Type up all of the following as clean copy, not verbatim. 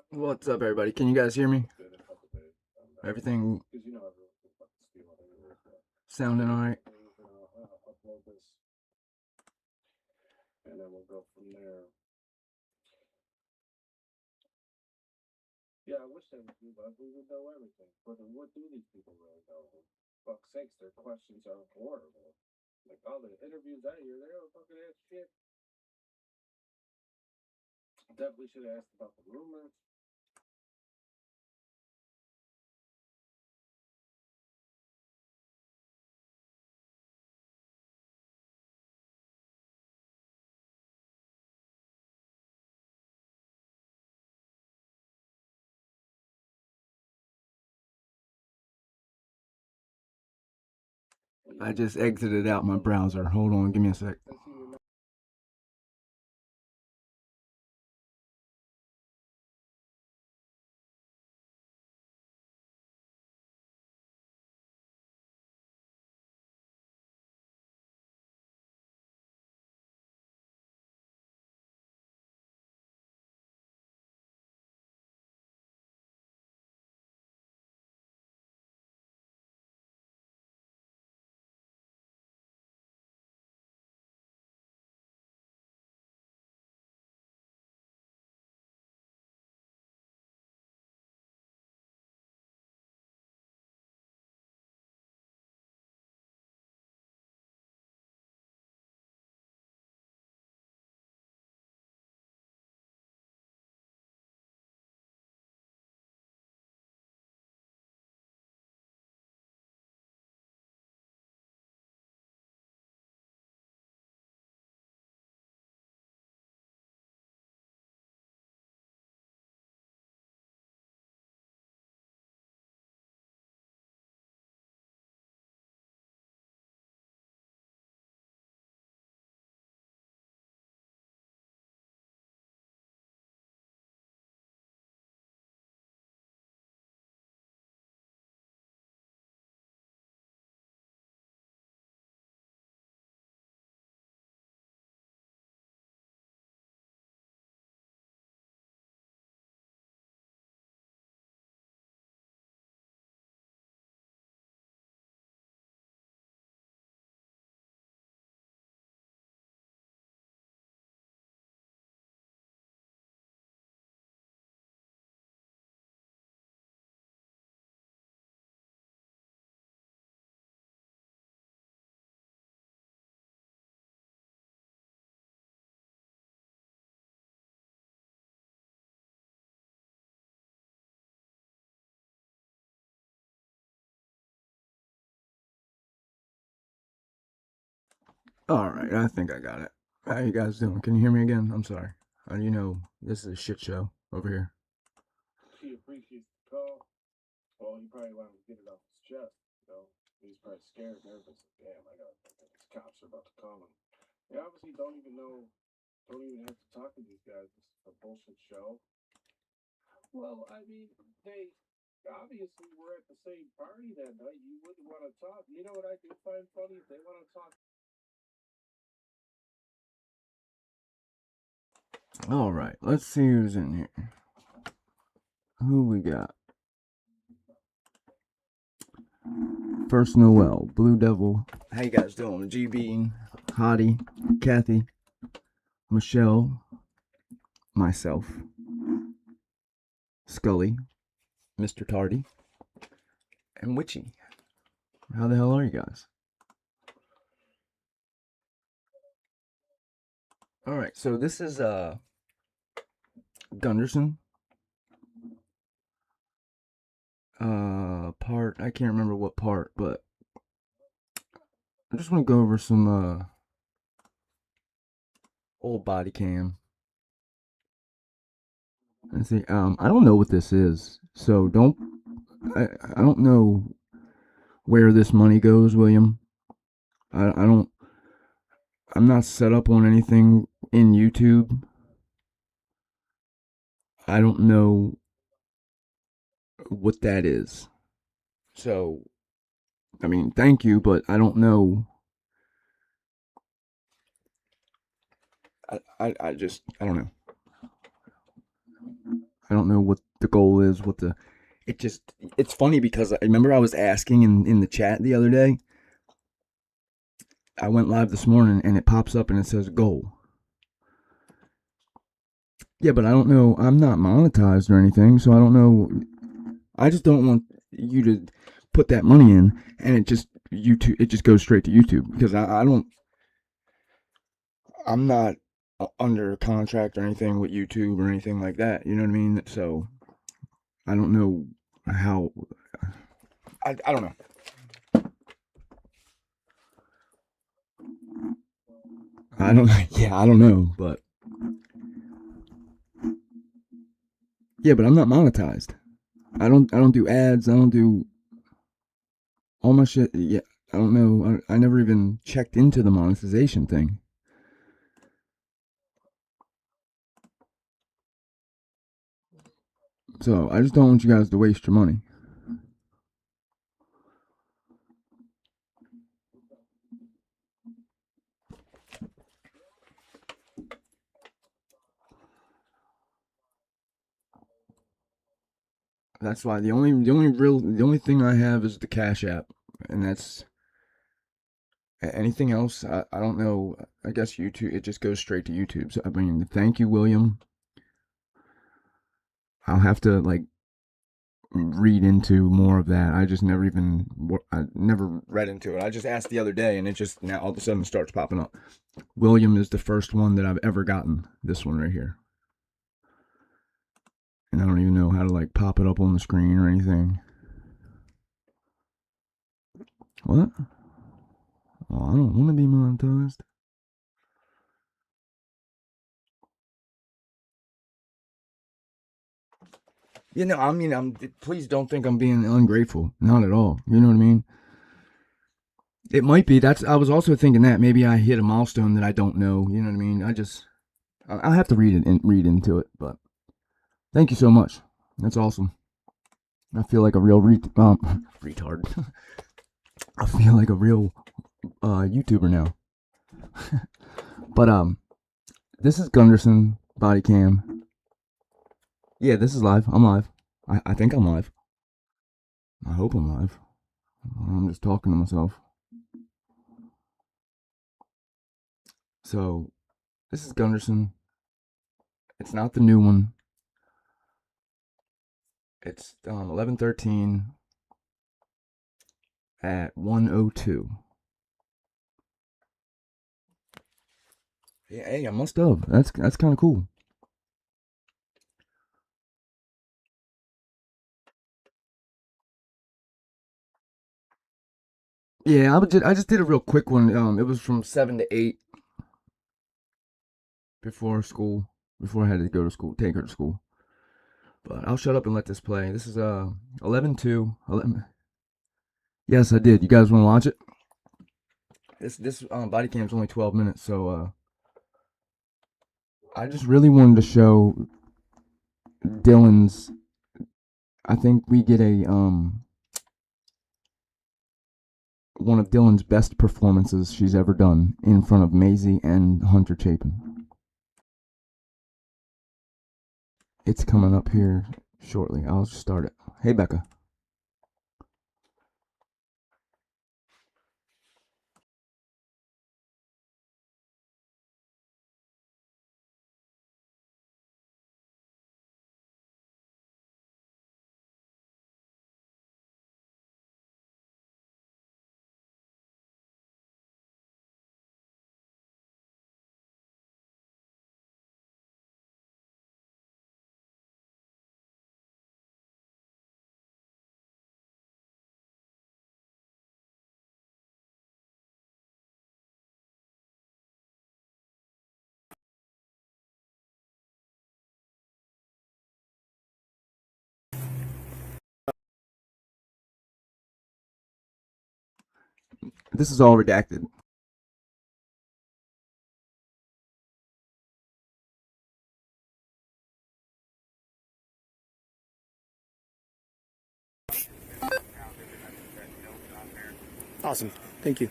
What's up, everybody? Can you guys hear me? Everything sounding all right? And then we'll go from there. Yeah, I wish they would do that. We would know everything. But what do these people really know? Fuck's sakes, their questions are horrible. Like all the interviews I hear, they don't fucking ask shit. Definitely should have asked about the rumors. I just exited out my browser. Hold on, give me a sec. All right, I think I got it. How you guys doing? Can you hear me again? I'm sorry. You know, this is a shit show over here. He appreciates the call. Well, he probably wanted to get it off his chest. You know, he's probably scared, nervous. Damn, I got these cops are about to call him. They obviously don't even know, don't even have to talk to these guys. This is a bullshit show. Well, I mean, they obviously were at the same party that night. You wouldn't want to talk. You know what I do find funny? If they want to talk. All right, let's see who's in here. Who we got? First Noel, Blue Devil. How you guys doing? G Bean, Hottie, Kathy, Michelle, myself, Scully, Mr. Tardy, and Witchy. How the hell are you guys? All right, so this is Gunderson. Part, I can't remember what part, but I just want to go over some old body cam and see. I don't know what this is, so I don't know where this money goes, William. I don't. I'm not set up on anything in YouTube. I don't know what that is. So, I mean, thank you, but I don't know. I don't know. I don't know what the goal is, it's funny because I remember I was asking in the chat the other day. I went live this morning and it pops up and it says goal. Yeah, but I don't know. I'm not monetized or anything, so I don't know. I just don't want you to put that money in and it just goes straight to YouTube because I'm not under contract or anything with YouTube or anything like that. You know what I mean? So I don't know how. I don't know. I don't. Yeah, I don't know, but yeah, but I'm not monetized. I don't do ads. I don't do all my shit. Yeah, I don't know. I never even checked into the monetization thing. So I just don't want you guys to waste your money. That's why the only thing I have is the Cash App, and that's anything else. I don't know. I guess YouTube. It just goes straight to YouTube. So I mean, thank you, William. I'll have to like read into more of that. I never read into it. I just asked the other day, and it just now all of a sudden starts popping up. William is the first one that I've ever gotten. This one right here, and I don't even know how to like pop it up on the screen or anything. What? Oh, I don't want to be monetized. You know, I mean, please don't think I'm being ungrateful. Not at all. You know what I mean? It might be. I was also thinking that maybe I hit a milestone that I don't know. You know what I mean? I'll have to read it and read into it. But thank you so much. That's awesome. I feel like a real retard. I feel like a real YouTuber now. But this is Gunderson Body Cam. Yeah, this is live. I'm live. I think I'm live. I hope I'm live. I'm just talking to myself. So this is Gunderson. It's not the new one. It's 11:13 at 1:02. Yeah, hey, I must have. That's kind of cool. Yeah, I just did a real quick one. It was from 7 to 8 before school, before I had to go to school, take her to school. But I'll shut up and let this play. This is 11:02. 11. Yes, I did. You guys want to watch it? This body cam's only 12 minutes, so I just really wanted to show Dylan's. I think we get a one of Dylan's best performances she's ever done in front of Maisie and Hunter Chapin. It's coming up here shortly. I'll just start it. Hey, Becca. This is all redacted. Awesome. Thank you.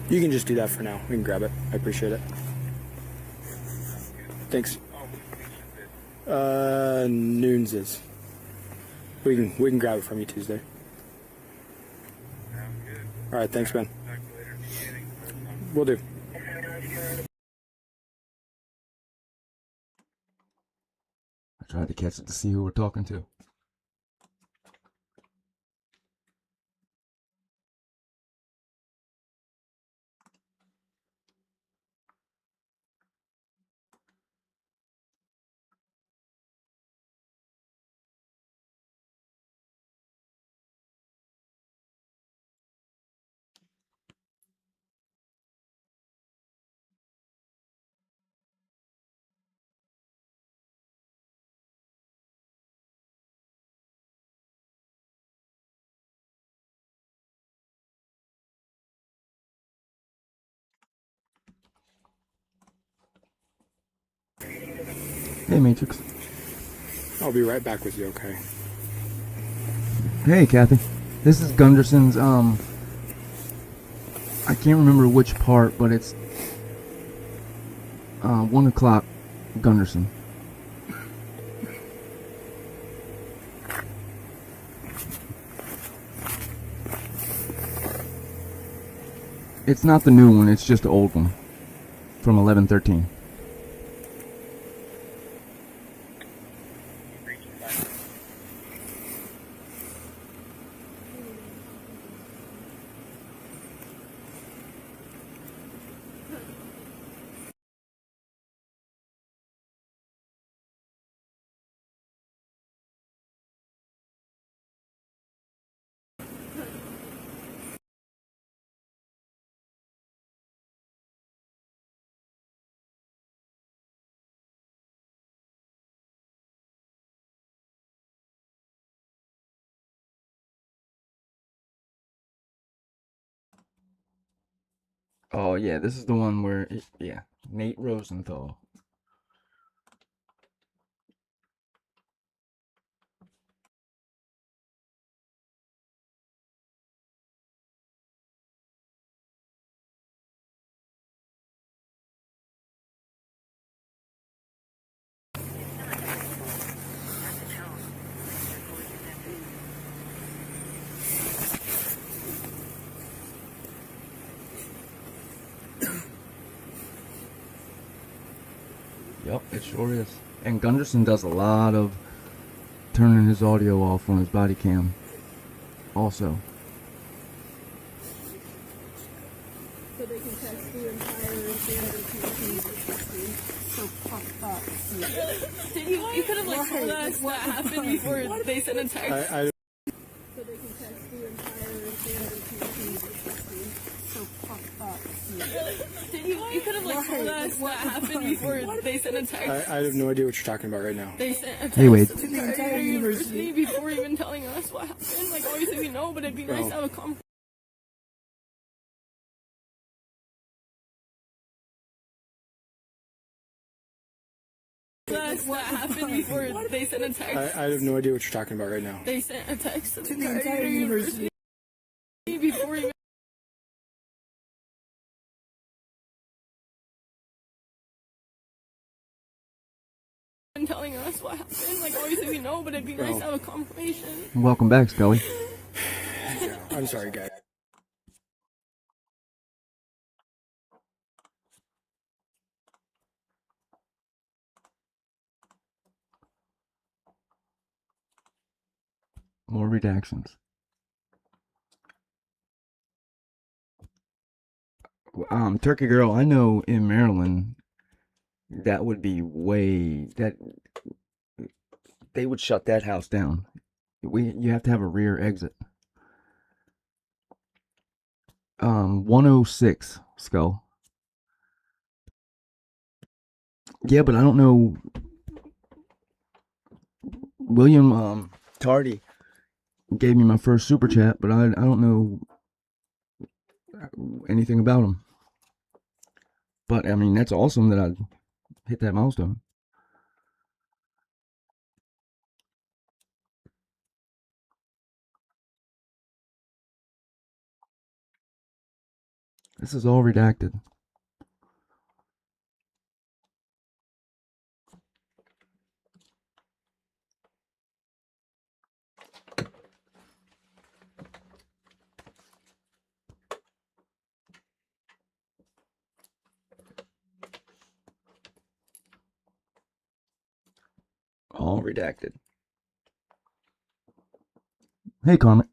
You can just do that for now. We can grab it. I appreciate it. Thanks. Noons is. We can grab it from you Tuesday. All right, thanks, man. Will do. I tried to catch it to see who we're talking to. Hey, Matrix. I'll be right back with you, okay? Hey, Kathy. This is Gunderson's, I can't remember which part, but it's 1 o'clock Gunderson. It's not the new one, it's just the old one from 1113. Oh yeah, this is the one where, yeah, Nate Rosenthal. Yep, it sure is. And Gunderson does a lot of turning his audio off on his body cam also. So they can text the entire standard so fucked up. You could have like told us what happened before they sent a text. So they can text the entire standard so fucked up. You could have like told us what happened before they sent a text. I have no idea what you're talking about right now. They sent a text Hey, Wade. to the entire university before even telling us what happened. Like obviously we know, but it'd be nice to have a conversation. What happened before they sent a text. I have no idea what you're talking about right now. They sent a text to the entire university before even telling us what happened. Like obviously we know, but it'd be nice to have a confirmation. Welcome back, Scully. I'm sorry, guys. More redactions. Turkey Girl, I know in Maryland that would be that they would shut that house down. You have to have a rear exit. 106 Skull. Yeah, but I don't know. William Tardy gave me my first super chat, but I don't know anything about him. But I mean, that's awesome that I hit that milestone. This is all redacted. All redacted. Hey, Carmen.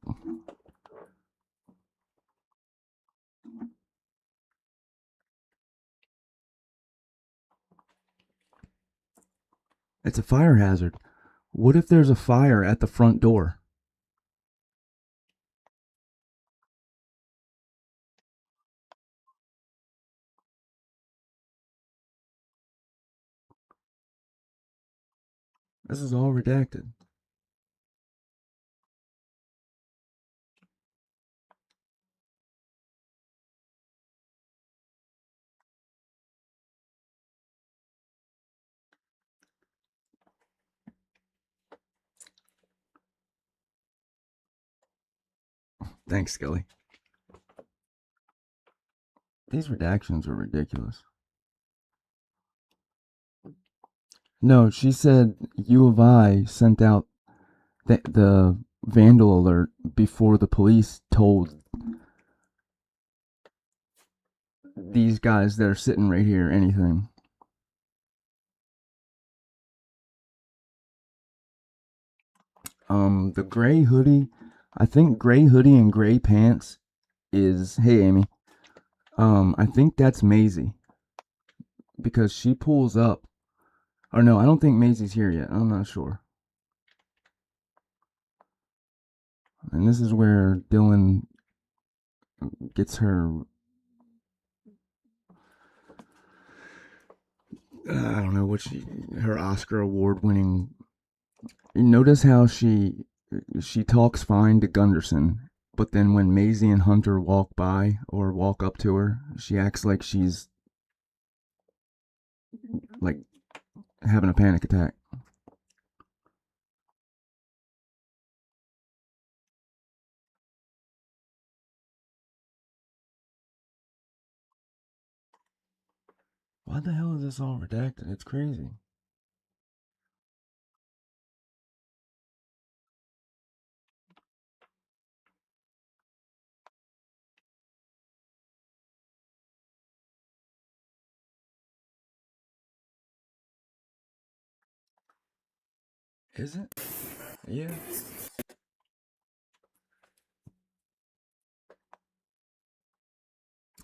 It's a fire hazard. What if there's a fire at the front door? This is all redacted. Thanks, Skelly. These redactions are ridiculous. No, she said U of I sent out the vandal alert before the police told these guys that are sitting right here anything. The gray hoodie, I think gray hoodie and gray pants is, hey Amy, I think that's Maisie. Because she pulls up, or no, I don't think Maisie's here yet, I'm not sure. And this is where Dylan gets her, I don't know what her Oscar award winning. You notice how she talks fine to Gunderson, but then when Maisie and Hunter walk by or walk up to her, she acts like she's like having a panic attack. Why the hell is this all redacted? It's crazy. Is it? Yeah.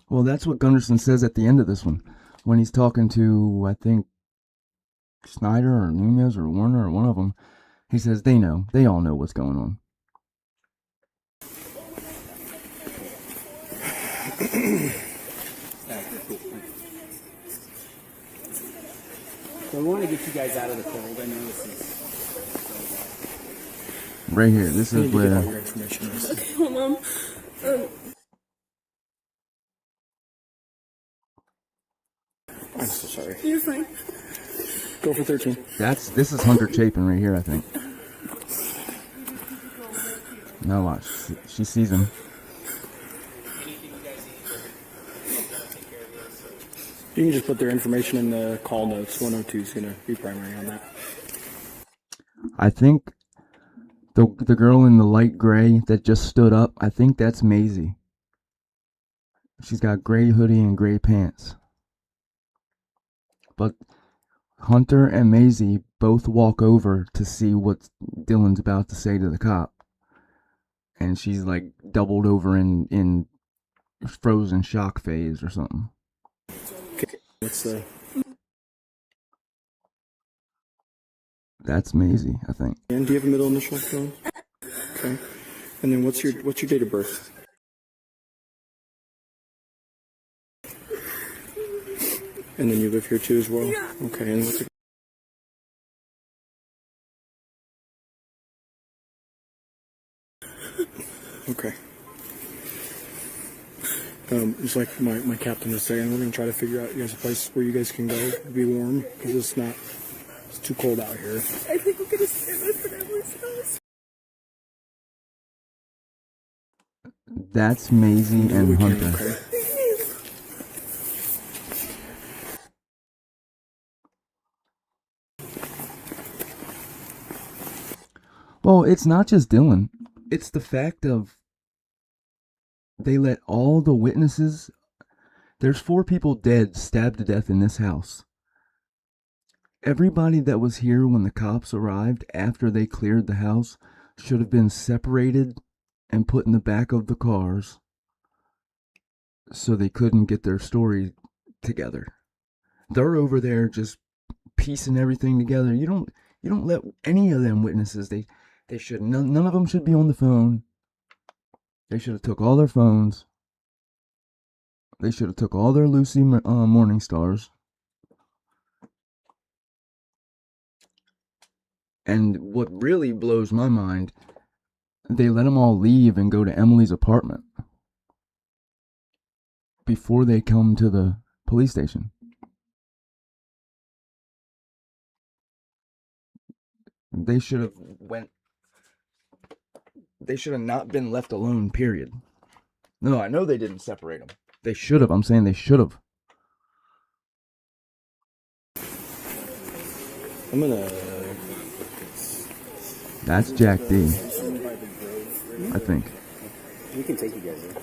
Well, that's what Gunderson says at the end of this one. When he's talking to, I think, Snyder or Nunez or Warner or one of them, he says they know. They all know what's going on. So I want to get you guys out of the cold. I know this is... Right here. This is where... your information is. Okay, hold on. I'm so sorry. You're fine. Go for 13. This is Hunter Chapin right here, I think. Now watch. She sees him. You can just put their information in the call notes. 102 is going to be primary on that. I think the girl in the light gray that just stood up, I think that's Maisie. She's got gray hoodie and gray pants. But Hunter and Maisie both walk over to see what Dylan's about to say to the cop. And she's like doubled over in frozen shock phase or something. Okay, That's Maisie, I think. and do you have a middle initial, Dylan? Okay. And then what's your date of birth? And then you live here too as well? Yeah. Okay, and what's your... Okay. Just like my captain was saying, we're going to try to figure out you guys a place where you guys can go, be warm, because it's too cold out here. I think we're gonna stand this for ourselves. That's Maisie and Hunter. Okay. Well, it's not just Dylan. It's the fact of they let all the witnesses. There's 4 people dead, stabbed to death in this house. Everybody that was here when the cops arrived after they cleared the house should have been separated and put in the back of the cars so they couldn't get their story together. They're over there just piecing everything together. You don't let any of them witnesses. They should none of them should be on the phone. They should have took all their phones. They should have took all their Lucy Morning Stars. And what really blows my mind, they let them all leave and go to Emily's apartment before they come to the police station. They should have not been left alone, period. No, I know they didn't separate them. They should have. I'm saying they should have. I'm gonna. That's Jack D. I think. We can take you guys in.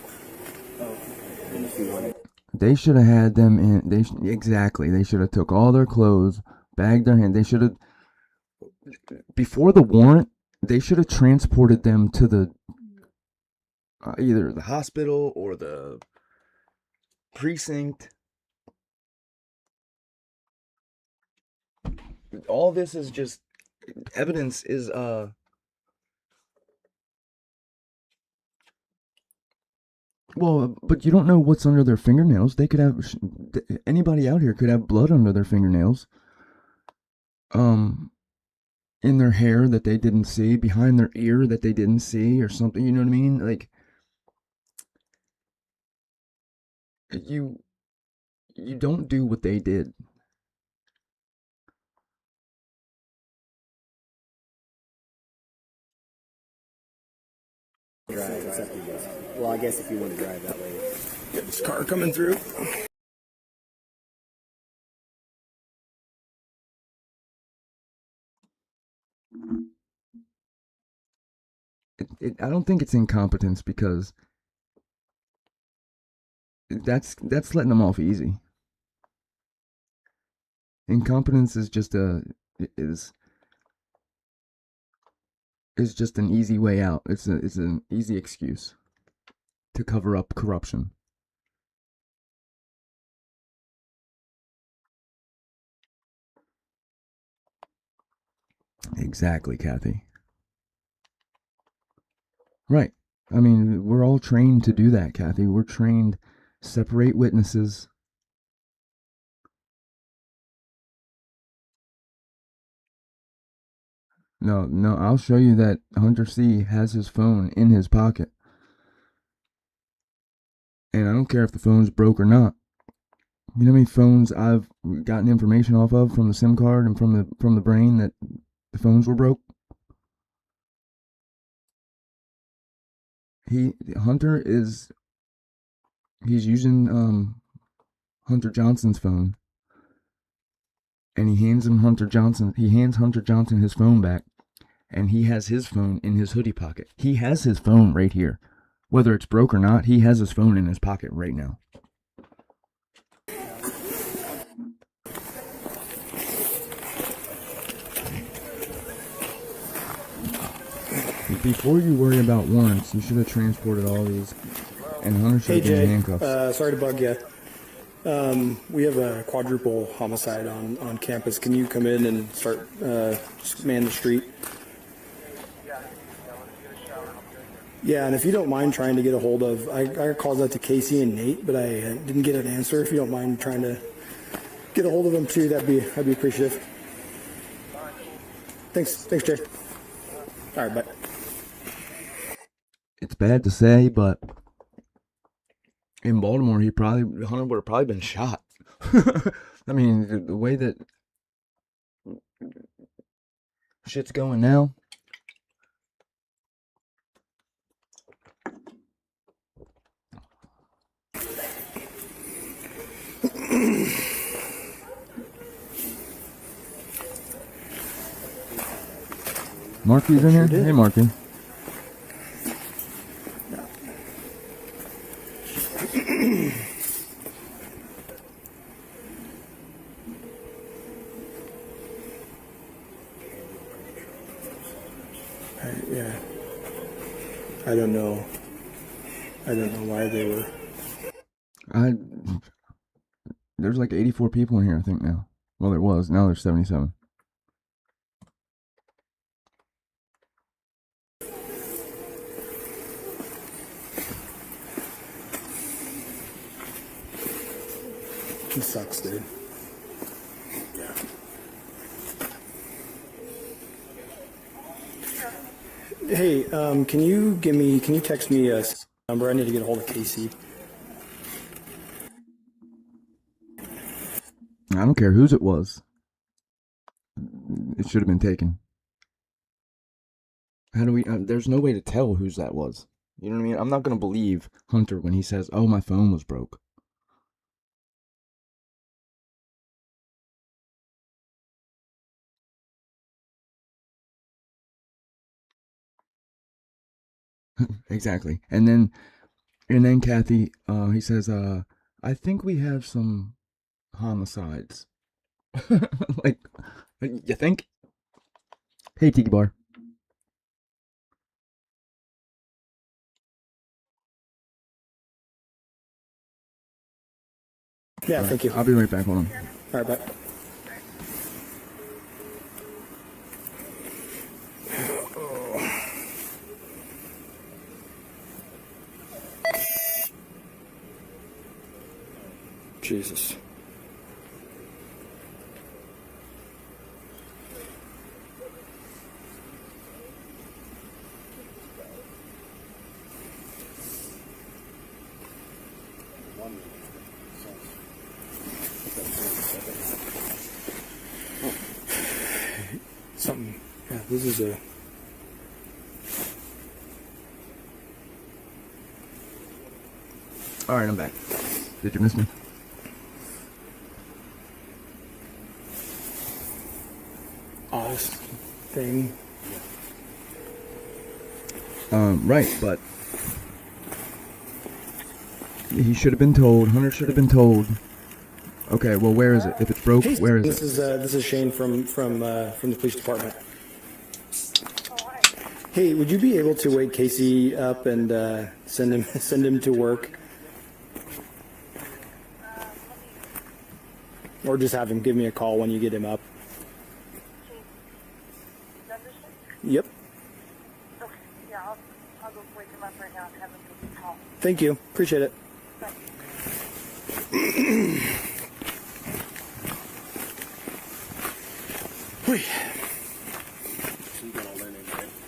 They should have had them in. Exactly. They should have took all their clothes, bagged their hand. They should have. Before the warrant, they should have transported them to the either the hospital or the precinct. All this is just evidence is well, but you don't know what's under their fingernails. They could have anybody out here could have blood under their fingernails. In their hair that they didn't see, behind their ear that they didn't see, or something. You know what I mean? Like you don't do what they did. Drive, except you guys. Well, I guess if you want to drive that way. Get this car coming through. I don't think it's incompetence because that's letting them off easy. Incompetence is just just an easy way out. It's an easy excuse to cover up corruption. Exactly, Kathy. Right. I mean, we're all trained to do that, Kathy. We're trained separate witnesses. No, I'll show you that Hunter C has his phone in his pocket. And I don't care if the phone's broke or not. You know how many phones I've gotten information off of from the SIM card and from the brain that the phones were broke? Hunter is he's using Hunter Johnson's phone, and he hands Hunter Johnson his phone back, and he has his phone in his hoodie pocket. He has his phone right here. Whether it's broke or not, he has his phone in his pocket right now. Before you worry about warrants, you should have transported all these, and Hunter should have been in handcuffs. Sorry to bug you. We have a quadruple homicide on campus. Can you come in and start just man the street? Yeah, and if you don't mind trying to get a hold of, I called that to Casey and Nate, but I didn't get an answer. If you don't mind trying to get a hold of them too, I'd be appreciative. Thanks, Jay. All right, bye. It's bad to say, but in Baltimore, Hunter would have probably been shot. I mean, the way that shit's going now. Marky's in here? did. Hey, Marky. Yeah. I don't know. I don't know why they were. There's like 84 people in here, I think, now. Well, there was. Now there's 77. He sucks, dude. Hey, can you text me a number? I need to get a hold of Casey. I don't care whose it was. It should have been taken. How do we... there's no way to tell whose that was. You know what I mean? I'm not going to believe Hunter when he says, oh, my phone was broke. Exactly. And then Kathy, he says, I think we have some homicides. Like, you think? Hey, Tiki Bar. Yeah, thank you. I'll be right back. Hold on. All right, bye. Jesus. Something. Yeah, this is a. All right, I'm back. Did you miss me? This thing. Right, but he should have been told. Hunter should have been told. Okay, well, where is it? If it's broke, Hey, where is this it? This is Shane from the police department. Hey, would you be able to wake Casey up and send him to work, or just have him give me a call when you get him up? Yep. Okay, yeah, I'll go wake him up right now and have him give you a call. Thank you. Appreciate it.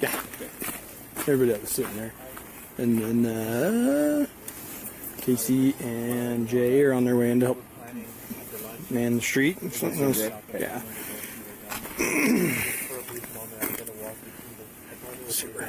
Yeah. Everybody else is sitting there. And then Casey and Jay are on their way in to help man the street. Something else. Yeah. Super.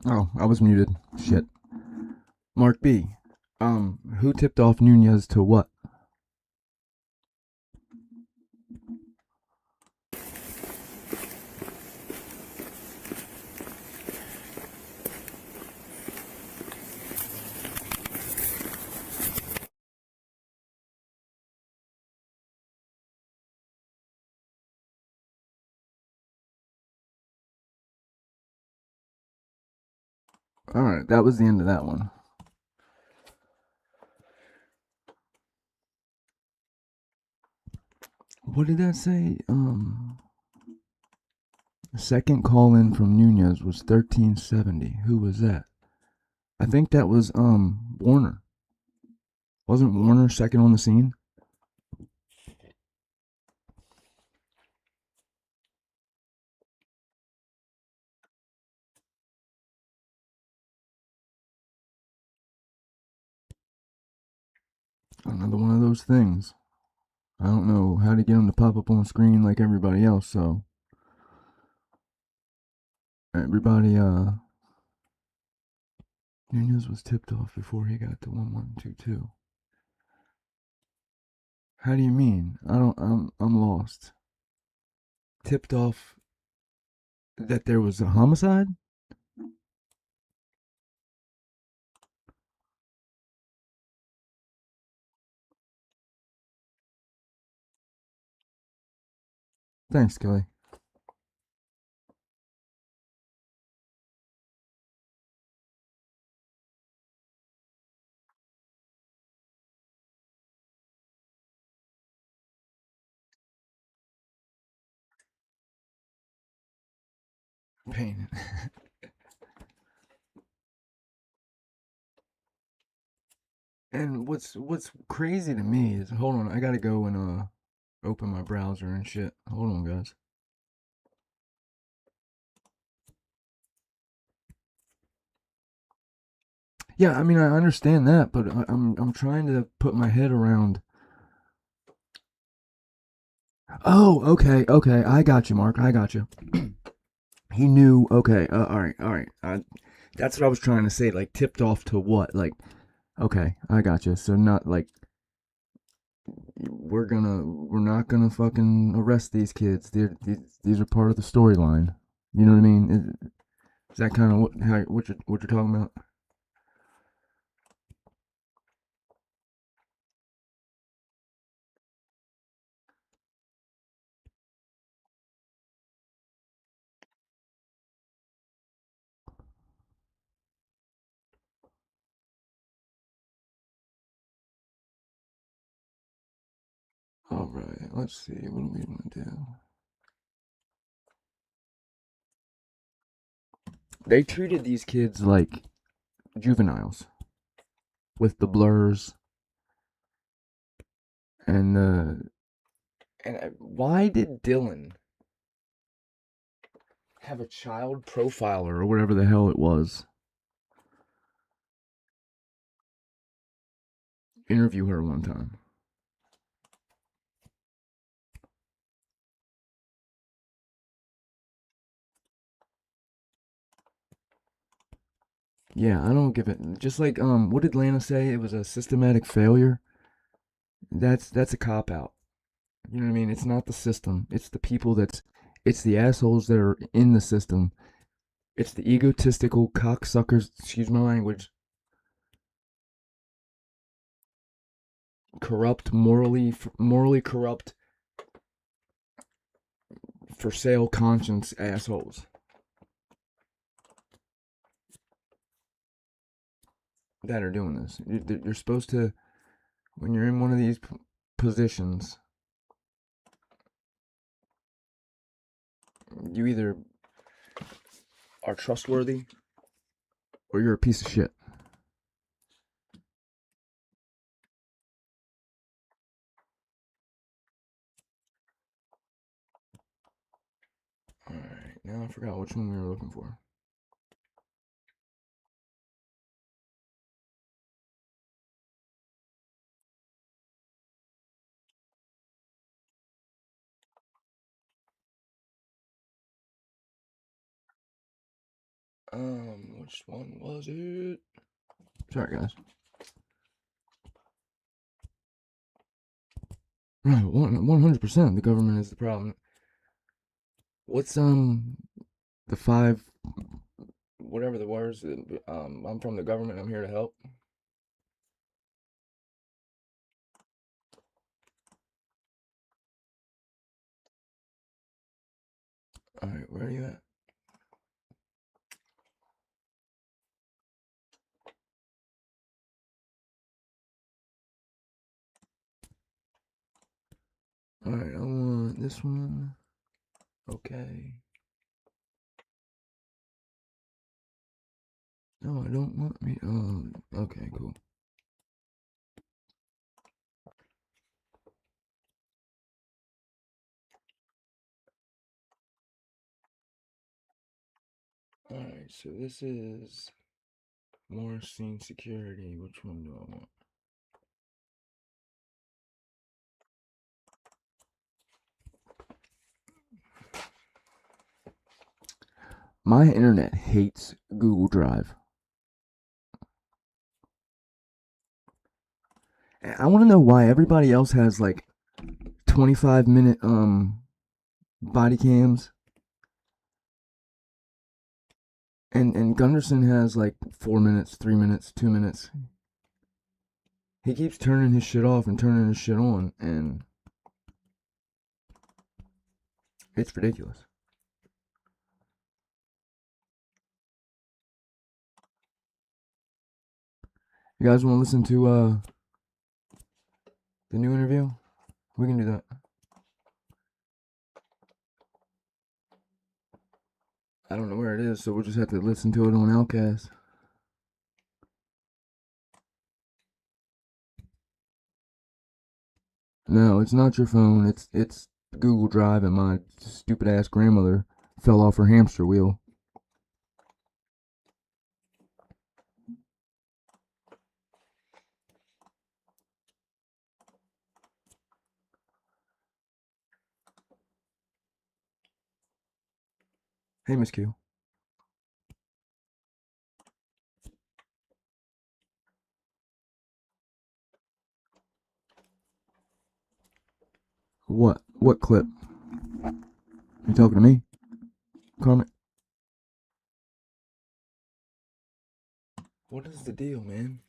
Oh, I was muted. Shit. Mark B. Who tipped off Nunez to what? Alright, that was the end of that one. What did that say? The second call in from Nunez was 1370. Who was that? I think that was Warner. Wasn't Warner second on the scene? Another one of those things. I don't know how to get them to pop up on the screen like everybody else, so everybody Nunez was tipped off before he got to 1122. How do you mean? I'm lost. Tipped off that there was a homicide? Thanks, Kelly. Pain. And what's crazy to me is, hold on, I gotta go and open my browser and shit. Hold on, guys. Yeah, I mean I understand that, but I'm trying to put my head around. Oh, okay, I got you, Mark. I got you. He knew. Okay, all right. That's what I was trying to say. Like tipped off to what? Like, okay, I got you. So not like we're not gonna fucking arrest these kids. These are part of the storyline. You know what I mean? Is that kind of what you're talking about? All right, let's see. What are we gonna do? They treated these kids like juveniles with the blurs and the and why did Dylan have a child profiler or whatever the hell it was interview her one time? Yeah, I don't give it. Just like what did Lana say? It was a systematic failure. That's a cop out. You know what I mean? It's not the system. It's the people it's the assholes that are in the system. It's the egotistical cocksuckers, excuse my language, corrupt, morally corrupt, for sale conscience assholes that are doing this. You're supposed to, when you're in one of these positions, you either are trustworthy or you're a piece of shit. Alright, now I forgot which one we were looking for. Which one was it? Sorry, guys. Right, 100%. The government is the problem. What's the five, whatever the words? I'm from the government. I'm here to help. All right, where are you at? All right, I want this one. Okay. No, I don't want me. Okay, cool. All right, so this is more scene security. Which one do I want? My internet hates Google Drive. I want to know why everybody else has like 25-minute body cams, and Gunderson has like 4 minutes, 3 minutes, 2 minutes. He keeps turning his shit off and turning his shit on, and it's ridiculous. You guys want to listen to the new interview? We can do that. I don't know where it is, so we'll just have to listen to it on Outcast. No, it's not your phone. It's Google Drive, and my stupid ass grandmother fell off her hamster wheel. Hey, Miss Q. What? What clip? You talking to me? Carmen? What is the deal, man?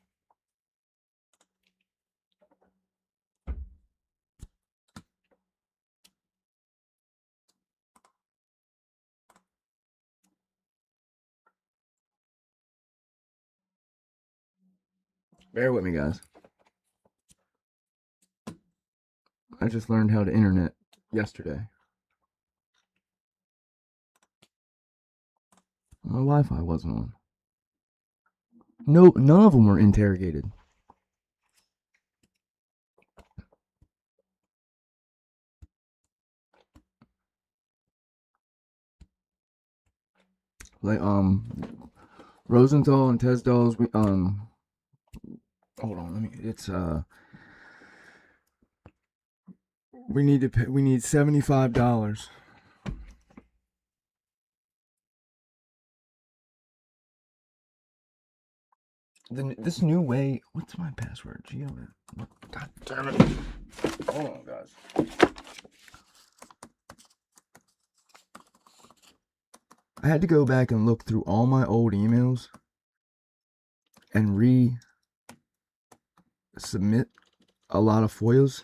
Bear with me, guys. I just learned how to internet yesterday. My Wi-Fi wasn't on. No, none of them were interrogated. Like Rosenthal and Tesdall's. Hold on, let me. It's we need to pay. We need $75. This new way. What's my password? God damn it! Hold on, guys. I had to go back and look through all my old emails and submit a lot of FOIAs.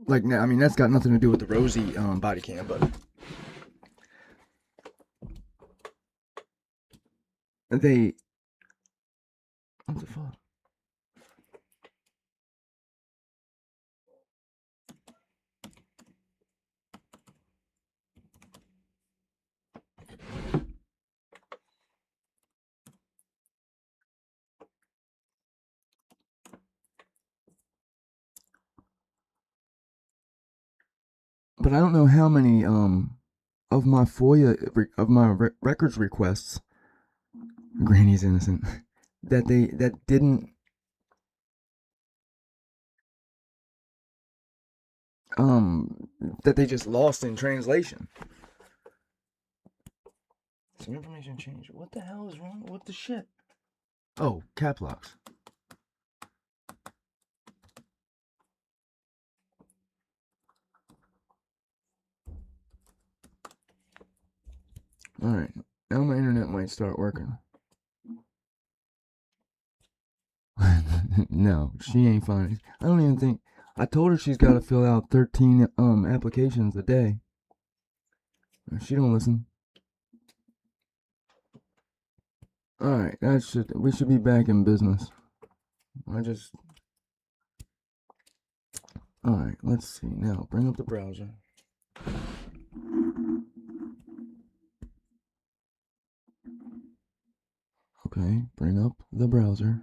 Like, I mean, that's got nothing to do with the Rosie body cam, but they. What the fuck? But I don't know how many of my FOIA of my records requests. Granny's innocent. That didn't that they just lost in translation. Some information changed. What the hell is wrong? What the shit? Oh, cap locks. Alright, now my internet might start working. No, she ain't fine. I don't even think. I told her she's got to fill out 13 applications a day. She don't listen. Alright, we should be back in business. Alright, let's see. Now, bring up the browser. Okay, bring up the browser.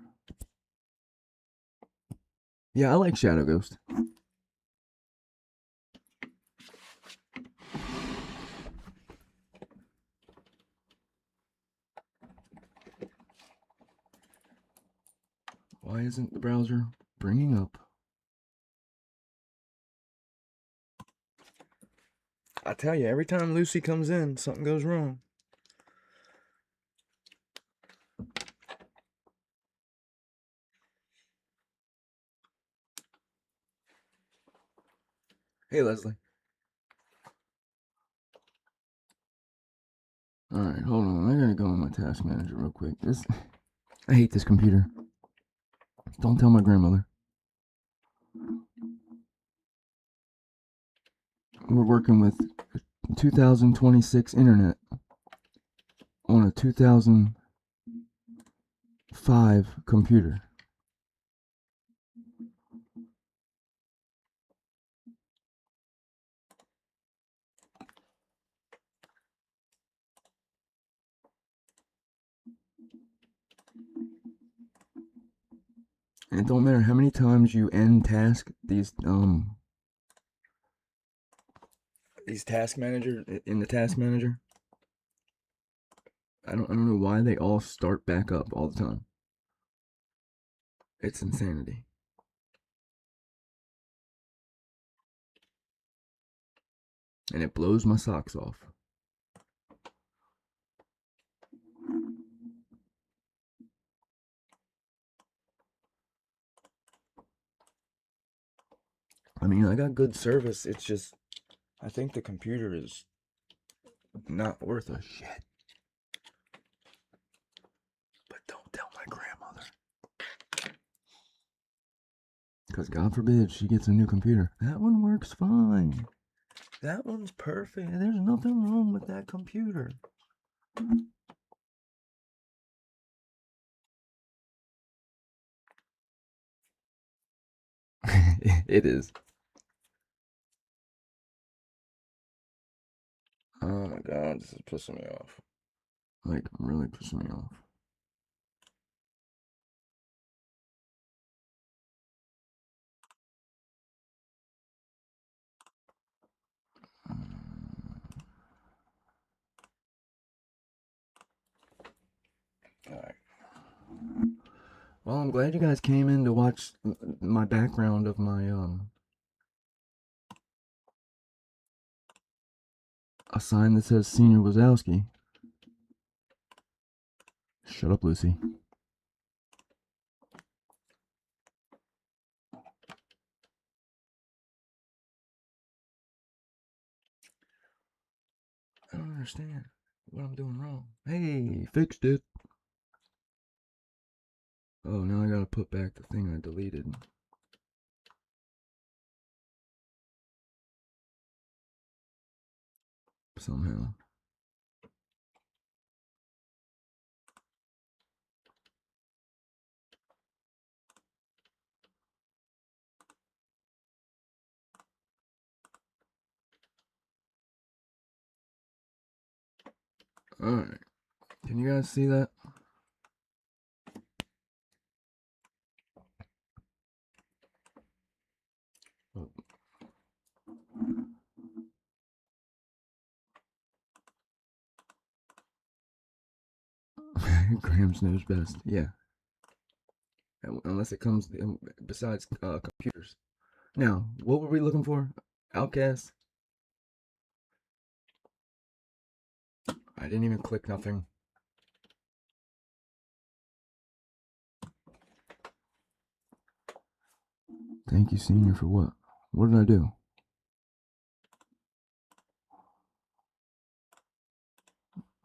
Yeah, I like Shadow Ghost. Why isn't the browser bringing up? I tell you, every time Lucy comes in, something goes wrong. Hey, Leslie. Alright, hold on. I gotta go in my task manager real quick. I hate this computer. Don't tell my grandmother. We're working with 2026 internet on a 2005 computer. And it don't matter how many times you end task these task manager in the task manager. I don't know why they all start back up all the time. It's insanity. And it blows my socks off. I mean, I got good service. It's just, I think the computer is not worth a shit. But don't tell my grandmother. Because God forbid she gets a new computer. That one works fine. That one's perfect. There's nothing wrong with that computer. It is. Oh my God, this is pissing me off. Like, really pissing me off. Alright. Well, I'm glad you guys came in to watch my background of my, a sign that says Senior Wazowski. Shut up, Lucy. I don't understand what I'm doing wrong. Hey, fixed it. Oh, now I gotta put back the thing I deleted. Somehow. Alright. Can you guys see that? Oh. Grams knows best. Yeah. Unless it comes besides computers. Now, what were we looking for? Outcast? I didn't even click nothing. Thank you, Senior, for what? What did I do?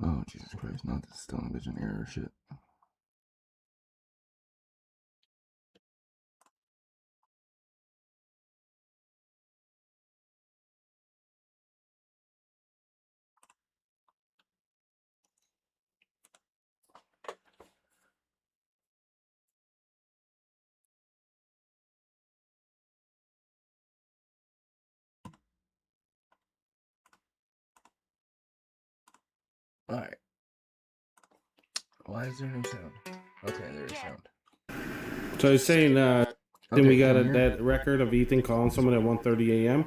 Oh, Jesus Christ, not this television error shit. Alright. Why is there no sound? Okay, there's sound. So I was saying, then Okay, we got can you hear? that record of Ethan calling someone at 1:30 a.m.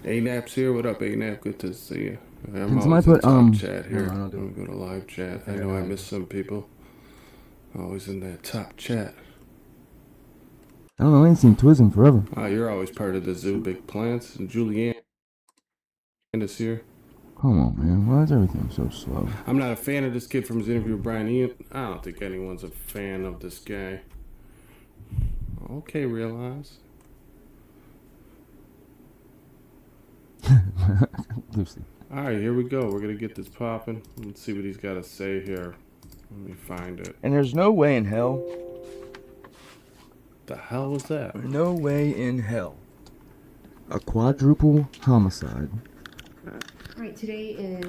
A-Nap's here. What up, A-Nap? Good to see you. I'm Can somebody always put, in top chat here. no, I don't do I'm it. going to go to live chat. I Okay, know I no. miss some people. Always in that top chat. I don't know, I ain't seen Twiz in forever. You're always part of the zoo, Big Plants. And Julianne is here. Come on, man. Why is everything so slow? I'm not a fan of this kid from his interview with Brian Ian. I don't think anyone's a fan of this guy. Okay, realize. Lucy. All right, here we go. We're gonna get this popping. Let's see what he's got to say here. Let me find it. And there's no way in hell. The hell was that? No way in hell. A quadruple homicide. Right, today is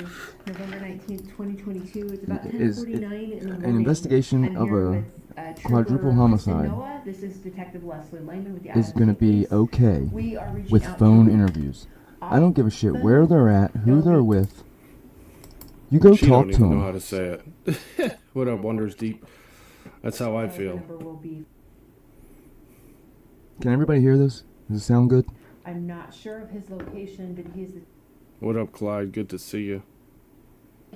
November 19th, 2022. It's about Is 10:49 in the morning. an investigation I'm of here a with, quadruple Trooper homicide Noah. This is Detective Leslie Lehman with the is going to be Police. okay We are reaching with out phone to interviews. all I don't give a shit the- where they're at, who No, they're we- with. You go She talk don't to even know how them. to say it. What up, Wonders Deep? That's how I the feel. number will be. Can everybody hear this? Does it sound good? I'm not sure of his location, but What up, Clyde? Good to see you.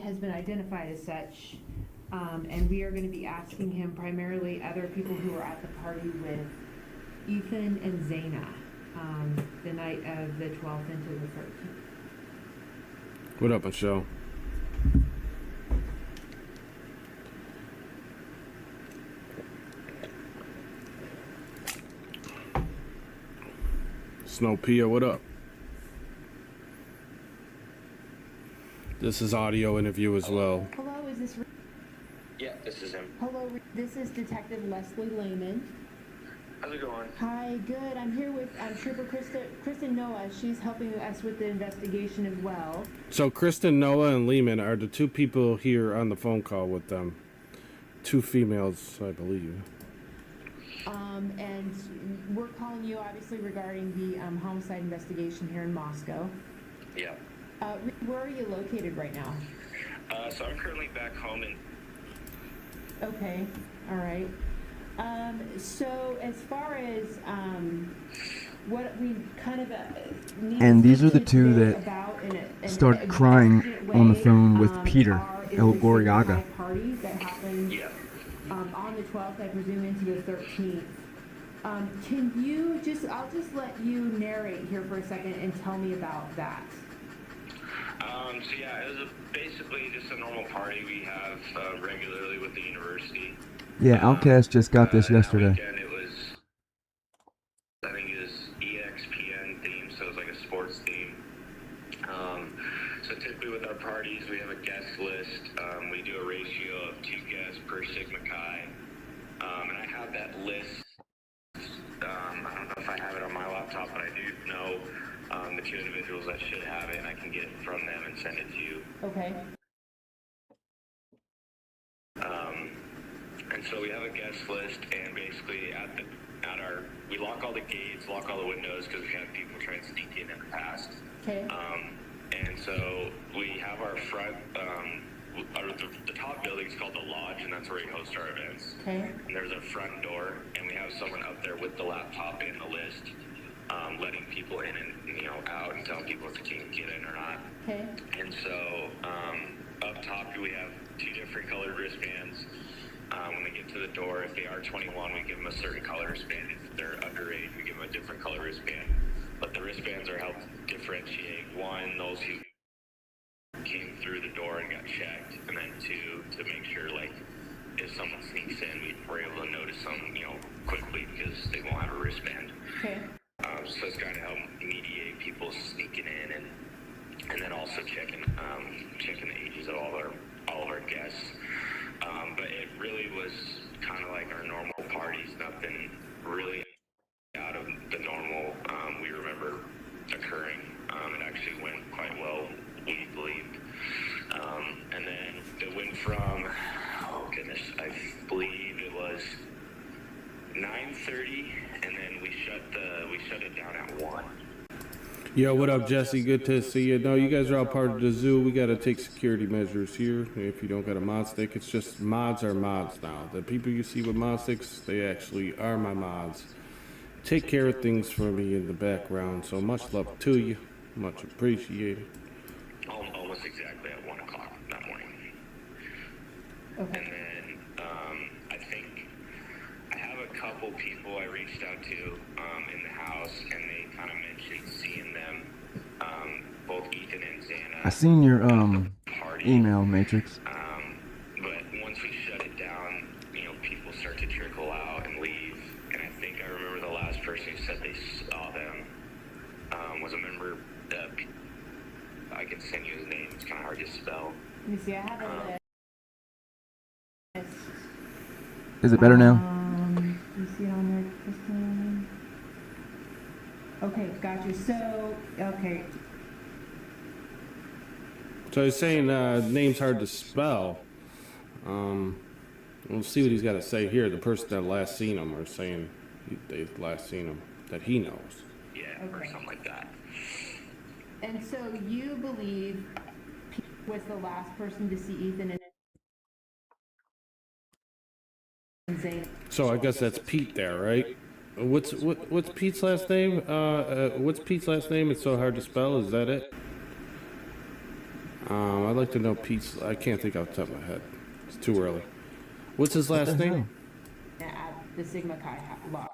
has been identified as such. And we are going to be asking him primarily other people who were at the party with Ethan and Zaina the night of the 12th into the 13th. What up, Michelle? Snowpia, what up? This is audio interview as well. Hello, is this... Yeah, this is him. Hello, this is Detective Leslie Lehman. How's it going? Hi, good. I'm here with Trooper Kristen Noah. She's helping us with the investigation as well. So Kristen, Noah, and Lehman are the two people here on the phone call with them. Two females, I believe. And we're calling you obviously regarding the homicide investigation here in Moscow. Yeah. Where are you located right now? So I'm currently back home in... Okay, all right. So as far as what we kind of need And to these are speak the to two today that about in a started crying passionate on the way, phone with Peter, is El the Goriaga. Sigma Chi party that happened Yeah. on the 12th, I presume into the 13th. Can you I'll just let you narrate here for a second and tell me about that. So yeah, it was basically just a normal party we have regularly with the university. Yeah, Outcast just got this yesterday. That weekend it was, I think it was EXPN theme, so it was like a sports theme. So typically with our parties, we have a guest list. We do a ratio of 2 guests per Sigma Chi. And I have that list. I don't know if I have it on my laptop, but I do know the 2 individuals that should have it, and I can get it from them and send it to you. Okay. And so we have a guest list, and basically we lock all the gates, lock all the windows, because we had people try and sneak in the past. Okay. And so we have our front, the top building is called the Lodge, and that's where we host our events. Okay. And there's a front door, and we have someone up there with the laptop and the list, letting people in and out and telling people if they can get in or not. Okay. And so up top we have 2 different colored wristbands. When they get to the door, if they are 21, we give them a certain color wristband. If they're underage, we give them a different color wristband. But the wristbands are helped differentiate, 1, those who came through the door and got checked, and then 2, to make sure, like, if someone sneaks in, we're able to notice them, quickly because they won't have a wristband. Okay. So it's kind of help mediate people sneaking in, and then also checking the ages of all of our guests. But it really was kind of like our normal parties, nothing really out of the normal we remember occurring. It actually went quite well, we believed. And then it went from, oh goodness, I believe it was 9:30, and then we shut it down at 1. Yo, what up, Jesse? Good to see you. No, you guys are all part of the zoo. We got to take security measures here. If you don't got a mod stick, it's just mods are mods now. The people you see with mod sticks, they actually are my mods. Take care of things for me in the background. So much love to you. Much appreciated. Almost exactly at 1 o'clock that morning. Okay. And then I think I have a couple people I reached out to in the house, and they kind of mentioned seeing them, both Ethan and Xana. I seen your party. email, Matrix. But once we shut it down, people start to trickle out and leave. And I think I remember was a member. I can send you his name. It's kind of hard to spell. Let me see, I have a list. Is it better now? You see it on there, Kristen? Okay, gotcha. So, okay. So he's saying name's hard to spell. We'll see what he's got to say here. The person that last seen him are saying they've last seen him that he knows. Yeah, or something like that. And so you believe Pete was the last person to see Ethan and Zane? So I guess that's Pete there, right? What's Pete's last name? What's Pete's last name? It's so hard to spell. Is that it? I'd like to know Pete's. I can't think off the top of my head. It's too early. What's his last name? At the Sigma Chi Lodge.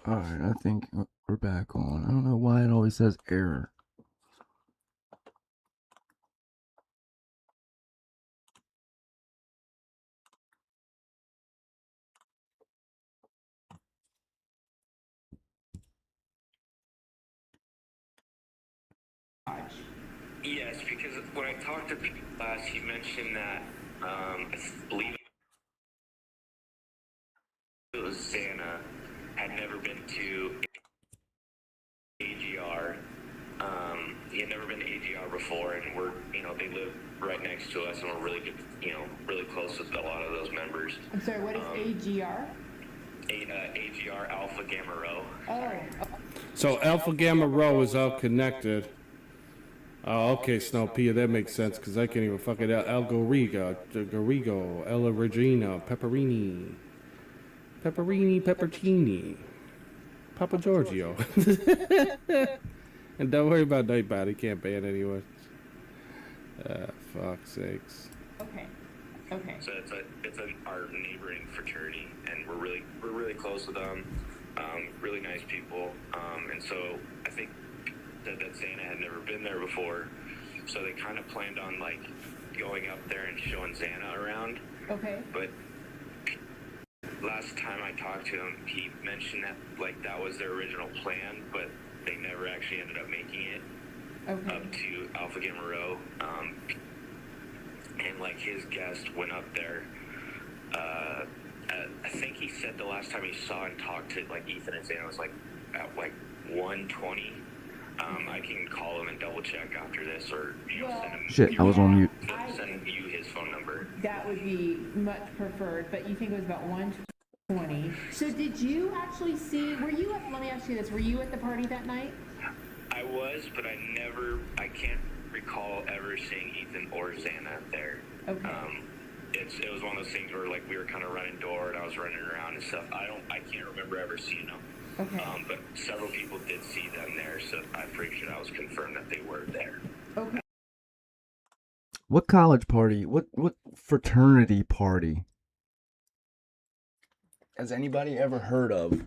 Alright, I think we're back on. I don't know why it always says error. Yes, because when I talked to Pete last, he mentioned that I believe it was Santa had never been to AGR. He had never been to AGR before, and they live right next to us, and we're really good, really close with a lot of those members. I'm sorry, what is AGR? AGR Alpha Gamma Rho. Oh. So Alpha Gamma Rho is all connected. Oh, okay, Snowpia, that makes sense, because I can't even fuck it out. Gorigo, Ella Regina, Pepperini, Peppercini, Papa Giorgio. And don't worry about Nightbot, he can't ban anyone. Fuck's sakes. Okay. So it's our neighboring fraternity, and we're really close with them. Really nice people. And so I think that Santa had never been there before, so they kind of planned on like going up there and showing Santa around. Okay. But last time I talked to him, he mentioned that like that was their original plan, but they never actually ended up making it up to Alpha Gamma Rho. And like his guest went up there. I think he said the last time he saw and talked to like Ethan and Santa was like at like 1:20. I can call him and double check after this, or send him. Shit, I was on mute. Send you his phone number. That would be much preferred, but you think it was about 1:20. So did you actually see? Let me ask you this: were you at the party that night? I was, but I can't recall ever seeing Ethan or Xana there. Okay. It was one of those things where like we were kind of running door and I was running around and stuff. I can't remember ever seeing them. Okay. But several people did see them there, so I'm pretty sure that was confirmed that they were there. Okay. What college party? What fraternity party has anybody ever heard of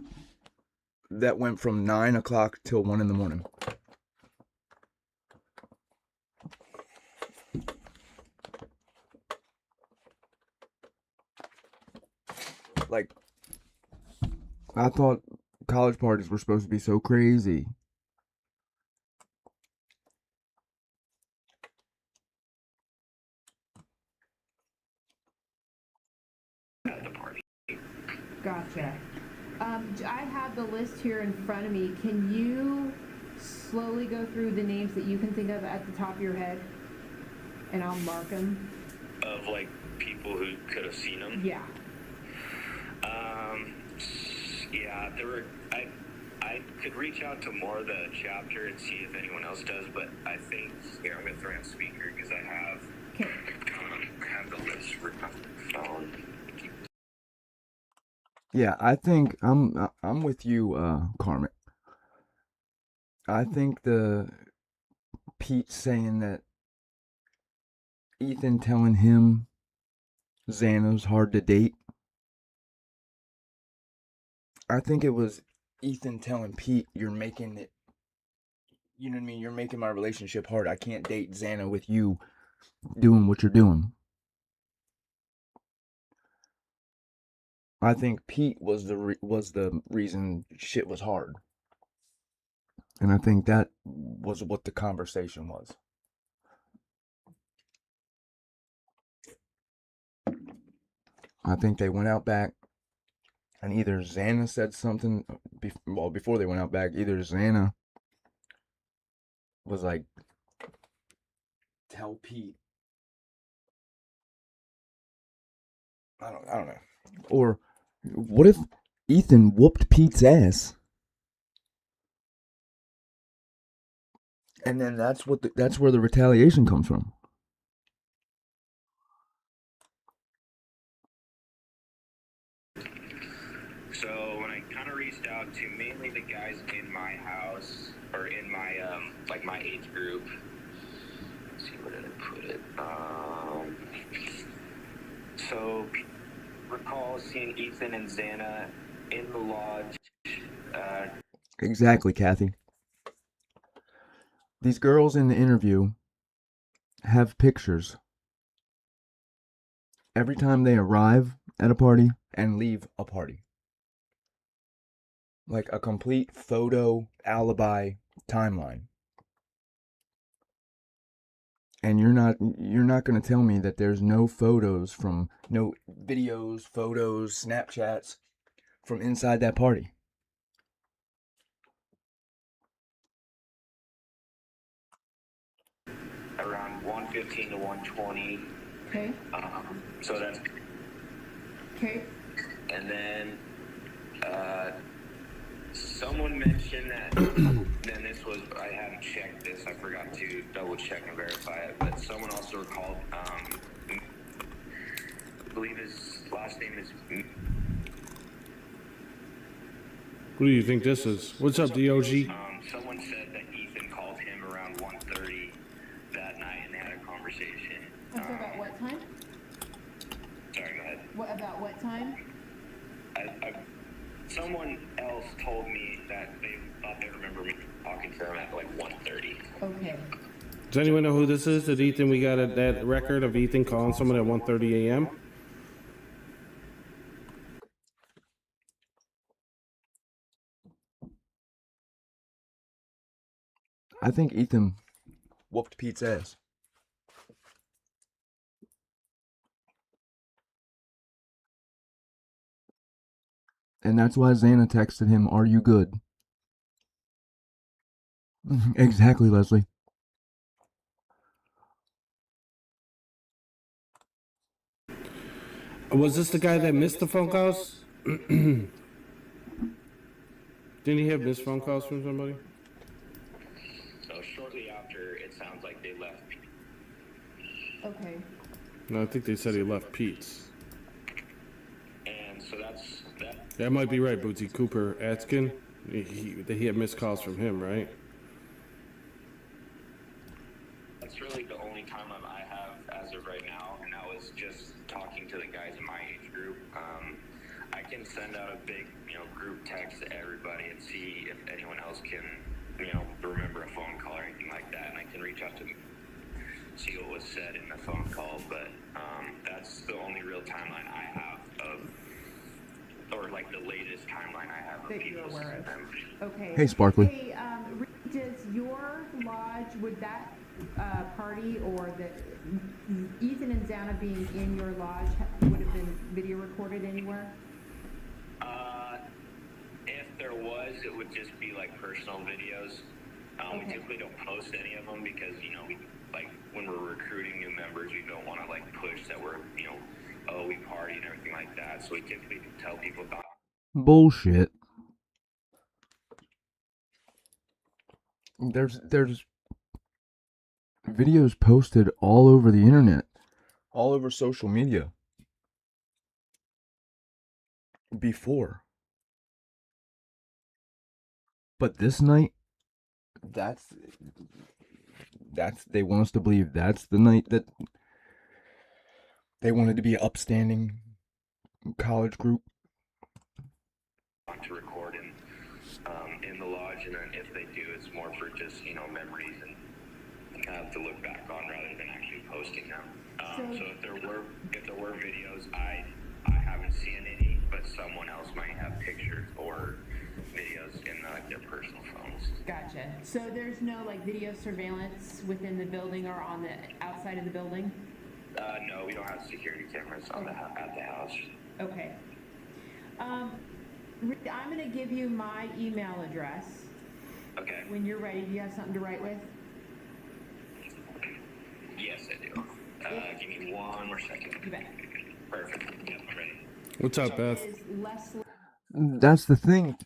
that went from 9 o'clock till 1 in the morning? Like, I thought college parties were supposed to be so crazy. At the party. Gotcha. I have the list here in front of me. Can you slowly go through the names that you can think of at the top of your head? And I'll mark them. Of like people who could have seen them? Yeah. Yeah, there were. I could reach out to more of the chapter and see if anyone else does, but I think here I'm gonna throw in speaker because I have the list written on the phone. Yeah, I think I'm with you, Carmen. I think the Pete saying that Ethan telling him Xana's hard to date. I think it was Ethan telling Pete, you're making it, you know what I mean? You're making my relationship hard. I can't date Xana with you doing what you're doing. I think Pete was the reason shit was hard. And I think that was what the conversation was. I think they went out back, and either Xana said something, before they went out back, either Xana was like, tell Pete. I don't know. Or what if Ethan whooped Pete's ass? And then that's where the retaliation comes from. So when I kind of reached out to mainly the guys in my house or in my like my age group. Let's see, where did I put it? So recall seeing Ethan and Xana in the lodge. Exactly, Kathy. These girls in the interview have pictures every time they arrive at a party and leave a party. Like a complete photo alibi timeline. And you're not going to tell me that there's no photos no videos, photos, Snapchats from inside that party. Around 1:15 to 1:20. Okay. So that's Okay. and then someone mentioned that. Then this was, I hadn't checked this. I forgot to double check and verify it. But someone also recalled. I believe his last name is. Who do you think this is? What's up, DOG? Someone said that Ethan called him around 1:30 that night and they had a conversation. About what time? Sorry, go ahead. About what time? Someone else told me that they thought they remember me talking to him at like 1:30. Okay. Does anyone know who this is? Did Ethan, we got that record of Ethan calling someone at 1:30 a.m.? I think Ethan whooped Pete's ass. And that's why Xana texted him, "Are you good?" Exactly, Leslie. Was this the guy that missed the phone calls? Didn't he have missed phone calls from somebody? So shortly after, it sounds like they left. Okay. No, I think they said he left Pete's. And so that's that. That might be right, Bootsy. Cooper Atkin. He had missed calls from him, right? That's really the only timeline I have as of right now, and that was just talking to the guys in my age group. I can send out a big, group text to everybody and see if anyone else can, remember a phone call or anything like that, and I can reach out to them, see what was said in the phone call. But that's the only real timeline I have or like the latest timeline I have of That you're people. aware of. Okay. Hey, Sparkly. Hey, does your lodge, would that party or the Ethan and Xana being in your lodge would have been video recorded anywhere? If there was, it would just be like personal videos. Okay. We typically don't post any of them because, we like when we're recruiting new members, we don't want to like push that we're, we party and everything like that. So we typically tell people about. Bullshit. There's videos posted all over the internet, all over social media before. But this night, that's they want us to believe that's the night that they wanted to be an upstanding college group. To record in the lodge, and then if they do, it's more for just, you know, memories and to look back on rather than actually posting them. So if there were videos, I haven't seen any, but someone else might have pictures or videos in their personal phones. Gotcha. So there's no like video surveillance within the building or on the outside of the building? No, we don't have security cameras on at the house. Okay. I'm going to give you my email address. Okay. When you're ready, do you have something to write with? Yes, I do. Give me one more second. You bet. Perfect. Yep, I'm ready. What's up, Beth? Is Leslie. That's the thing,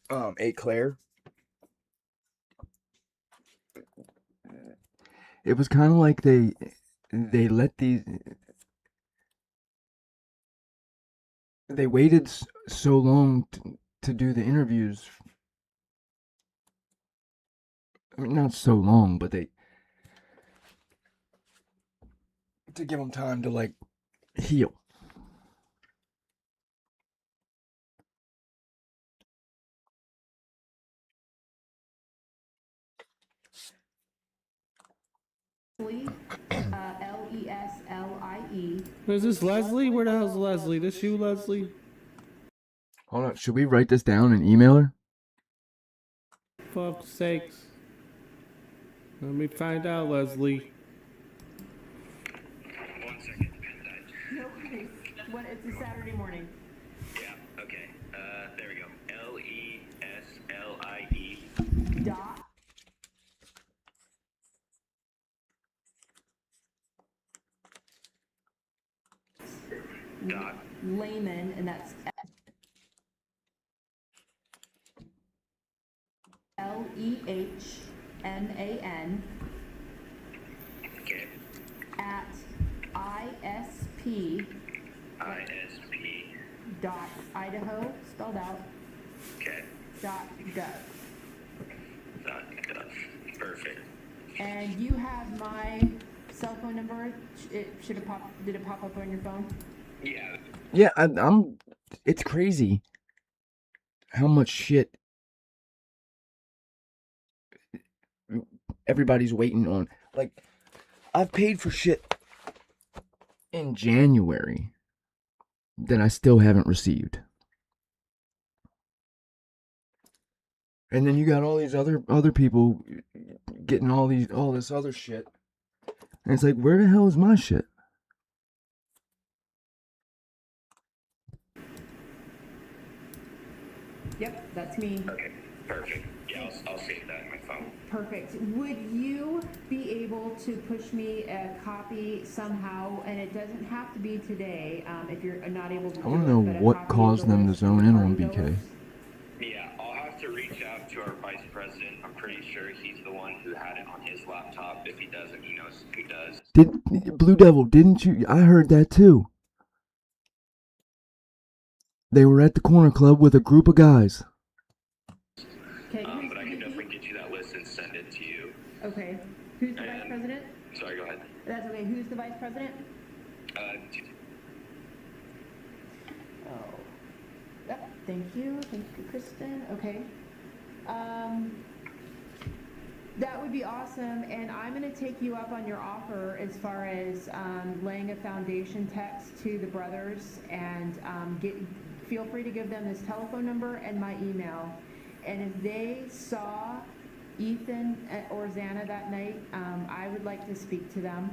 Claire. It was kind of like they let these. They waited so long to do the interviews. I mean, not so long, but to give them time to like heal. Leslie. Is this Leslie? Where the hell's Leslie? This you, Leslie? Hold on, should we write this down and email her? Fuck's sakes. Let me find out, Leslie. 1 second. No worries. It's a Saturday morning. Yeah, okay. There we go. Leslie. Dot. Layman, and that's Lehman. Okay. At ISP. Dot Idaho, spelled out. Okay. Dot gov. Perfect. And you have my cell phone number. Did it pop up on your phone? Yeah. Yeah, I'm. It's crazy how much shit everybody's waiting on. Like, I've paid for shit in January that I still haven't received. And then you got all these other people getting all this other shit. And it's like, where the hell is my shit? Yep, that's me. Okay, perfect. Yeah, I'll save that in my phone. Perfect. Would you be able to push me a copy somehow? And it doesn't have to be today, if you're not able to. I want to know what caused them to zone in on BK. Yeah, I'll have to reach out to our vice president. I'm pretty sure he's the one who had it on his laptop. If he doesn't, he knows who does. Blue Devil, didn't you? I heard that too. They were at the corner club with a group of guys. Okay, but I can definitely get you that list and send it to you. Okay. Who's the vice president? Sorry, go ahead. That's okay. Who's the vice president? Yep. Thank you, Kristen. Okay. That would be awesome, and I'm going to take you up on your offer as far as laying a foundation text to the brothers, and feel free to give them this telephone number and my email. And if they saw Ethan or Xana that night, I would like to speak to them.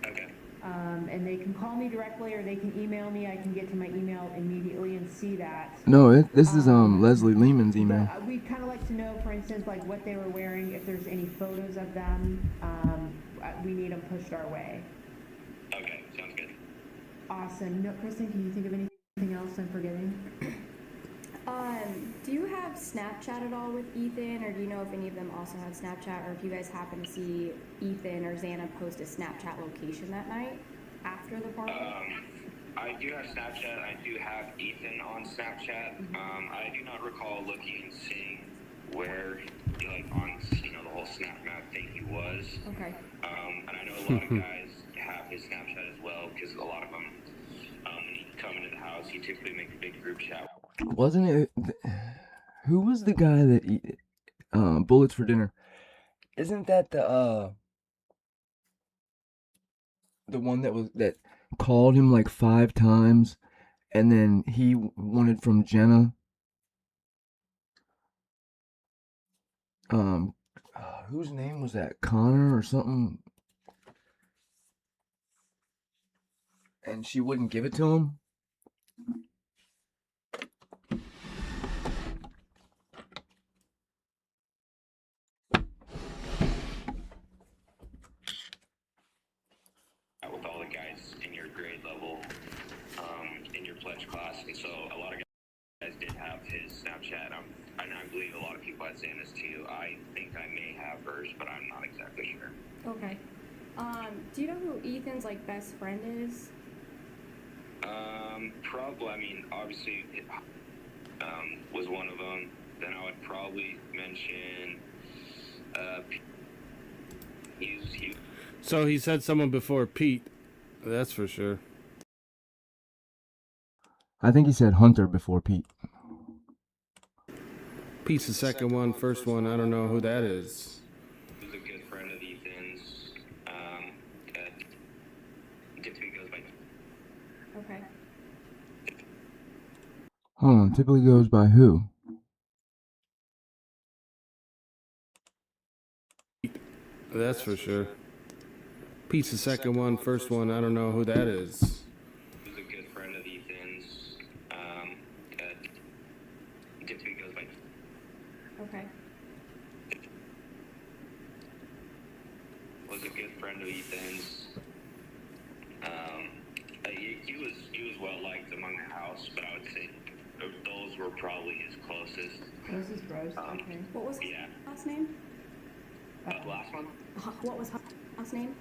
Okay. And they can call me directly or they can email me. I can get to my email immediately and see that. No, this is Leslie Lehman's email. We'd kind of like to know, for instance, like what they were wearing, if there's any photos of them. We need them pushed our way. Okay, sounds good. Awesome. No, Kristen, can you think of anything else I'm forgetting? Do you have Snapchat at all with Ethan, or do you know if any of them also have Snapchat, or if you guys happen to see Ethan or Xana post a Snapchat location that night after the party? I do have Snapchat. I do have Ethan on Snapchat. I do not recall looking and seeing where, like, on, the whole Snap Map thing he was. Okay. And I know a lot of guys have his Snapchat as well, because a lot of them come into the house, he typically makes a big group chat. Wasn't it? Who was the guy that bullets for dinner? Isn't that the one that called him like 5 times, and then he wanted from Jenna whose name was that? Connor or something? And she wouldn't give it to him? With all the guys in your grade level, in your pledge class, and so a lot of guys did have his Snapchat. And I believe a lot of people had Xana's too. I think I may have hers, but I'm not exactly sure. Okay. Do you know who Ethan's like best friend is? Probably. I mean, obviously, it, was one of them. Then I would probably mention. He. So he said someone before Pete. That's for sure. I think he said Hunter before Pete. Pete's the second one. First one, I don't know who that is. He's a good friend of Ethan's. Typically goes by. Okay. Hold on, typically goes by who? That's for sure. Pete's the second one. First one, I don't know who that is. He's a good friend of Ethan's. Typically goes by. Okay. Was a good friend of Ethan's. He was well liked among the house, but I would say those were probably his closest. Closest bros. Okay. What was his last name? The last one? What was his last name?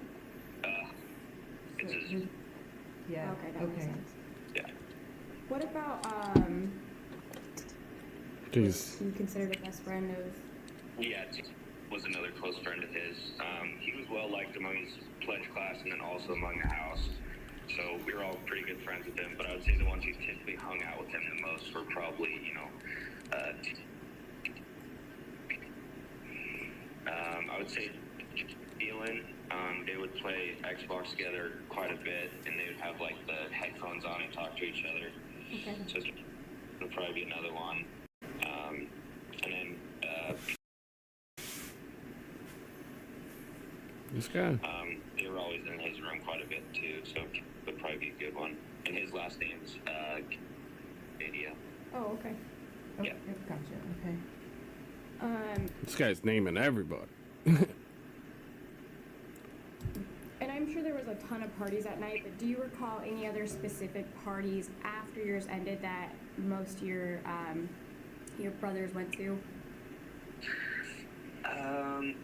It's his. Yeah. Okay, that makes sense. Yeah. What about Jeez. you considered a best friend of? Yeah, was another close friend of his. He was well liked among his pledge class and then also among the house. So we were all pretty good friends with him. But I would say the ones who typically hung out with him the most were probably, I would say Dylan. They would play Xbox together quite a bit, and they would have like the headphones on and talk to each other. Okay. So it would probably be another one. And then This guy. they were always in his room quite a bit too, so it would probably be a good one. And his last name's India. Oh, okay. Oh, Yeah. Gotcha. Okay. This guy's naming everybody. And I'm sure there was a ton of parties that night, but do you recall any other specific parties after yours ended that most of your brothers went to? I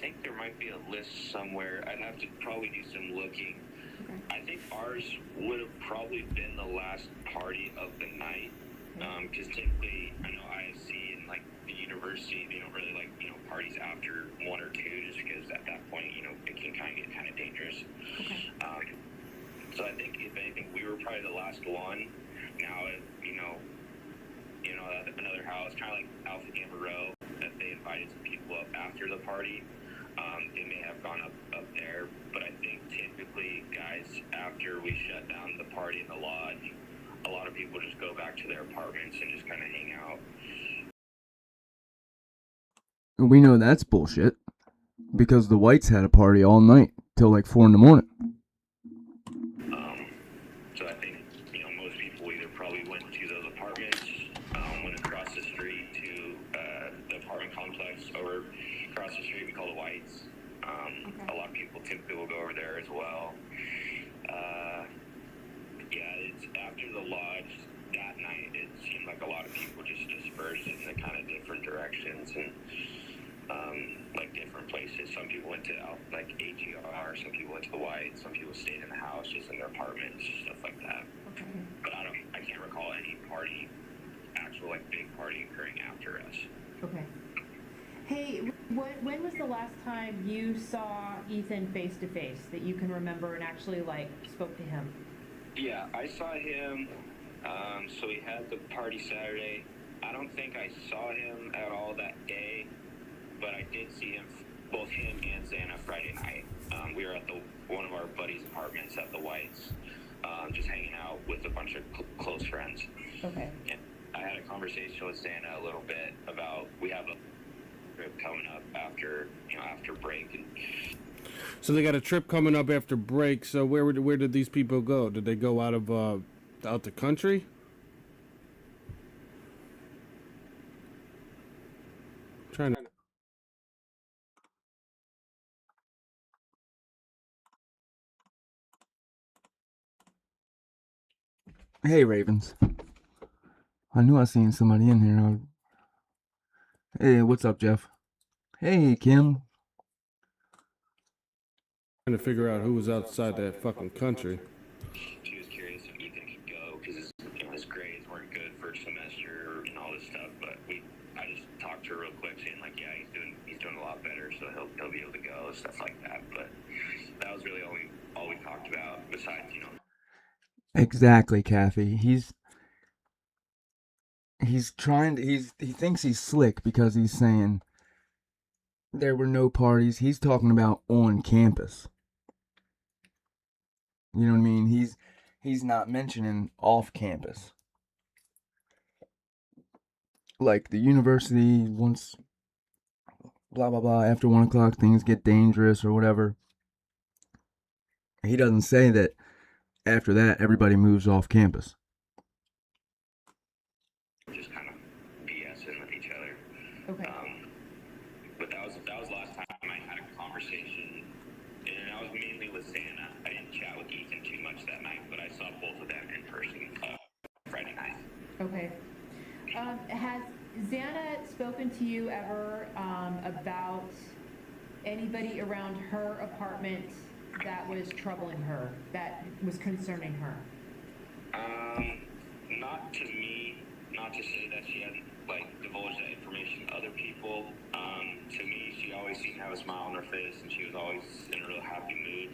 think there might be a list somewhere. I'd have to probably do some looking. Okay. I think ours would have probably been the last party of the night. Because typically, I know ISC and like the university, they don't really like, parties after 1 or 2, just because at that point, it can kind of get kind of dangerous. Okay. So I think if anything, we were probably the last one. Now, another house, kind of like Alpha Gamma Row, that they invited some people up after the party. They may have gone up there, but I think typically, guys, after we shut down the party in the lodge, a lot of people just go back to their apartments and just kind of hang out. We know that's bullshit, because the Whites had a party all night till like 4 in the morning. So I think, most people either probably went to those apartments, went across the street to the apartment complex, or across the street we call the Whites. A lot of people typically will go over there as well. It's after the lodge that night, it seemed like a lot of people just dispersed in the kind of different directions and like different places. Some people went to like AGR, some people went to the White, some people stayed in the house, just in their apartments, stuff like that. Okay. But I can't recall any party, actual like big party occurring after us. Okay. Hey. When was the last time you saw Ethan face to face that you can remember and actually like spoke to him? Yeah, I saw him. So we had the party Saturday. I don't think I saw him at all that day, but I did see him, both him and Xana, Friday night. We were at one of our buddies' apartments at the Whites, just hanging out with a bunch of close friends. Okay. And I had a conversation with Xana a little bit about we have a trip coming up after break. And So they got a trip coming up after break. So where did these people go? Did they go out the country? Trying to. Hey, Ravens. I knew I seen somebody in here. Hey, what's up, Jeff? Hey, Kim. Trying to figure out who was outside that fucking country. she was curious if Ethan could go because his grades weren't good for semester and all this stuff. But I just talked to her real quick, saying like, yeah, he's doing a lot better, so he'll be able to go, stuff like that. But that was really all we talked about. Besides, Exactly, Kathy. He thinks he's slick because he's saying there were no parties. He's talking about on campus. You know what I mean? He's not mentioning off campus. Like the university, once blah blah blah, after 1 o'clock things get dangerous or whatever. He doesn't say that after that everybody moves off campus. just kind of BSing with each other. Okay. But that was the last time I had a conversation, and I was mainly with Xana. I didn't chat with Ethan too much that night, but I saw both of them in person Friday night. Okay. Has Xana spoken to you ever about anybody around her apartment that was troubling her, that was concerning her? Not to me. Not to say that she hadn't divulged that information to other people. To me, she always seemed to have a smile on her face, and she was always in a real happy mood.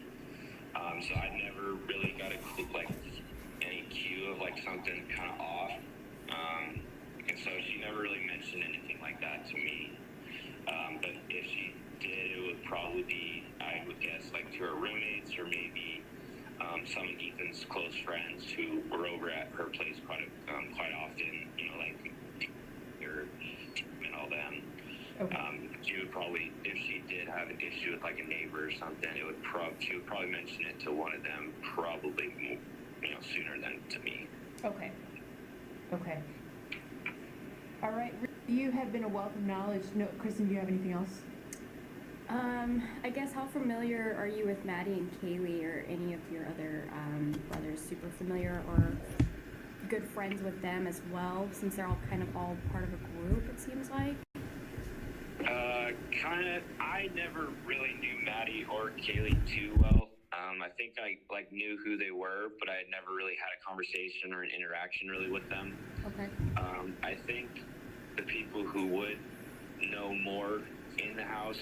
So I never really got any cue of something kind of off. And so she never really mentioned anything like that to me. But if she did, it would probably be, I would guess, to her roommates or maybe some of Ethan's close friends who were over at her place quite often, and all them. Okay. She would probably, if she did have an issue with a neighbor or something, she would probably mention it to one of them, probably sooner than to me. Okay. Okay. All right. You have been a wealth of knowledge. No, Kristen, do you have anything else? I guess how familiar are you with Maddie and Kaylee or any of your other brothers? Super familiar or good friends with them as well, since they're all part of a group, it seems like? I never really knew Maddie or Kaylee too well. I think I knew who they were, but I had never really had a conversation or an interaction really with them. Okay. I think the people who would know more in the house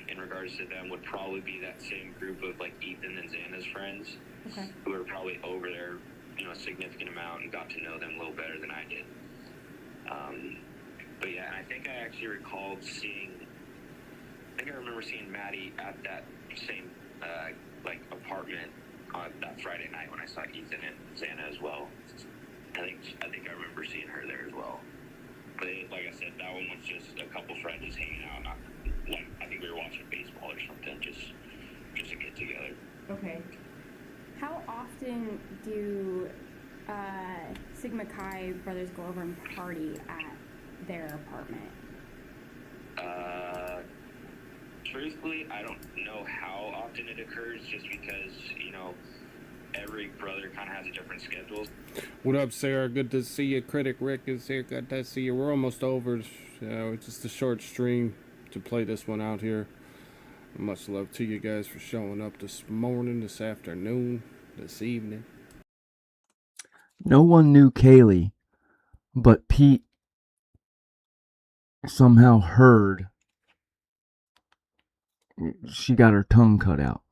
in regards to them would probably be that same group of Ethan and Xana's friends. Okay. Who were probably over there a significant amount and got to know them a little better than I did. But yeah, and I think I actually recalled I remember seeing Maddie at that same apartment on that Friday night when I saw Ethan and Xana as well. I think I remember seeing her there as well. But like I said, that one was just a couple friends just hanging out. Not I think we were watching baseball or something, just to get together. Okay. How often do Sigma Chi brothers go over and party at their apartment? Truthfully, I don't know how often it occurs, just because every brother kind of has a different schedule. What up, Sarah? Good to see you. Critic Rick is here. Good to see you. We're almost over. It's just a short stream to play this one out here. Much love to you guys for showing up this morning, this afternoon, this evening. No one knew Kaylee, but Pete somehow heard she got her tongue cut out.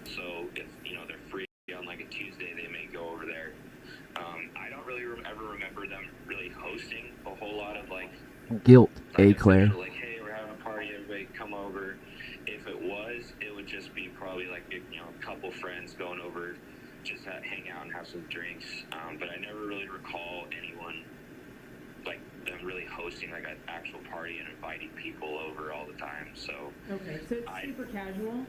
So if they're free on like a Tuesday, they may go over there. I don't really ever remember them really hosting a whole lot of like Guilt, Claire. Like, hey, we're having a party, everybody come over. If it was, it would just be probably like a couple friends going over, just hang out and have some drinks. But I never really recall anyone like them really hosting like an actual party and inviting people over all the time. So Okay, so it's super casual.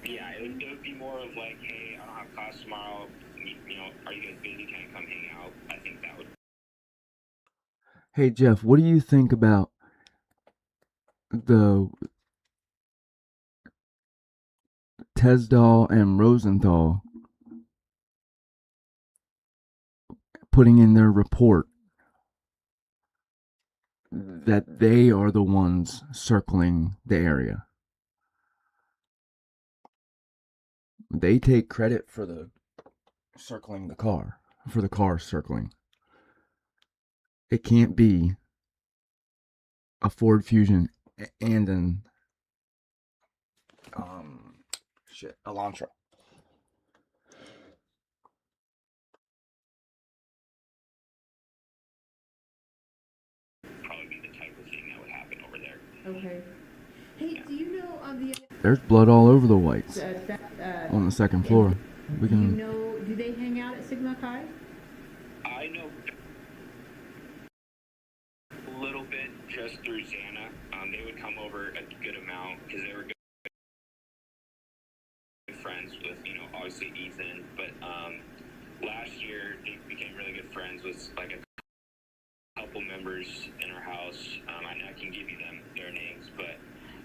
yeah, it would be more of like, hey, I don't have class tomorrow. Are you guys busy? Can I come hang out? I think that would. Hey Jeff, what do you think about the Tesdall and Rosenthal putting in their report that they are the ones circling the area? They take credit for the circling the car, for the car circling. It can't be a Ford Fusion and an Elantra. Probably be the type of thing that would happen over there. Okay. Hey, do you know There's blood all over the whites on the second floor. We can. do they hang out at Sigma Chi? I know a little bit just through Xana. They would come over a good amount because they were good friends with, obviously Ethan. But last year they became really good friends with like a couple members in our house. I can give you their names, but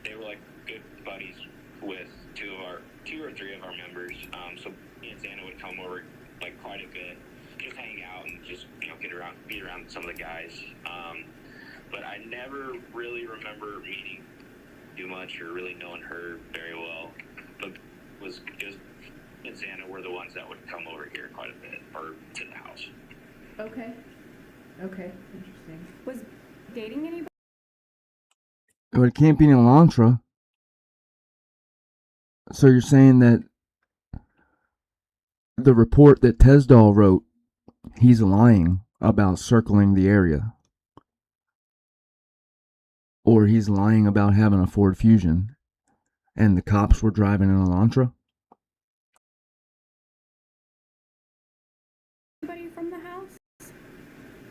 they were like good buddies with two or three of our members. So me and Xana would come over like quite a bit, just hang out and just be around some of the guys. But I never really remember meeting too much or really knowing her very well. But it was me and Xana were the ones that would come over here quite a bit, or to the house. Okay. Okay. Interesting. Was dating anybody? But it can't be an Elantra. So you're saying that the report that Tesdall wrote, he's lying about circling the area? Or he's lying about having a Ford Fusion and the cops were driving an Elantra? Anybody from the house?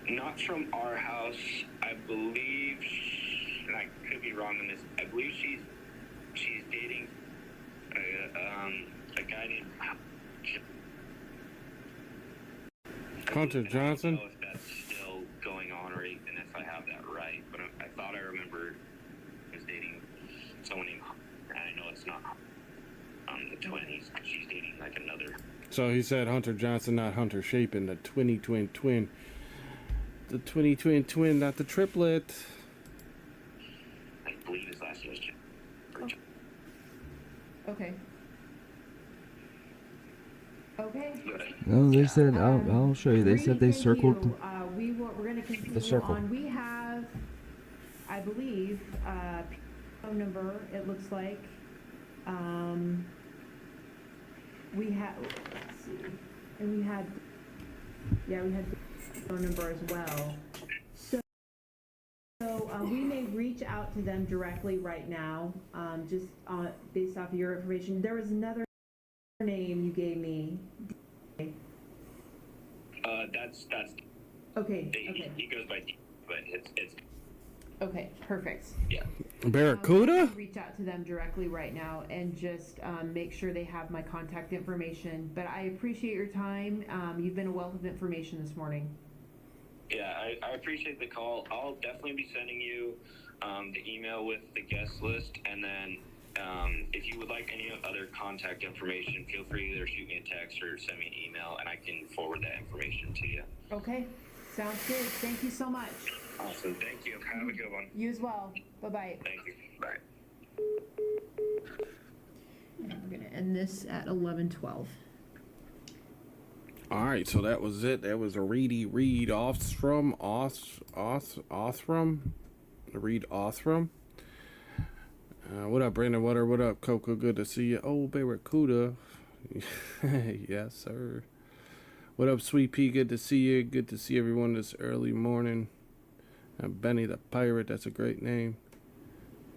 Not from our house. I believe, and I could be wrong on this, I believe she's dating a guy named Hunter Johnson? I don't know if that's still going on or even if I have that right, but I thought I remember he was dating someone named Hunter, and I know it's not the twin. She's dating like another. So he said Hunter Johnson, not Hunter Chapin, the twin. The twin, not the triplet. I believe his last name was Jim. Okay. Okay. No, they said, I'll show you. They said they circled We're going to continue the circle. on. We have, I believe, phone number, it looks like. We had, let's see, and we had phone number as well. So we may reach out to them directly right now, just based off of your information. There was another name you gave me. That's Okay. He goes by D, but it's Okay, perfect. yeah. Barracuda? Reach out to them directly right now and just make sure they have my contact information. But I appreciate your time. You've been a wealth of information this morning. Yeah, I appreciate the call. I'll definitely be sending you the email with the guest list, and then if you would like any other contact information, feel free to either shoot me a text or send me an email, and I can forward that information to you. Okay, sounds good. Thank you so much. Awesome. Thank you. Have a good one. You as well. Bye-bye. Thank you. Bye. And we're going to end this at 11:12. All right, so that was it. That was a Reed Othram. Reed Othram. What up, Brandon? What up, Coco? Good to see you. Oh, Barracuda. Yes, sir. What up, Sweet Pea? Good to see you. Good to see everyone this early morning. Benny the Pirate. That's a great name.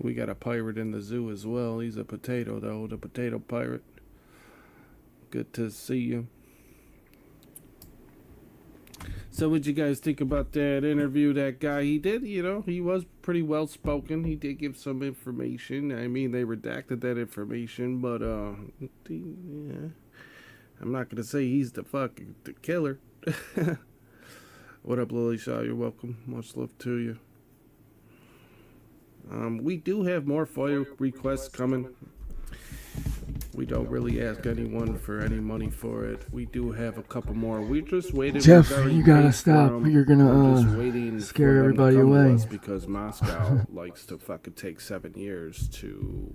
We got a pirate in the zoo as well. He's a potato, though. The Potato Pirate. Good to see you. So what'd you guys think about that interview? That guy, he did, he was pretty well spoken. He did give some information. I mean, they redacted that information, but yeah. I'm not gonna say he's the killer. What up, Lily Shaw? You're welcome. Much love to you. We do have more FOIA requests coming. We don't really ask anyone for any money for it. We do have a couple more. We're just waiting. Jeff, you gotta stop. You're gonna scare everybody away. Because Moscow likes to fucking take 7 years to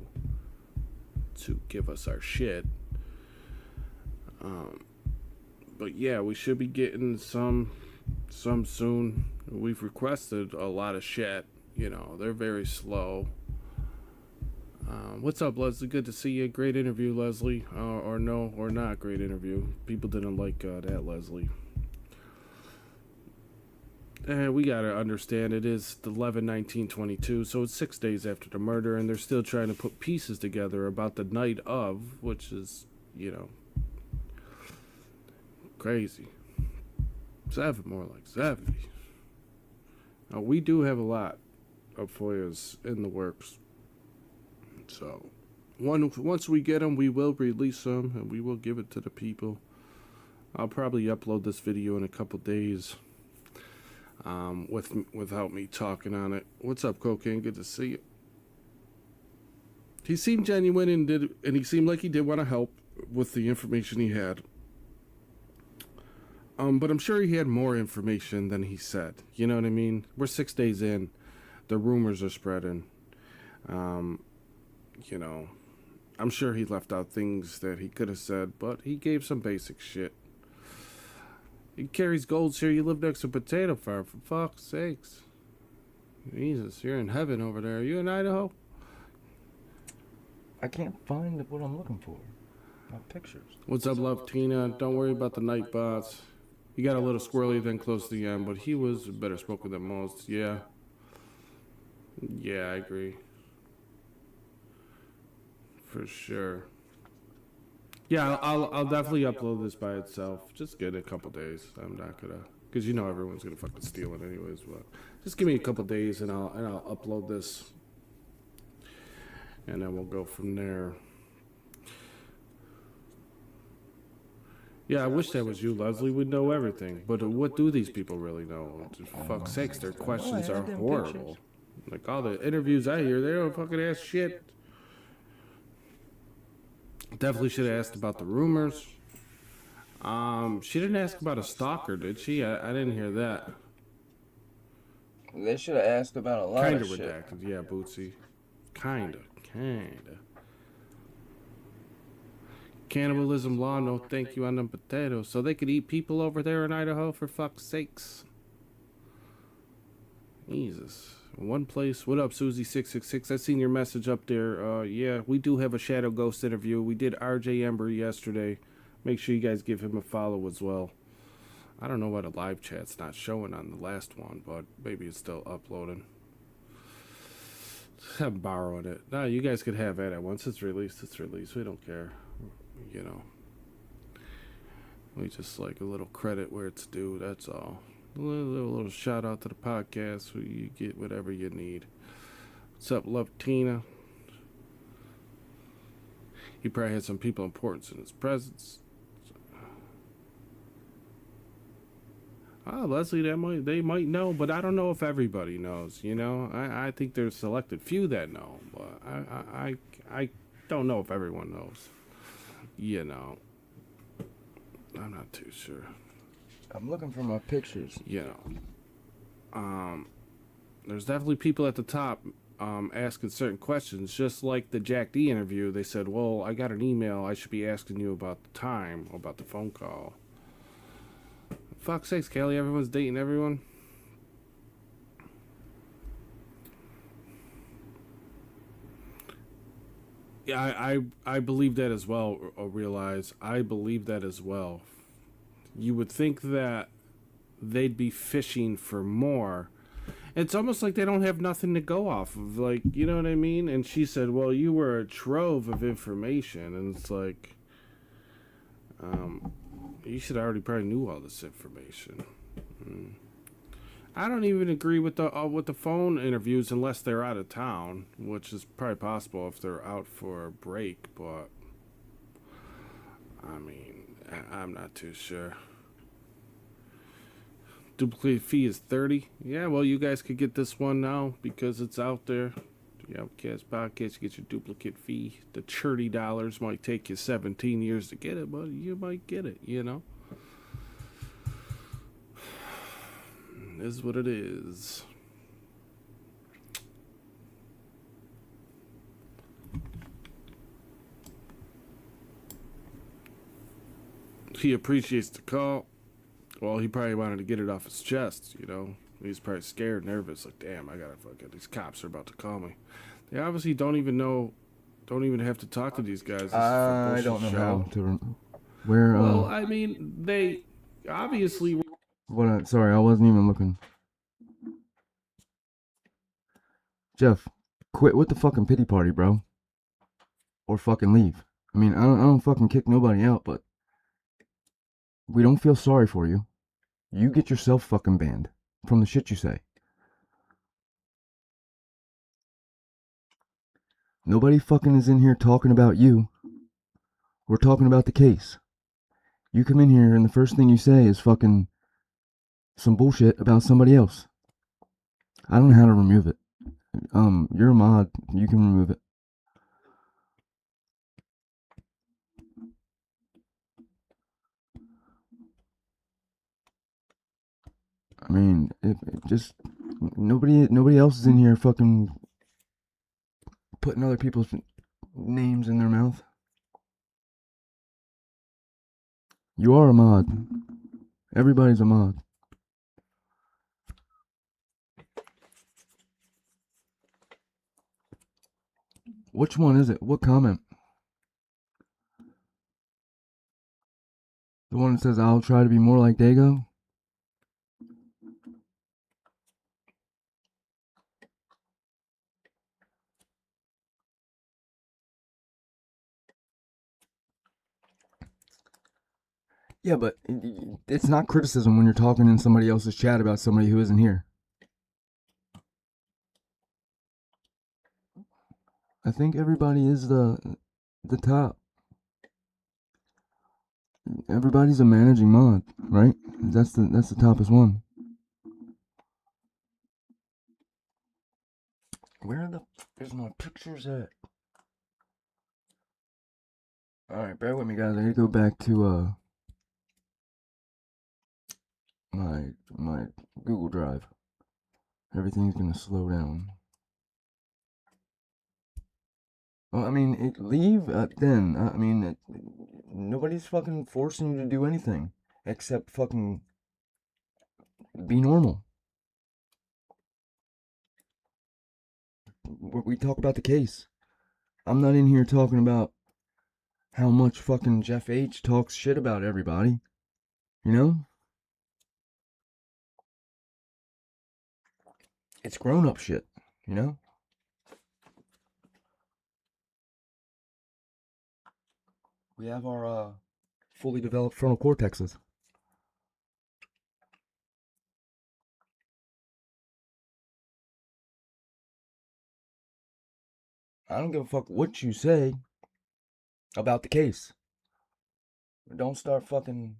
give us our shit. But yeah, we should be getting some soon. We've requested a lot of shit. They're very slow. What's up, Leslie? Good to see you. Great interview, Leslie. Or not great interview. People didn't like that, Leslie. And we gotta understand it is the 11/19/22, so it's 6 days after the murder, and they're still trying to put pieces together about the night of, which is, crazy. 7, more like 70. We do have a lot of FOIAs in the works. So, once we get them, we will release them, and we will give it to the people. I'll probably upload this video in a couple days, without me talking on it. What's up, Cocaine? Good to see you. He seemed genuine and he seemed like he did want to help with the information he had. But I'm sure he had more information than he said. You know what I mean? We're 6 days in. The rumors are spreading. I'm sure he left out things that he could have said, but he gave some basic shit. He carries golds here. You live next to a potato farm, for fuck's sakes. Jesus, you're in heaven over there. Are you in Idaho? I can't find what I'm looking for. My pictures. What's up, love, Tina? Don't worry about the night bots. He got a little squirrely then close to the end, but he was a better smoker than most. Yeah. Yeah, I agree. For sure. Yeah, I'll definitely upload this by itself. Just get a couple days. I'm not gonna, because everyone's gonna fucking steal it anyways. But just give me a couple days and I'll upload this, and then we'll go from there. Yeah, I wish that was you, Leslie. We'd know everything. But what do these people really know? For fuck's sakes, their questions are horrible. Like all the interviews I hear, they don't fucking ask shit. Definitely should have asked about the rumors. She didn't ask about a stalker, did she? I didn't hear that. They should have asked about a lot of shit. Kinda redacted, yeah, Bootsy. Kinda. Cannibalism law, no thank you on them potatoes. So they could eat people over there in Idaho, for fuck's sakes. Jesus. One place. What up, Susie666? I seen your message up there. Yeah, we do have a Shadow Ghost interview. We did RJ Ember yesterday. Make sure you guys give him a follow as well. I don't know why the live chat's not showing on the last one, but maybe it's still uploading. I'm borrowing it. No, you guys could have it. Once it's released, it's released. We don't care. We just like a little credit where it's due, that's all. A little shout out to the podcast, so you get whatever you need. What's up, love, Tina? He probably had some people importance in his presence. Leslie, they might know, but I don't know if everybody knows. I think there's a selected few that know, but I don't know if everyone knows. I'm not too sure. I'm looking for my pictures. There's definitely people at the top asking certain questions. Just like the Jack D interview, they said, well, I got an email. I should be asking you about the time, about the phone call. Fuck's sakes, Kelly, everyone's dating everyone. Yeah, I believe that as well, Realize. I believe that as well. You would think that they'd be fishing for more. It's almost like they don't have nothing to go off of, like, you know what I mean? And she said, well, you were a trove of information. And it's like, you should already probably knew all this information. I don't even agree with the phone interviews unless they're out of town, which is probably possible if they're out for a break, but I mean, I'm not too sure. Duplicate fee is $30. Yeah, well, you guys could get this one now because it's out there. The Outcast Podcast, you get your duplicate fee. The $30 might take you 17 years to get it, but you might get it, you know? Is what it is. He appreciates the call. Well, he probably wanted to get it off his chest, you know. He's probably scared, nervous, like, damn, I gotta fucking, these cops are about to call me. They obviously don't even have to talk to these guys. I don't know how to. Where? Well, I mean, they obviously. What? Sorry, I wasn't even looking. Jeff, quit with the fucking pity party, bro. Or fucking leave. I mean, I don't fucking kick nobody out, but we don't feel sorry for you. You get yourself fucking banned from the shit you say. Nobody fucking is in here talking about you. We're talking about the case. You come in here and the first thing you say is fucking some bullshit about somebody else. I don't know how to remove it. You're a mod. You can remove it. I mean, if just nobody else is in here fucking putting other people's names in their mouth. You are a mod. Everybody's a mod. Which one is it? What comment? The one that says, I'll try to be more like Dago? Yeah, but it's not criticism when you're talking in somebody else's chat about somebody who isn't here. I think everybody is the top. Everybody's a managing mod, right? That's the toppest one. Where the is my pictures at? Alright, bear with me guys. I need to go back to my Google Drive. Everything's gonna slow down. Well, I mean, leave then. I mean, nobody's fucking forcing you to do anything except fucking be normal. We talk about the case. I'm not in here talking about how much fucking Jeff H talks shit about everybody. You know? It's grown up shit, you know? We have our fully developed frontal cortexes. I don't give a fuck what you say about the case. Don't start fucking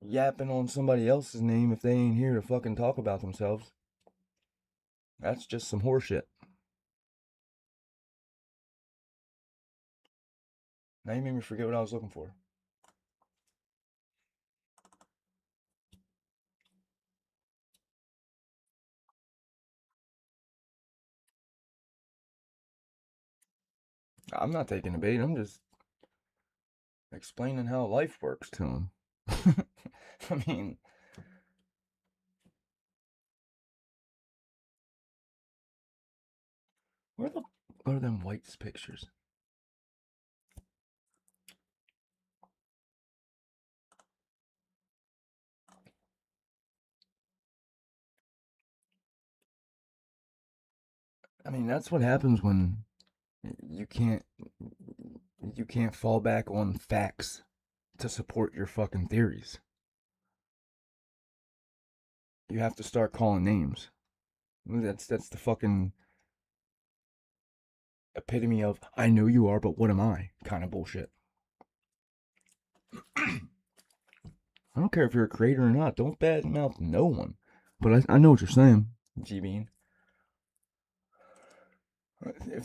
yapping on somebody else's name if they ain't here to fucking talk about themselves. That's just some horseshit. Now you made me forget what I was looking for. I'm not taking a bait. I'm just explaining how life works to him. I mean, where the are them White's pictures? I mean, that's what happens when you can't fall back on facts to support your fucking theories. You have to start calling names. That's the fucking epitome of I know you are, but what am I kind of bullshit. I don't care if you're a creator or not. Don't badmouth no one. But I know what you're saying, G Bean.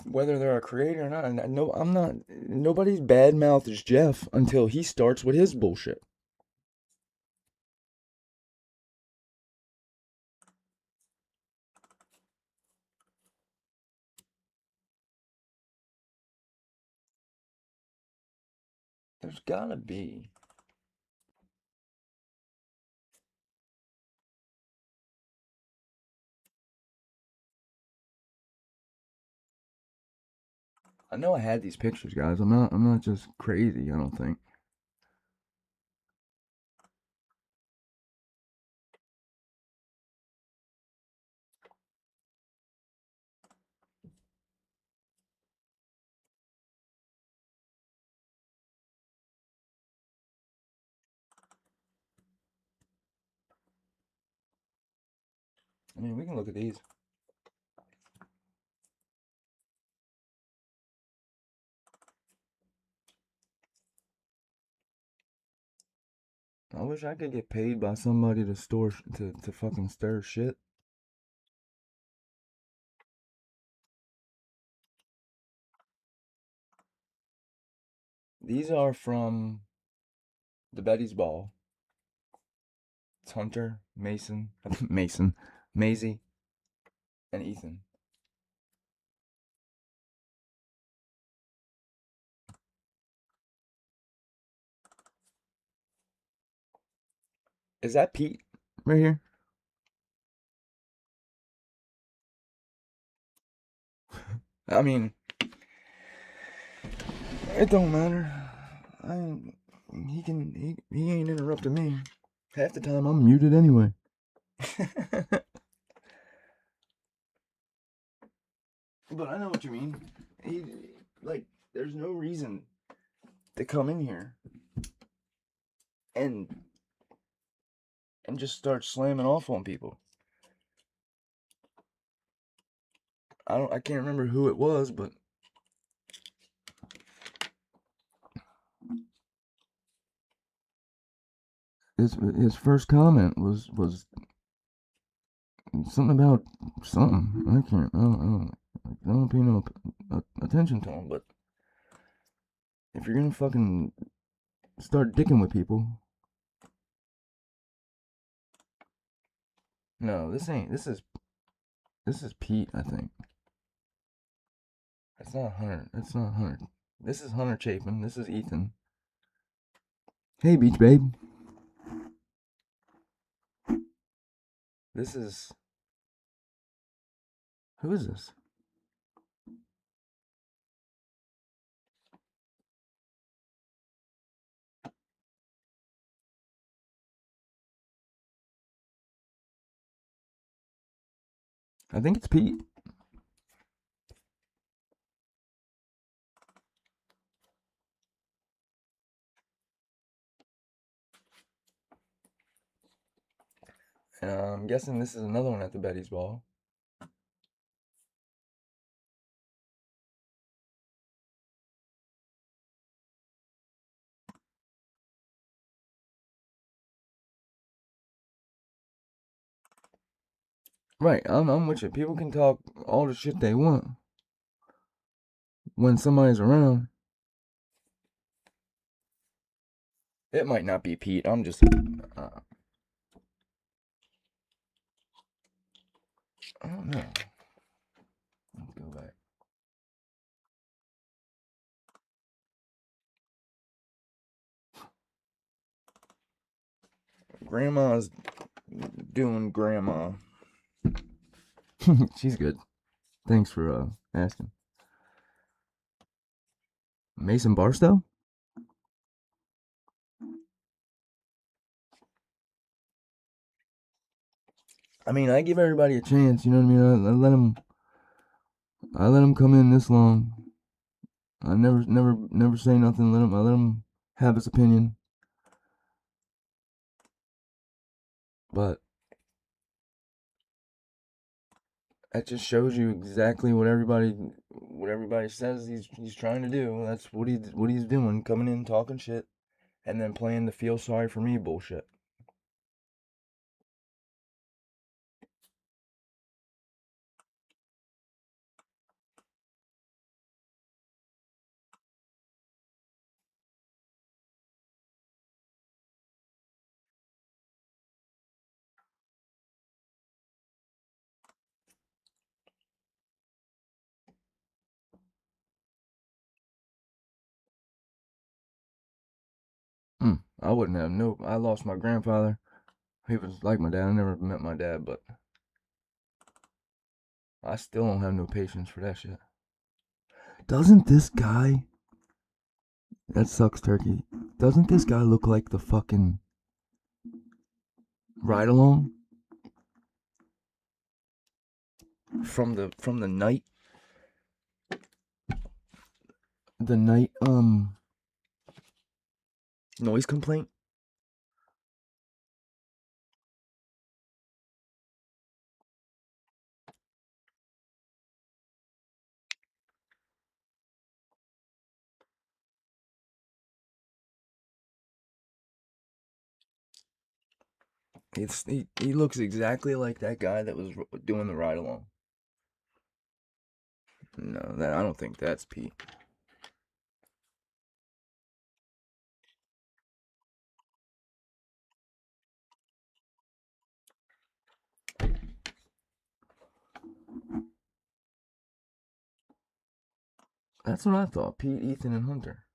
Whether they're a creator or not, no, I'm not. Nobody's badmouth is Jeff until he starts with his bullshit. There's gotta be. I know I had these pictures, guys. I'm not just crazy, I don't think. I mean, we can look at these. I wish I could get paid by somebody to to fucking stir shit. These are from the Betty's Ball. It's Hunter, Mason, Maisie, and Ethan. Is that Pete right here? I mean, it don't matter. He ain't interrupting me. Half the time I'm muted anyway. But I know what you mean. There's no reason to come in here and just start slamming off on people. I can't remember who it was, but his first comment was something about something. I don't pay no attention to him, but if you're gonna fucking start dicking with people. No, this is Pete, I think. It's not Hunter. It's not Hunter. This is Hunter Chapin. This is Ethan. Hey, Beach Babe. This is... Who is this? I think it's Pete. And I'm guessing this is another one at the Betty's Ball. Right, I'm with you. People can talk all the shit they want when somebody's around. It might not be Pete. I'm just... I don't know. Let's go back. Grandma's doing grandma. She's good. Thanks for asking. Mason Barstow? I mean, I give everybody a chance, you know what I mean? I let him come in this long. I never say nothing. I let him have his opinion. But that just shows you exactly what everybody says he's trying to do. That's what he's doing, coming in talking shit and then playing the feel sorry for me bullshit. I wouldn't have I lost my grandfather. He was like my dad. I never met my dad, but I still don't have no patience for that shit. Doesn't this guy, that sucks turkey, doesn't this guy look like the fucking ride along from the night noise complaint? He looks exactly like that guy that was doing the ride along. No, I don't think that's Pete. That's what I thought. Pete, Ethan, and Hunter.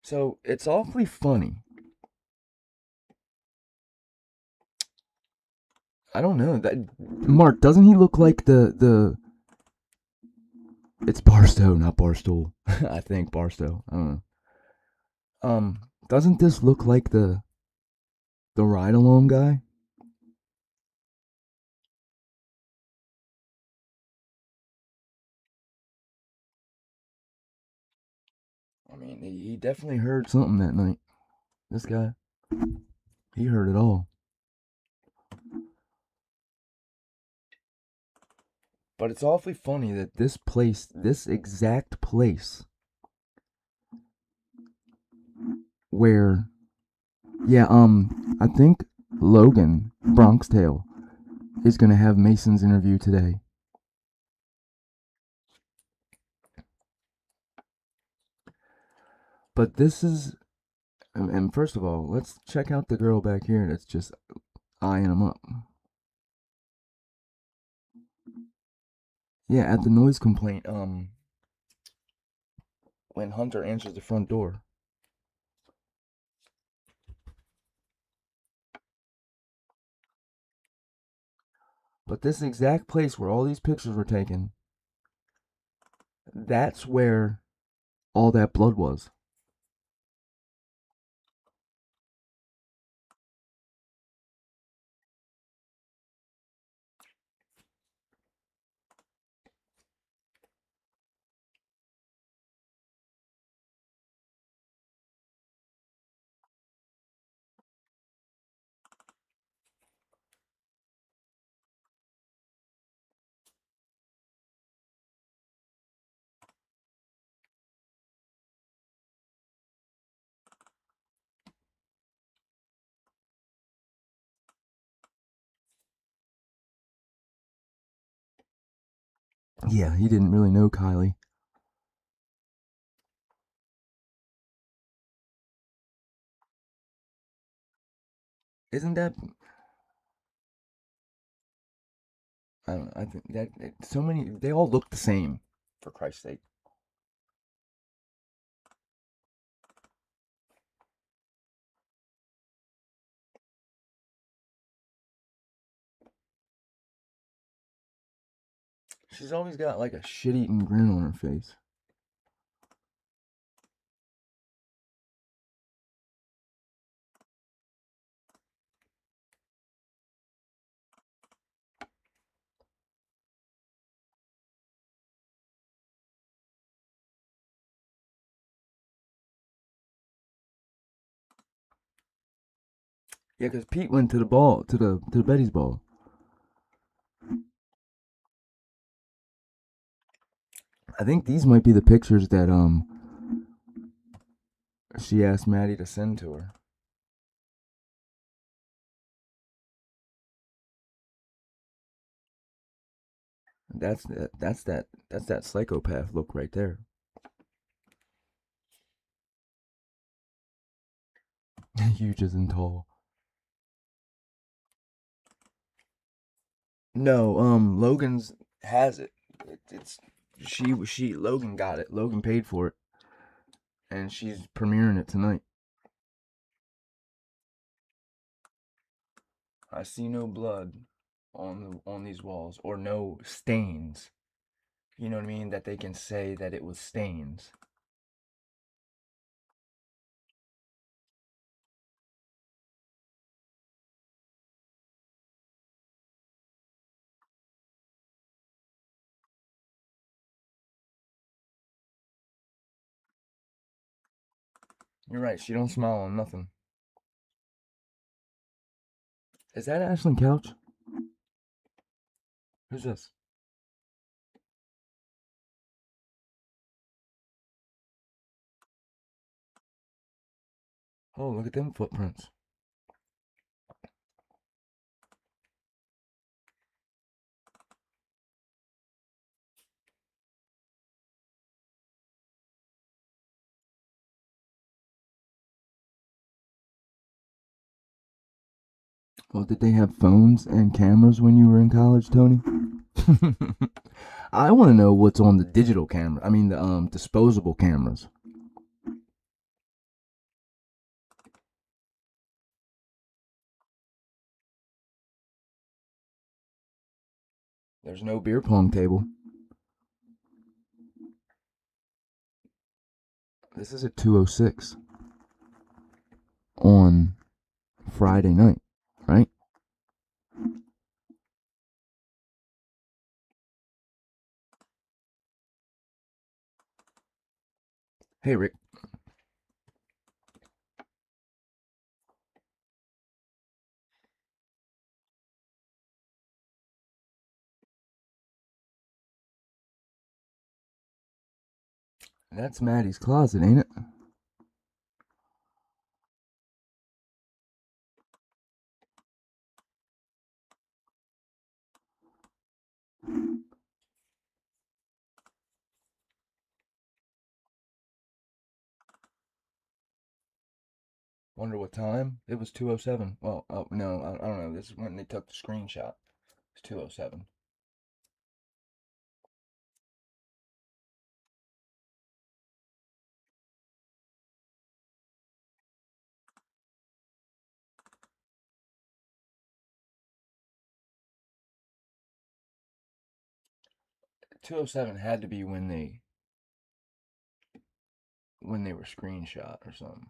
So it's awfully funny. I don't know that Mark, doesn't he look like the? It's Barstow, not Barstool. I think Barstow. I don't know. Doesn't this look like the ride along guy? I mean, he definitely heard something that night. This guy, he heard it all. But it's awfully funny that this place, this exact place, where, yeah, I think Logan Bronx Tale is gonna have Mason's interview today. But this is, and first of all, let's check out the girl back here that's just eyeing him up. Yeah, at the noise complaint, when Hunter answers the front door. But this exact place where all these pictures were taken, that's where all that blood was. Yeah, he didn't really know Kylie. Isn't that? I don't know. I think that so many. They all look the same. For Christ's sake. She's always got like a shit-eating grin on her face. Yeah, because Pete went to the ball, to the Betty's ball. I think these might be the pictures that she asked Maddie to send to her. That's that psychopath look right there. Huge as in tall. No, Logan's has it. It's Logan got it. Logan paid for it, and she's premiering it tonight. I see no blood on these walls, or no stains. You know what I mean? That they can say that it was stains. You're right. She don't smile on nothing. Is that Ashlyn Couch? Who's this? Oh, look at them footprints. Well, did they have phones and cameras when you were in college, Tony? I want to know what's on the digital camera. I mean, the disposable cameras. There's no beer pong table. This is at 2:06 on Friday night, right? Hey, Rick. That's Maddie's closet, ain't it? Wonder what time? It was 2:07. Well, oh, no, I don't know. This is when they took the screenshot. It's 2:07. .207 had to be when they were screenshot or something.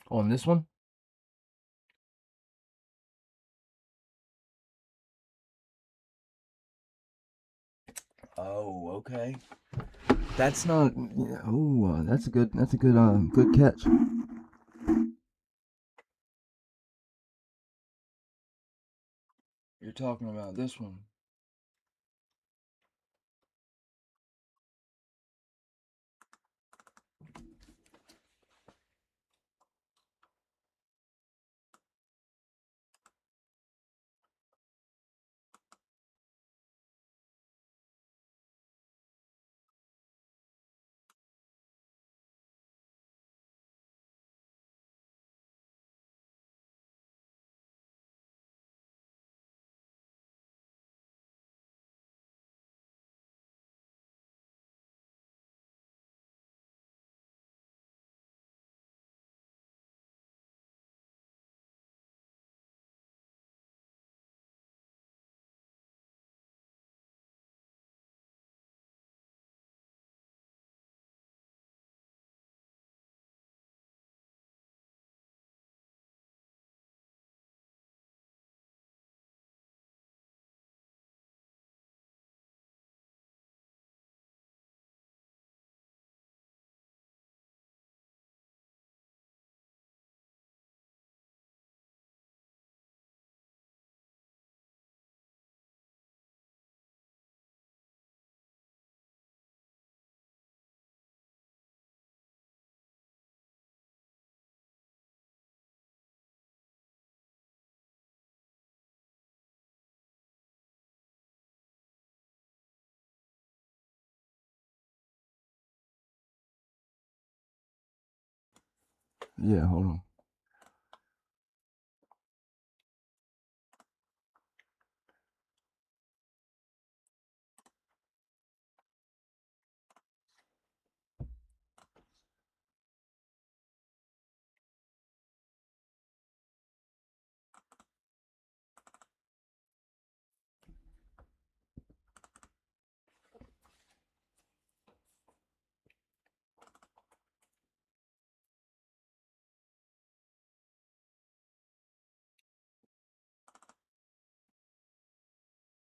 On this one? Oh, okay. That's not. Oh, that's a good. That's a good catch. You're talking about this one. Yeah, hold on.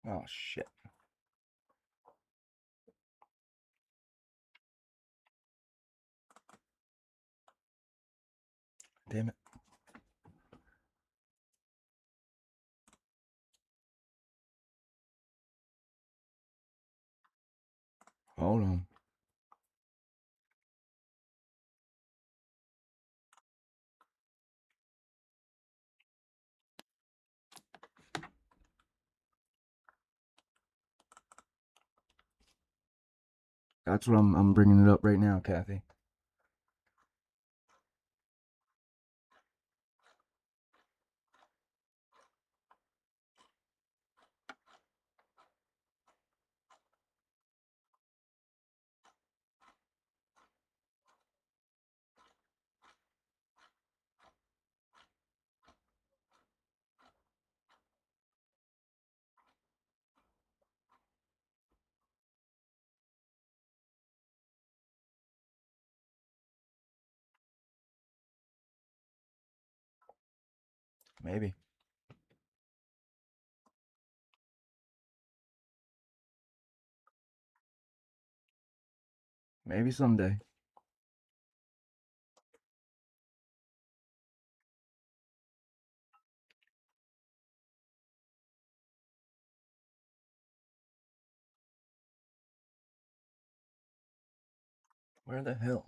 Oh shit. Damn it. Hold on. That's what I'm bringing it up right now, Kathy. Maybe. Maybe someday. Where the hell?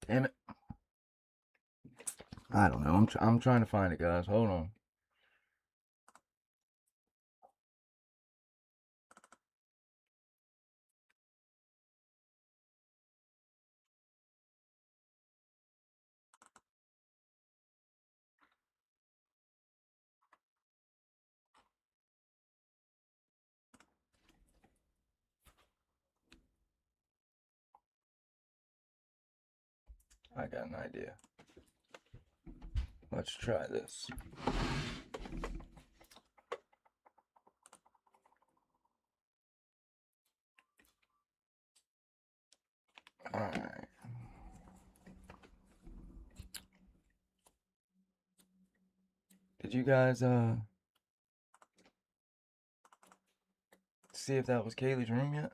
Damn it. I don't know. I'm trying to find it, guys. Hold on. I got an idea. Let's try this. Alright. Did you guys see if that was Kaylee's room yet?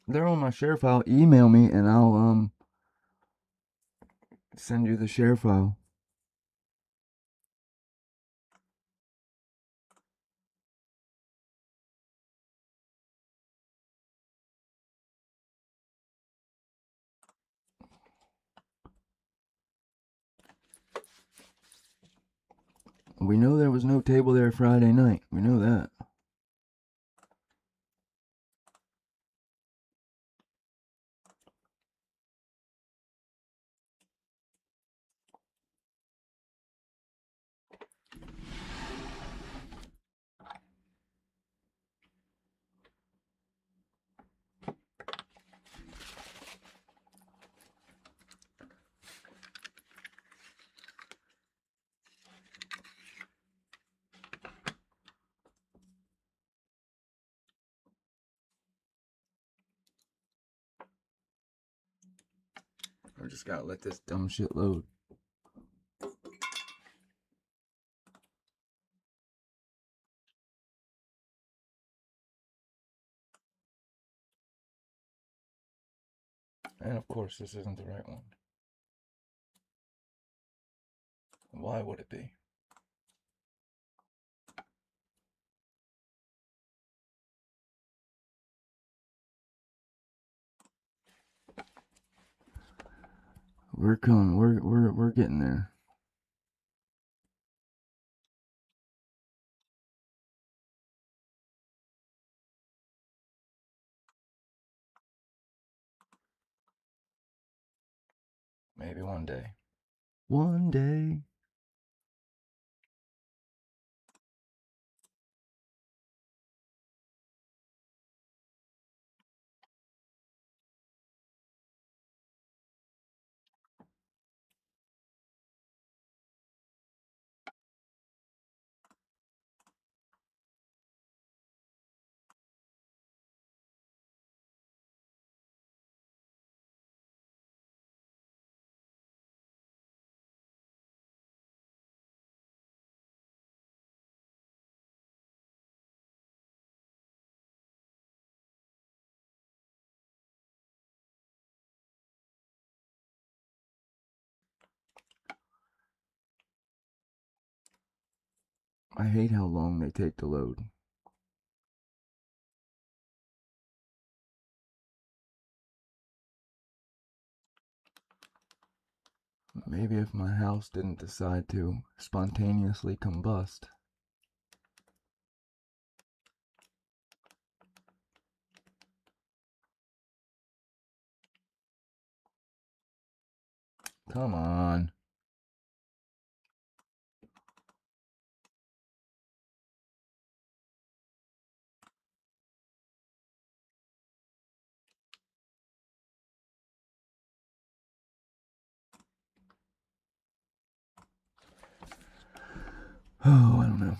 They're on my share file. Email me and I'll send you the share file. We know there was no table there Friday night. We know that. I just gotta let this dumb shit load. And of course, this isn't the right one. Why would it be? We're coming. We're getting there. Maybe one day. One day. I hate how long they take to load. Maybe if my house didn't decide to spontaneously combust. Come on. Oh, I don't know.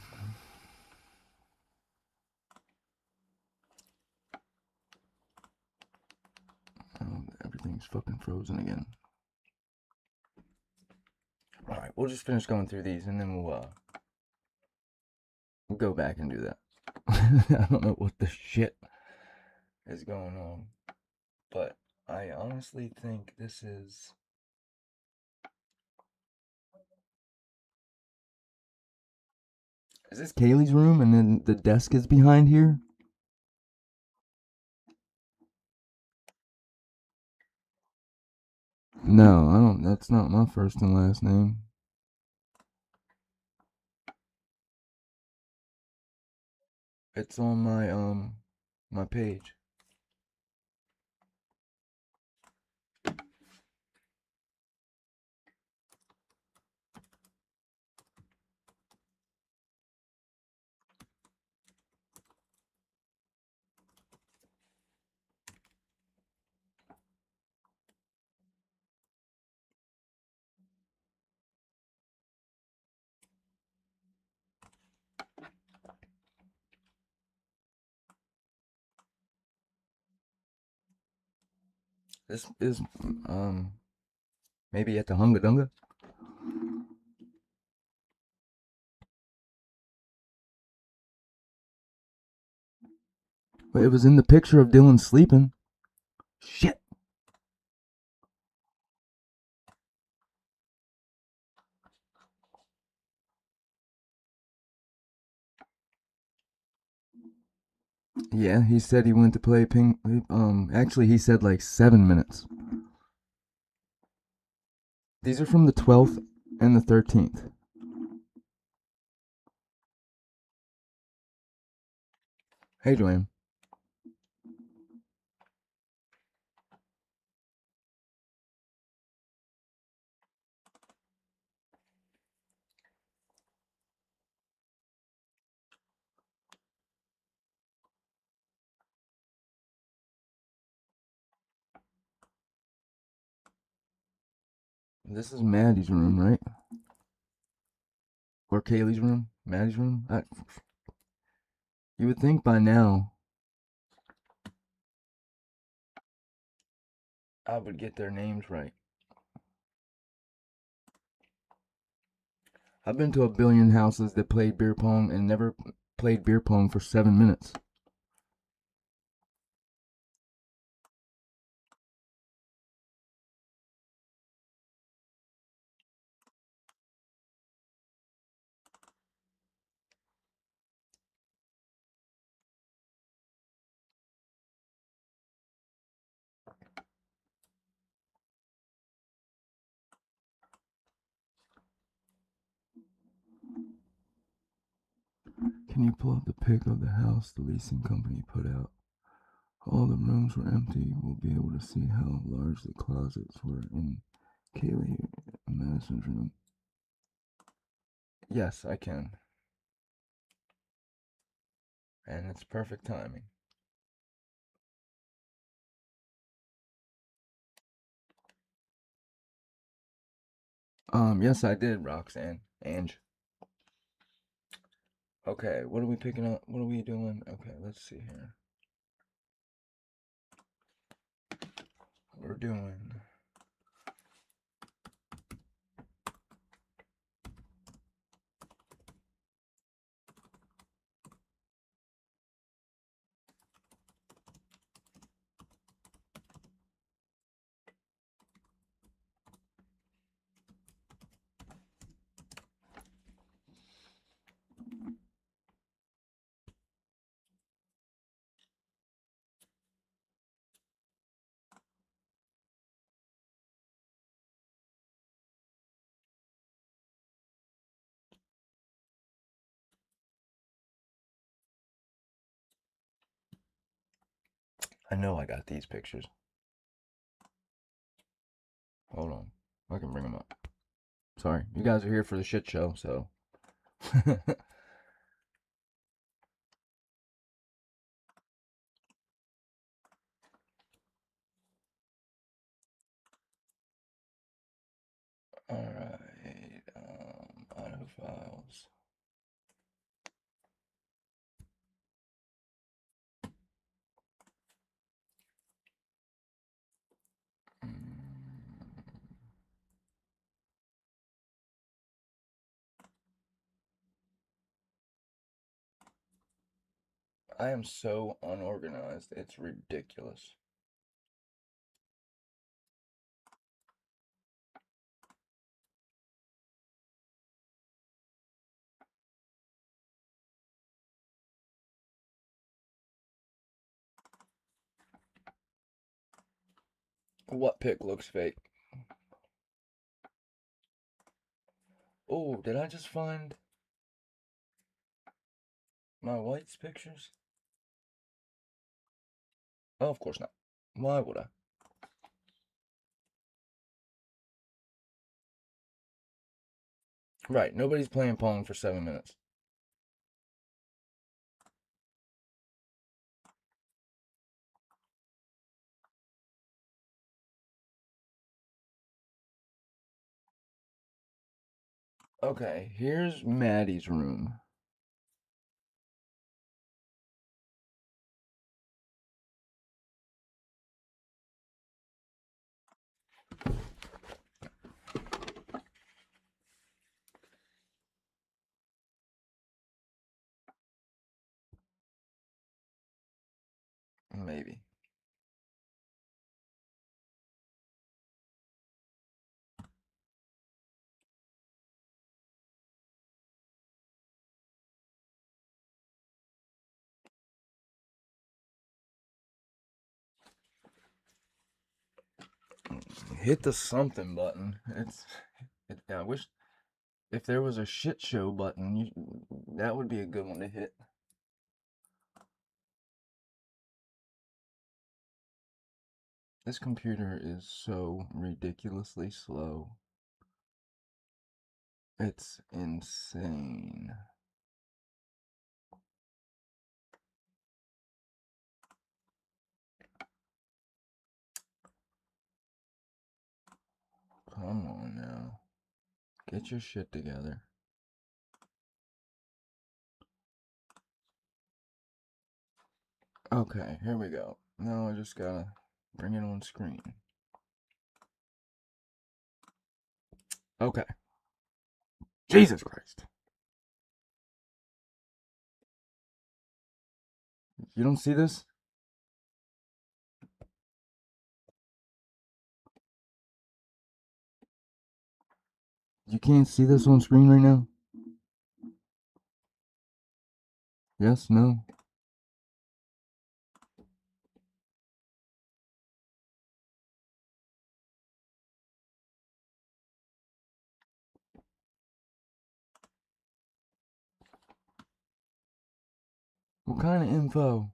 Oh, everything's fucking frozen again. Alright, we'll just finish going through these and then we'll go back and do that. I don't know what the shit is going on. But I honestly think this is... Is this Kaylee's room and then the desk is behind here? No, I don't. That's not my first and last name. It's on my page. This is maybe at the Hunga Dunga. But it was in the picture of Dylan sleeping. Shit. Yeah, he said he went to play ping. Actually, he said like 7 minutes. These are from the 12th and the 13th. Hey, Joanne. This is Maddie's room, right? Or Kaylee's room? Maddie's room? You would think by now I would get their names right. I've been to a billion houses that played beer pong and never played beer pong for 7 minutes. Can you pull up the pic of the house the leasing company put out? All the rooms were empty. We'll be able to see how large the closets were in Kaylee and Madison's room. Yes, I can. And it's perfect timing. Yes, I did, Roxanne. Ange. Okay, what are we picking up? What are we doing? Okay, let's see here. We're doing... I know I got these pictures. Hold on. I can bring them up. Sorry, you guys are here for the shit show, so... Alright, auto files. I am so unorganized, it's ridiculous. What pic looks fake? Oh, did I just find my wife's pictures? Oh, of course not. Why would I? Right, nobody's playing Pong for 7 minutes. Okay, here's Maddie's room. Maybe. Hit the something button. I wish if there was a shit show button, that would be a good one to hit. This computer is so ridiculously slow. It's insane. Come on now. Get your shit together. Okay, here we go. Now I just gotta bring it on screen. Okay. Jesus Christ. You don't see this? You can't see this on screen right now? Yes, no? What kind of info?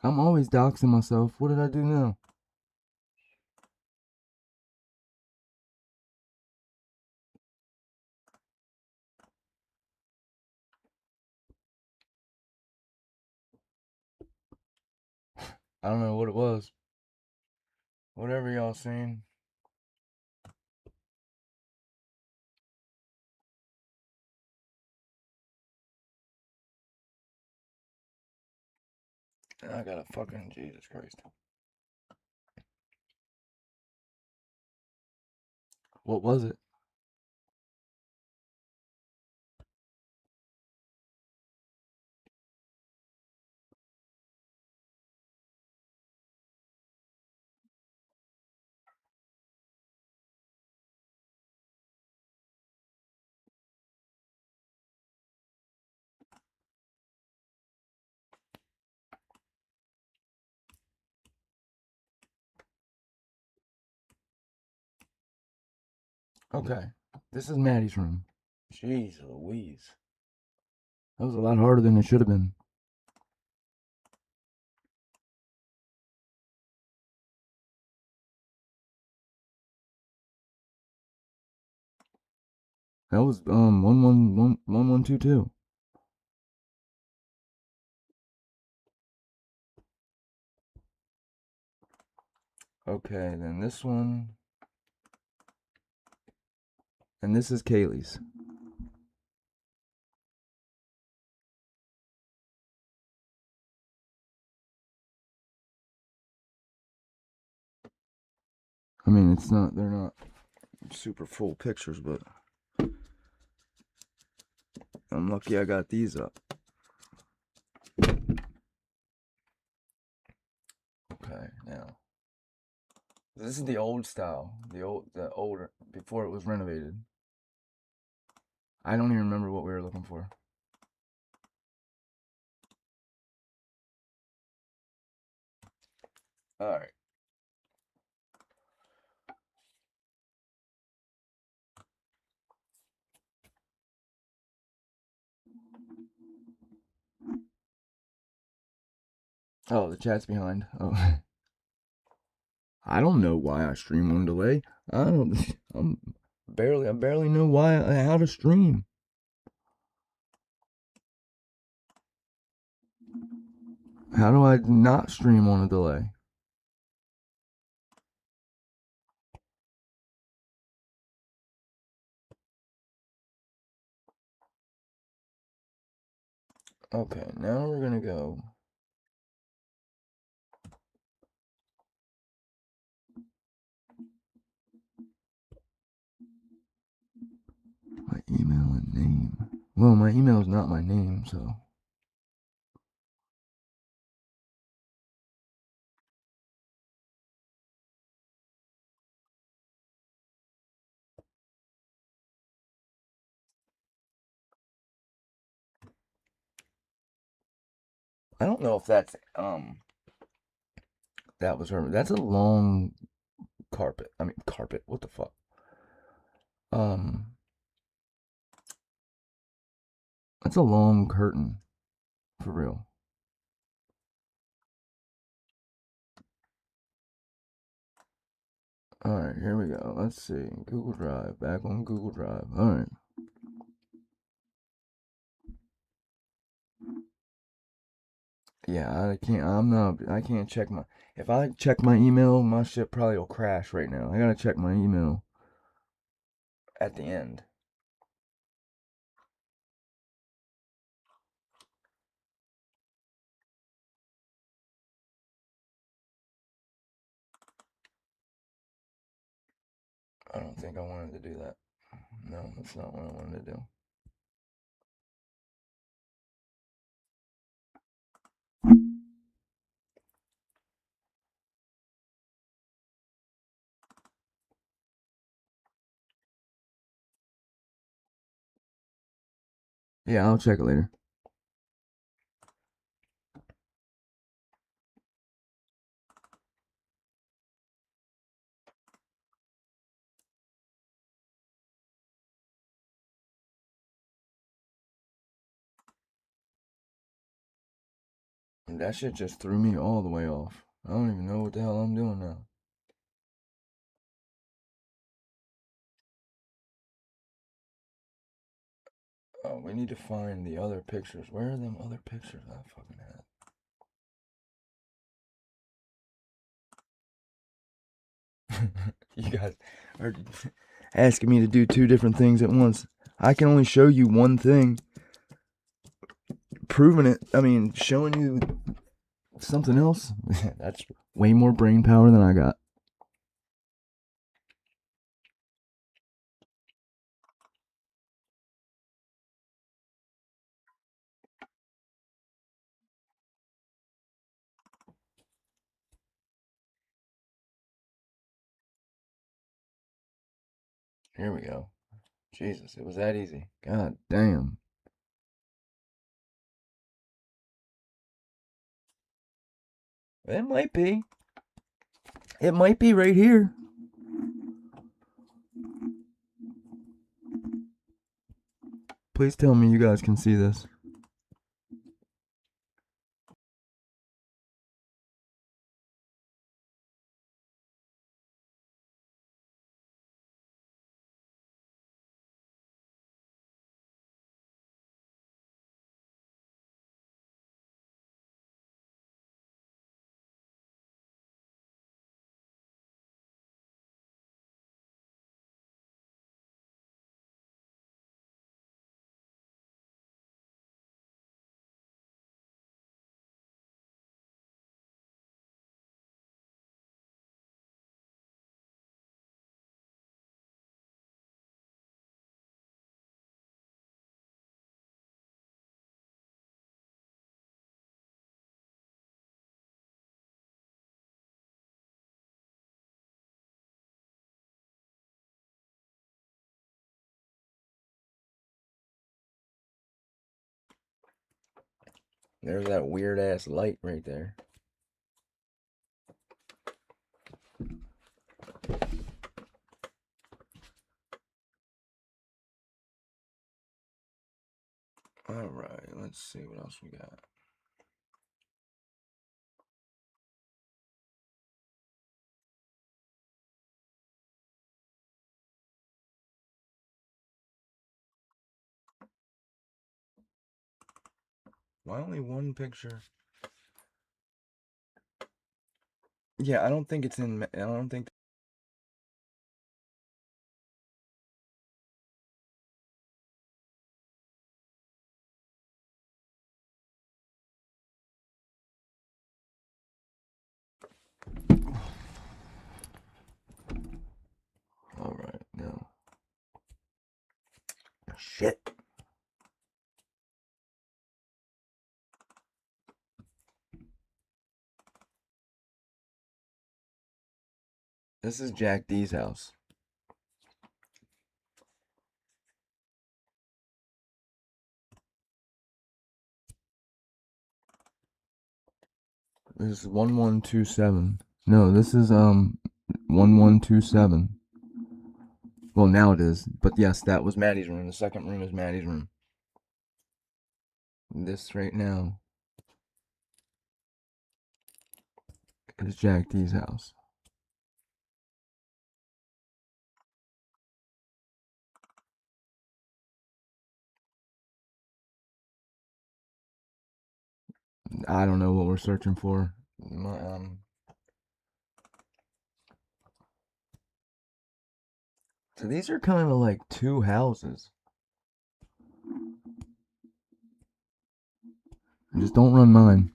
I'm always doxing myself. What did I do now? I don't know what it was. Whatever y'all seen. I got a fucking Jesus Christ. What was it? Okay. This is Maddie's room. Jeez Louise. That was a lot harder than it should have been. That was 1122. Okay, then this one. And this is Kaylee's. I mean, it's not, they're not super full pictures, but I'm lucky I got these up. Okay, now. This is the old style. The older, before it was renovated. I don't even remember what we were looking for. Alright. Oh, the chat's behind. Oh. I don't know why I stream on delay. I don't. I barely know how to stream. How do I not stream on a delay? Okay, now we're gonna go. My email and name. Well, my email is not my name, so. I don't know if that's that was her. That's a long carpet. I mean carpet. What the fuck? That's a long curtain. For real. Alright, here we go. Let's see. Google Drive. Back on Google Drive. Alright. Yeah, I can't check my, if I check my email, my shit probably will crash right now. I gotta check my email at the end. I don't think I wanted to do that. No, that's not what I wanted to do. Yeah, I'll check it later. That shit just threw me all the way off. I don't even know what the hell I'm doing now. Oh, we need to find the other pictures. Where are them other pictures I fucking had? You guys are asking me to do two different things at once. I can only show you one thing. Proving it, I mean, showing you something else, that's way more brain power than I got. Here we go. Jesus, it was that easy. God damn. It might be. It might be right here. Please tell me you guys can see this. There's that weird ass light right there. Alright, let's see what else we got. Why only one picture? Yeah, I don't think it's in. I don't think. Alright, no. Shit. This is Jack D's house. This is 1127. No, this is 1127. Well, now it is. But yes, that was Maddie's room. The second room is Maddie's room. This right now is Jack D's house. I don't know what we're searching for. So these are kind of like two houses. Just don't run mine.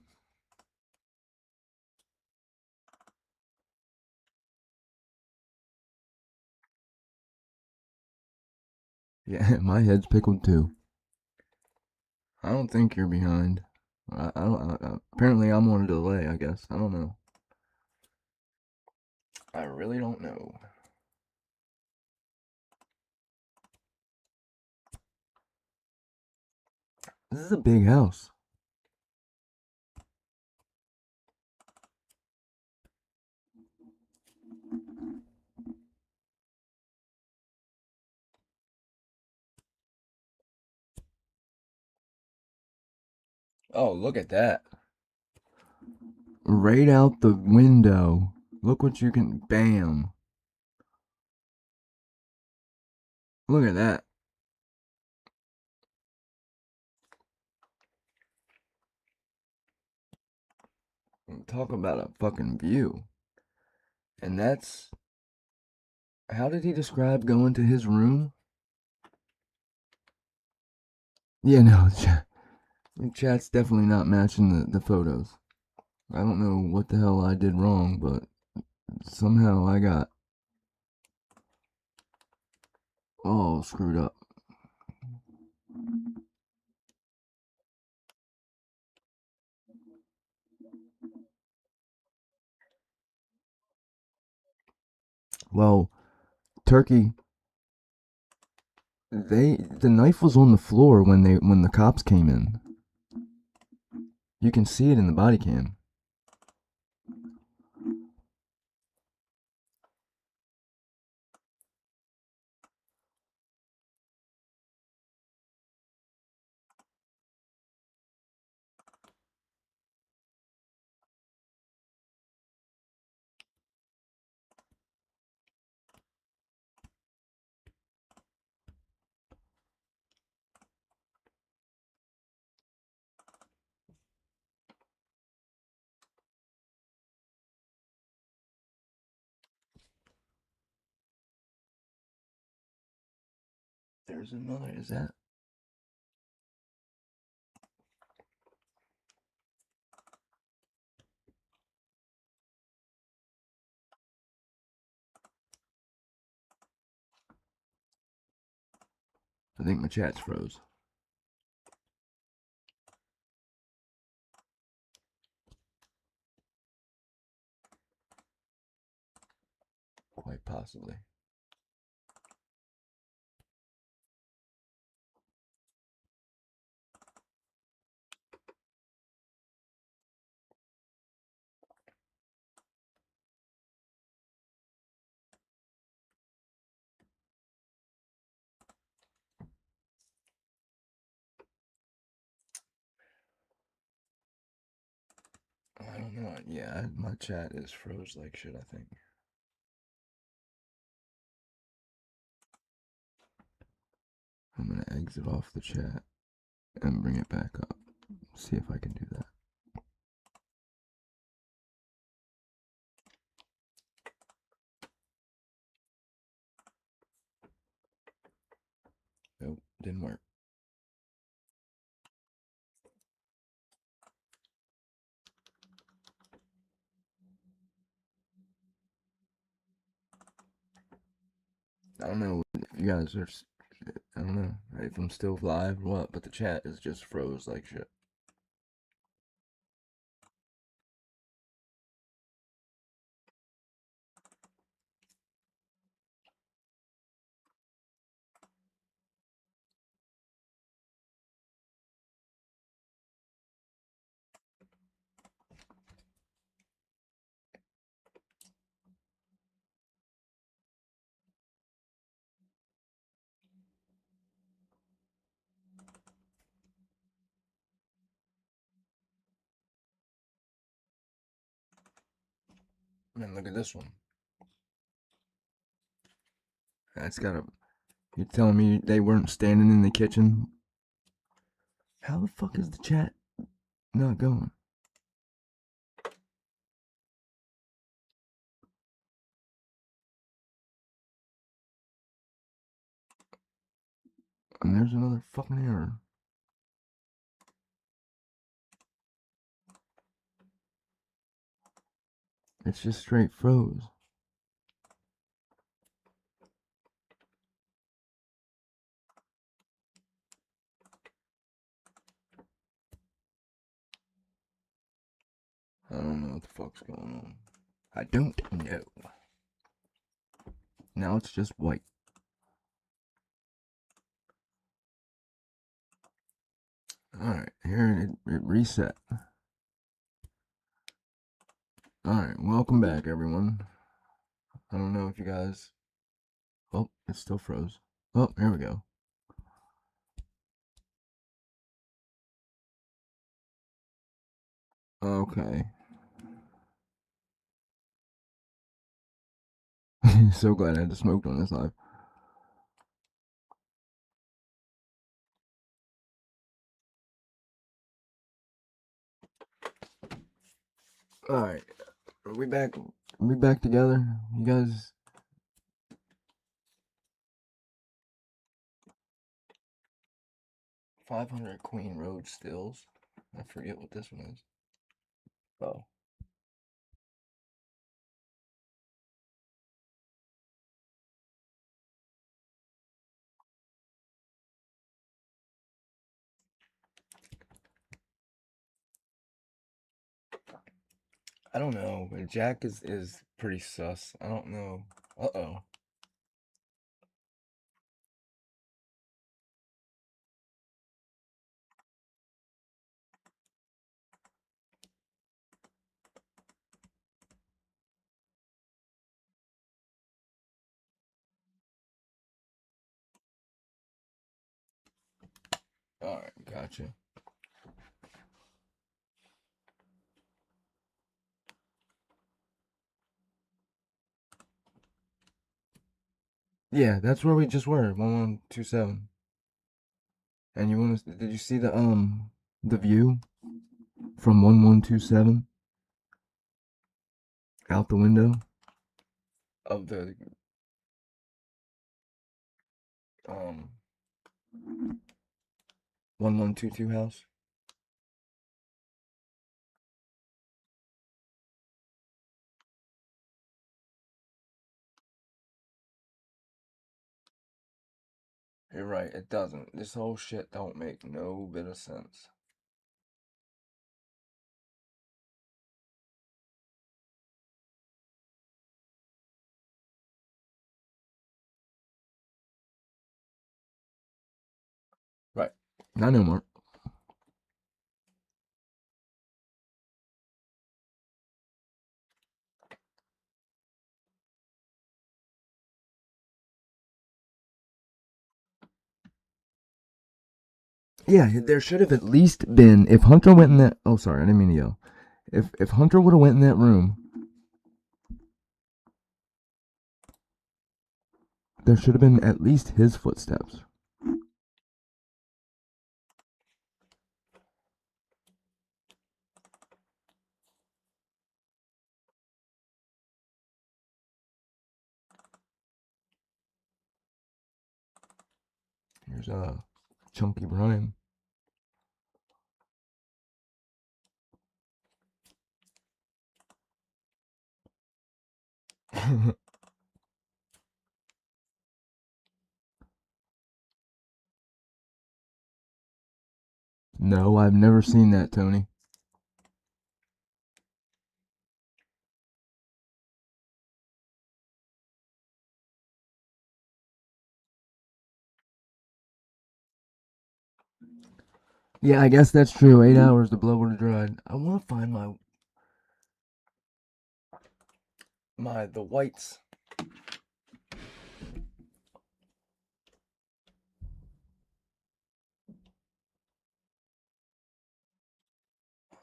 Yeah, my head's pickled too. I don't think you're behind. I don't. Apparently, I'm on a delay. I guess. I don't know. I really don't know. This is a big house. Oh, look at that. Right out the window. Look what you can. Bam. Look at that. Talk about a fucking view. And that's. How did he describe going to his room? Yeah, no. Chat's definitely not matching the photos. I don't know what the hell I did wrong, but somehow I got all screwed up. Well, Turkey, the knife was on the floor when the cops came in. You can see it in the body cam. There's another. Is that? I think my chat's froze. Quite possibly. I don't know. Yeah, my chat is froze like shit, I think. I'm gonna exit off the chat and bring it back up. See if I can do that. Nope, didn't work. I don't know if you guys are. I don't know if I'm still live or what, but the chat is just froze like shit. Man, look at this one. That's got a. You're telling me they weren't standing in the kitchen? How the fuck is the chat not going? And there's another fucking error. It's just straight froze. I don't know what the fuck's going on. I don't know. Now it's just white. Alright, here it reset. Alright, welcome back, everyone. I don't know if you guys. Oh, it still froze. Oh, here we go. Okay. So glad I had to smoke on this live. Alright. Are we back? Are we back together? You guys? 500 Queen Road stills. I forget what this one is. Oh. I don't know. Jack is pretty sus. I don't know. Uh-oh. Alright, gotcha. Yeah, that's where we just were. 1127. And you want to? Did you see the view from 1127 out the window of the um 1122 house? You're right, it doesn't. This whole shit don't make no bit of sense. Right. I know, Mark. Yeah, there should have at least been, if Hunter went in that, oh sorry, I didn't mean to yell. If Hunter would have went in that room, there should have been at least his footsteps. Here's Chunky Brian. No, I've never seen that, Tony. Yeah, I guess that's true. 8 hours the blood would have dried. I want to find the whites.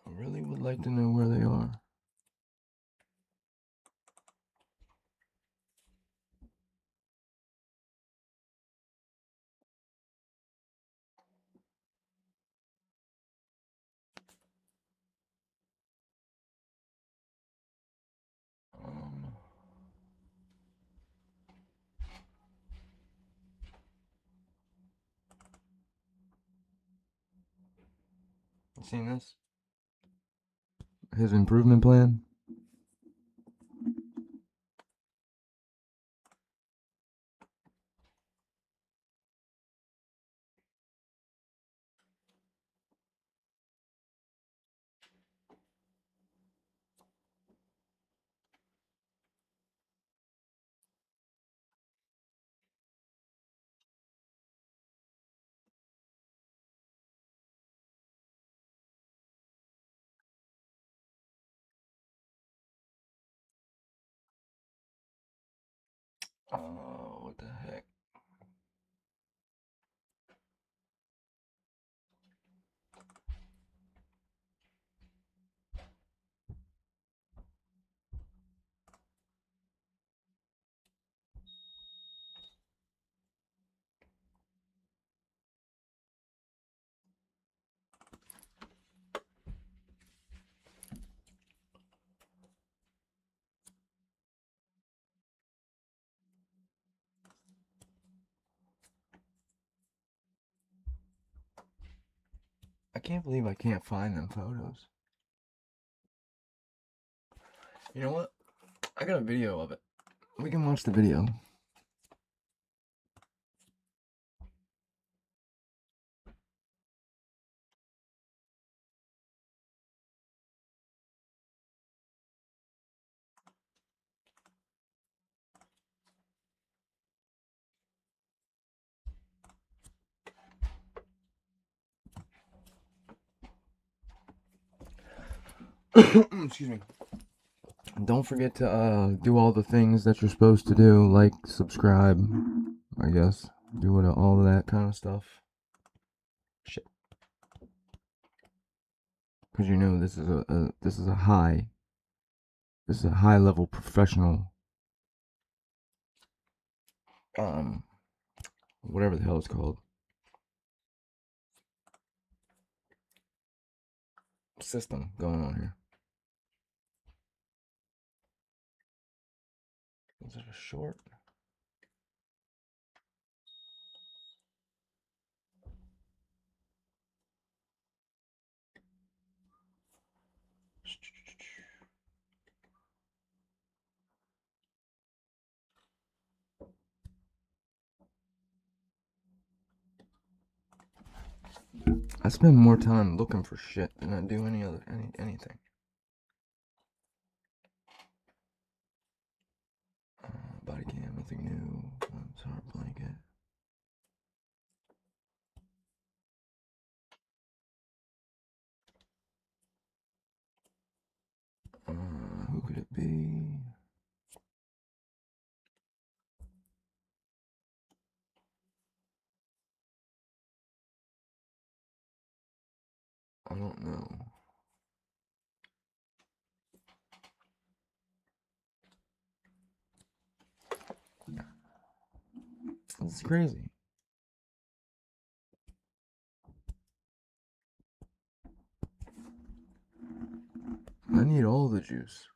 I really would like to know where they are. Um, you seen this? His improvement plan? Oh, what the heck? can't believe I can't find them photos. You know what? I got a video of it. We can watch the video. Excuse me. Don't forget to do all the things that you're supposed to do, like subscribe, I guess. Do all of that kind of stuff. Shit. Because you know this is a high level professional whatever the hell it's called. System going on here. Is it a short? I spend more time looking for shit than I do anything. Body cam, nothing new. Hard blanket. Who could it be? I don't know. It's crazy. I need all the juice.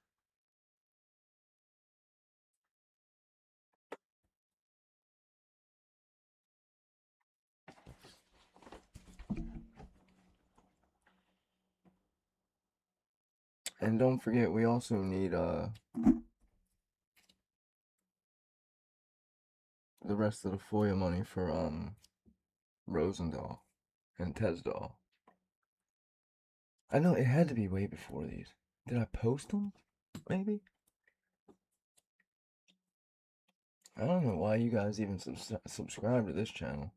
And don't forget, we also need the rest of the FOIA money for Rosendahl and Tesdahl. I know it had to be way before these. Did I post them? Maybe? I don't know why you guys even subscribe to this channel.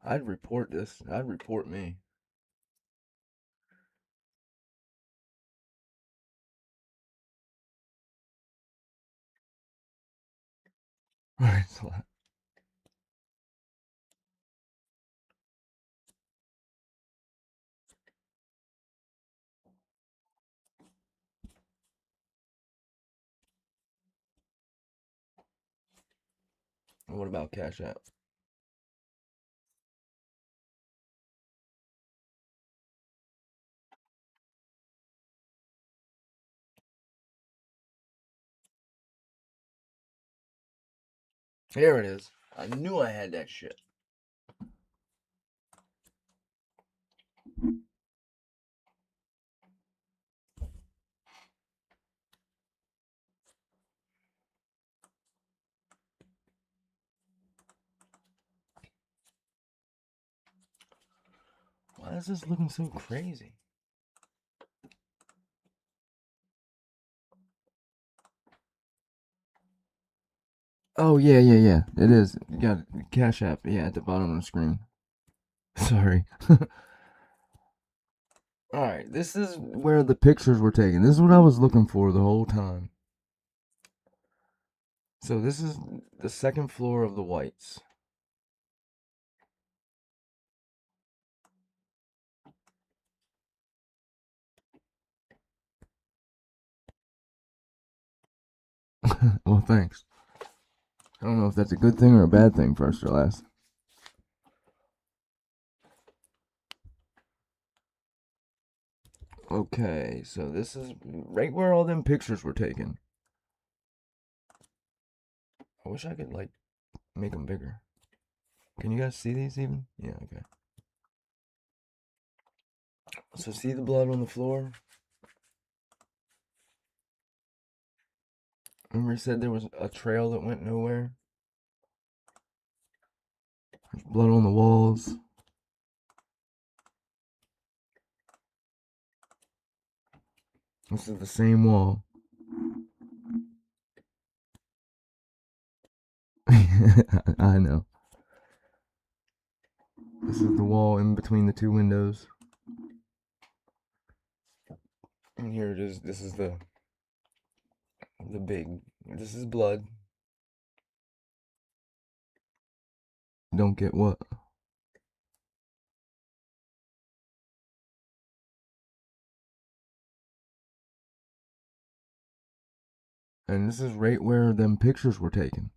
I'd report this. I'd report me. Alright, so what about Cash App? Here it is. I knew I had that shit. Why is this looking so crazy? Oh, yeah. It is. You got Cash App, yeah, at the bottom of the screen. Sorry. Alright, this is where the pictures were taken. This is what I was looking for the whole time. So this is the second floor of the Whites. Well, thanks. I don't know if that's a good thing or a bad thing, first or last. Okay, so this is right where all them pictures were taken. I wish I could, like, make them bigger. Can you guys see these even? Yeah, okay. So see the blood on the floor? Remember I said there was a trail that went nowhere? There's blood on the walls. This is the same wall. I know. This is the wall in between the two windows. And here it is. This is the big. This is blood. Don't get what? And this is right where them pictures were taken.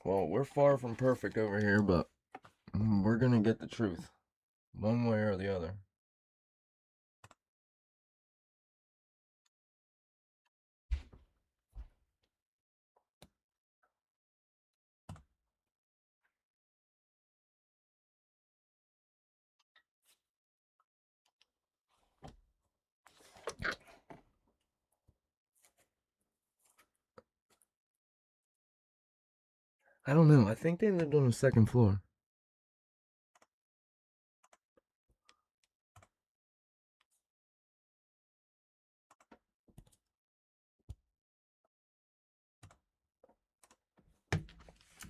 Well, we're far from perfect over here, but we're gonna get the truth. One way or the other. I don't know. I think they lived on the second floor.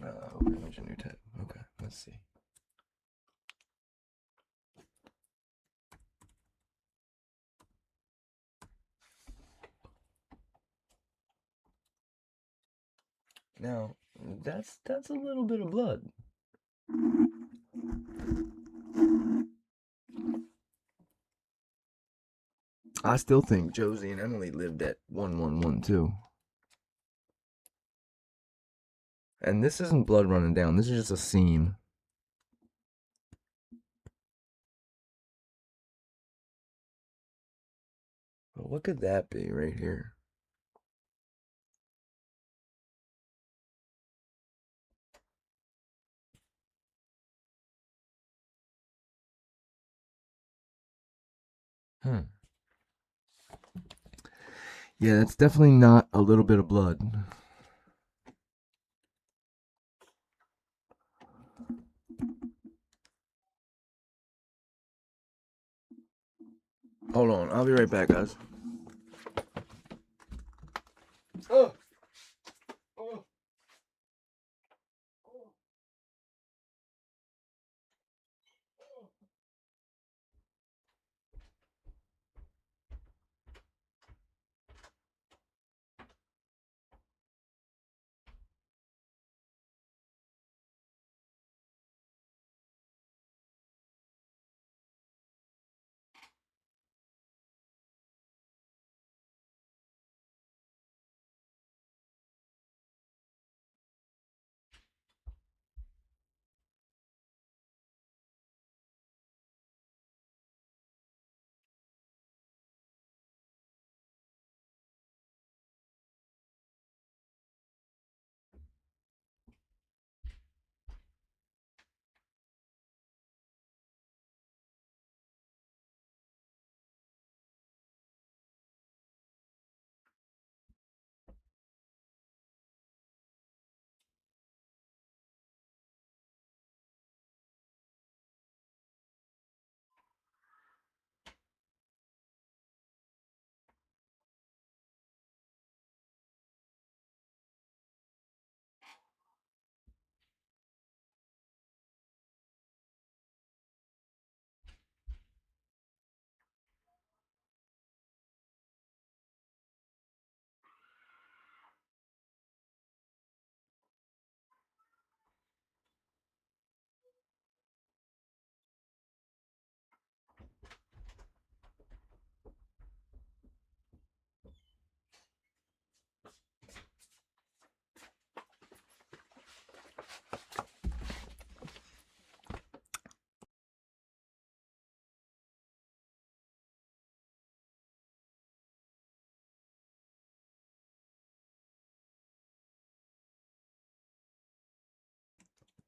Open a new tab. Okay, let's see. Now, that's a little bit of blood. I still think Josie and Emily lived at 1112. And this isn't blood running down. This is just a seam. But what could that be right here? Yeah, that's definitely not a little bit of blood. Hold on, I'll be right back, guys. Oh. Oh.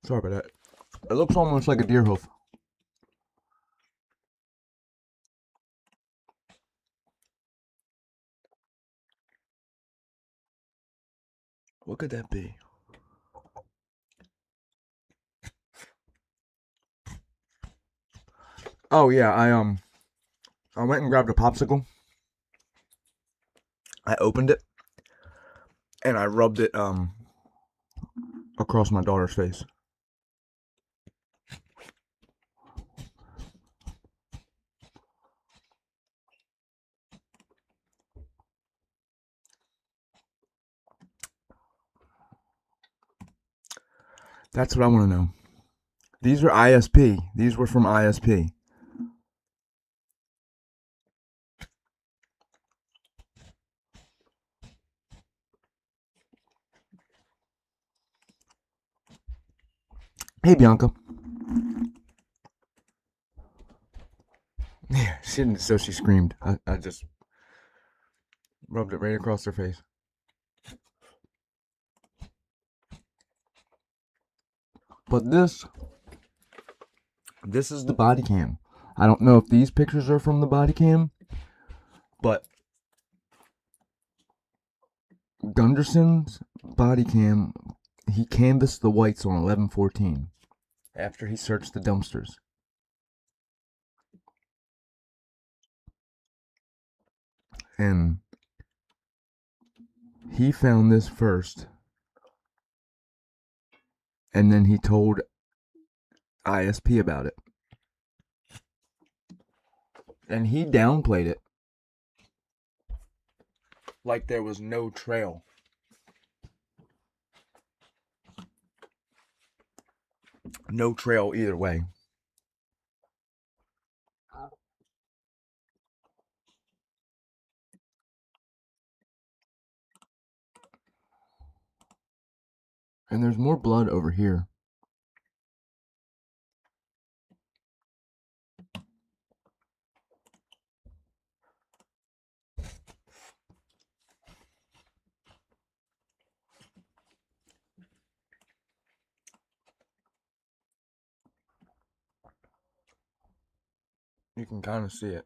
Sorry about that. It looks almost like a deer hoof. What could that be? Oh yeah, I went and grabbed a popsicle. I opened it and I rubbed it across my daughter's face. That's what I want to know. These are ISP. These were from ISP. Hey, Bianca. Yeah, she didn't, so she screamed. I just rubbed it right across her face. But this is the body cam. I don't know if these pictures are from the body cam, but Gunderson's body cam, he canvassed the whites on 11/14 after he searched the dumpsters. And he found this first, and then he told ISP about it. And he downplayed it like there was no trail. No trail either way. And there's more blood over here. You can kind of see it.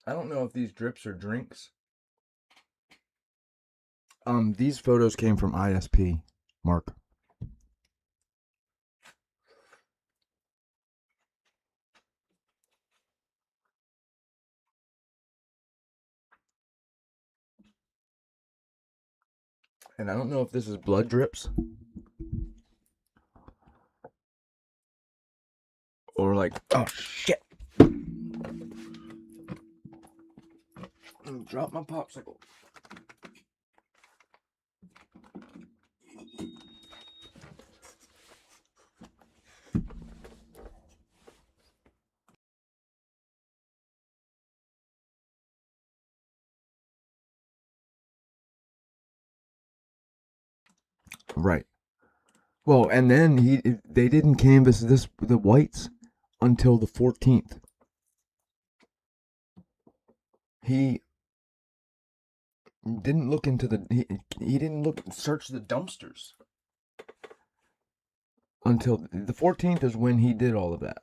I don't know if these drips are drinks. These photos came from ISP, Mark. And I don't know if this is blood drips or like, oh shit. Drop my popsicle. Right. Well, and then they didn't canvass the whites until the 14th. He didn't look into he didn't search the dumpsters until the 14th is when he did all of that.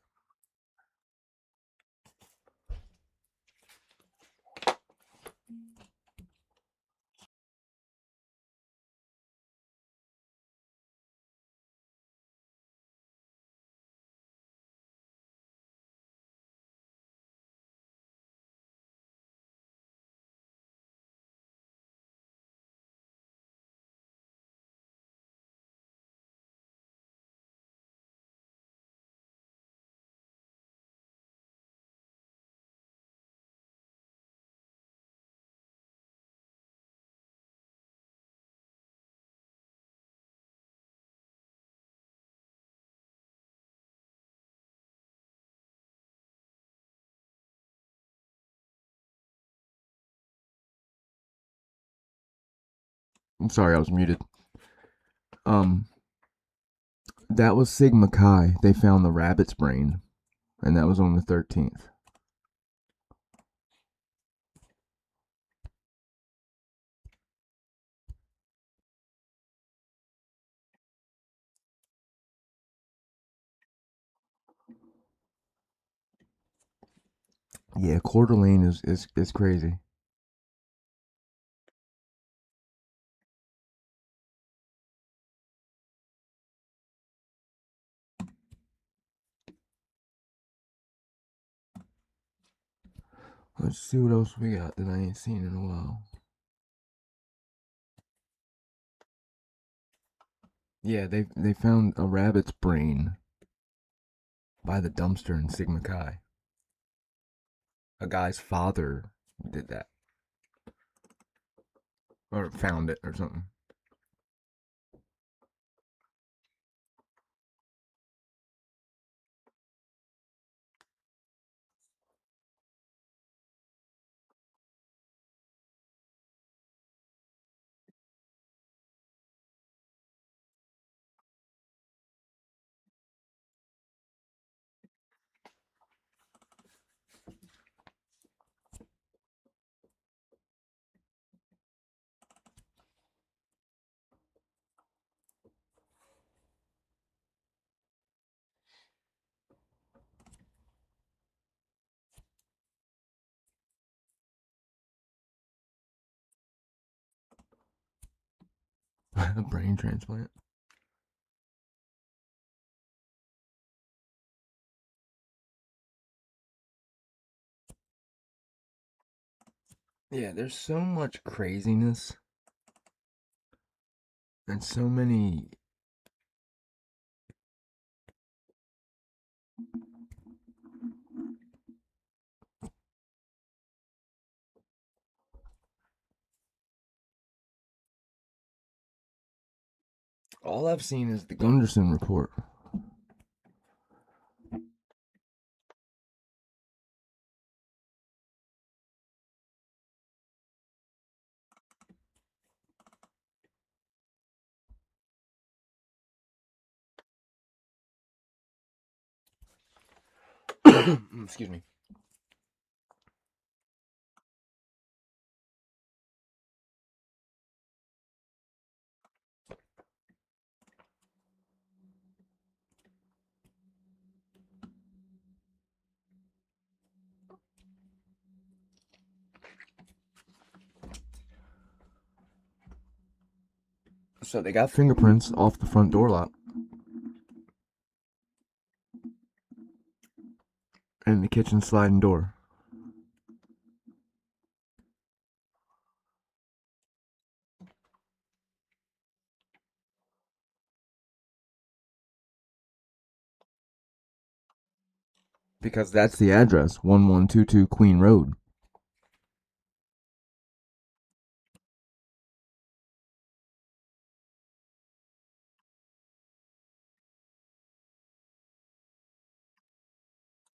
I'm sorry, I was muted. That was Sigma Chi. They found the rabbit's brain, and that was on the 13th. Yeah, Coeur d'Alene is crazy. Let's see what else we got that I ain't seen in a while. Yeah, they found a rabbit's brain by the dumpster in Sigma Chi. A guy's father did that. Or found it or something. A brain transplant. Yeah, there's so much craziness and so many. All I've seen is the Gunderson report. Excuse me. So they got fingerprints off the front door lock. And the kitchen sliding door. Because that's the address, 1122 Queen Road.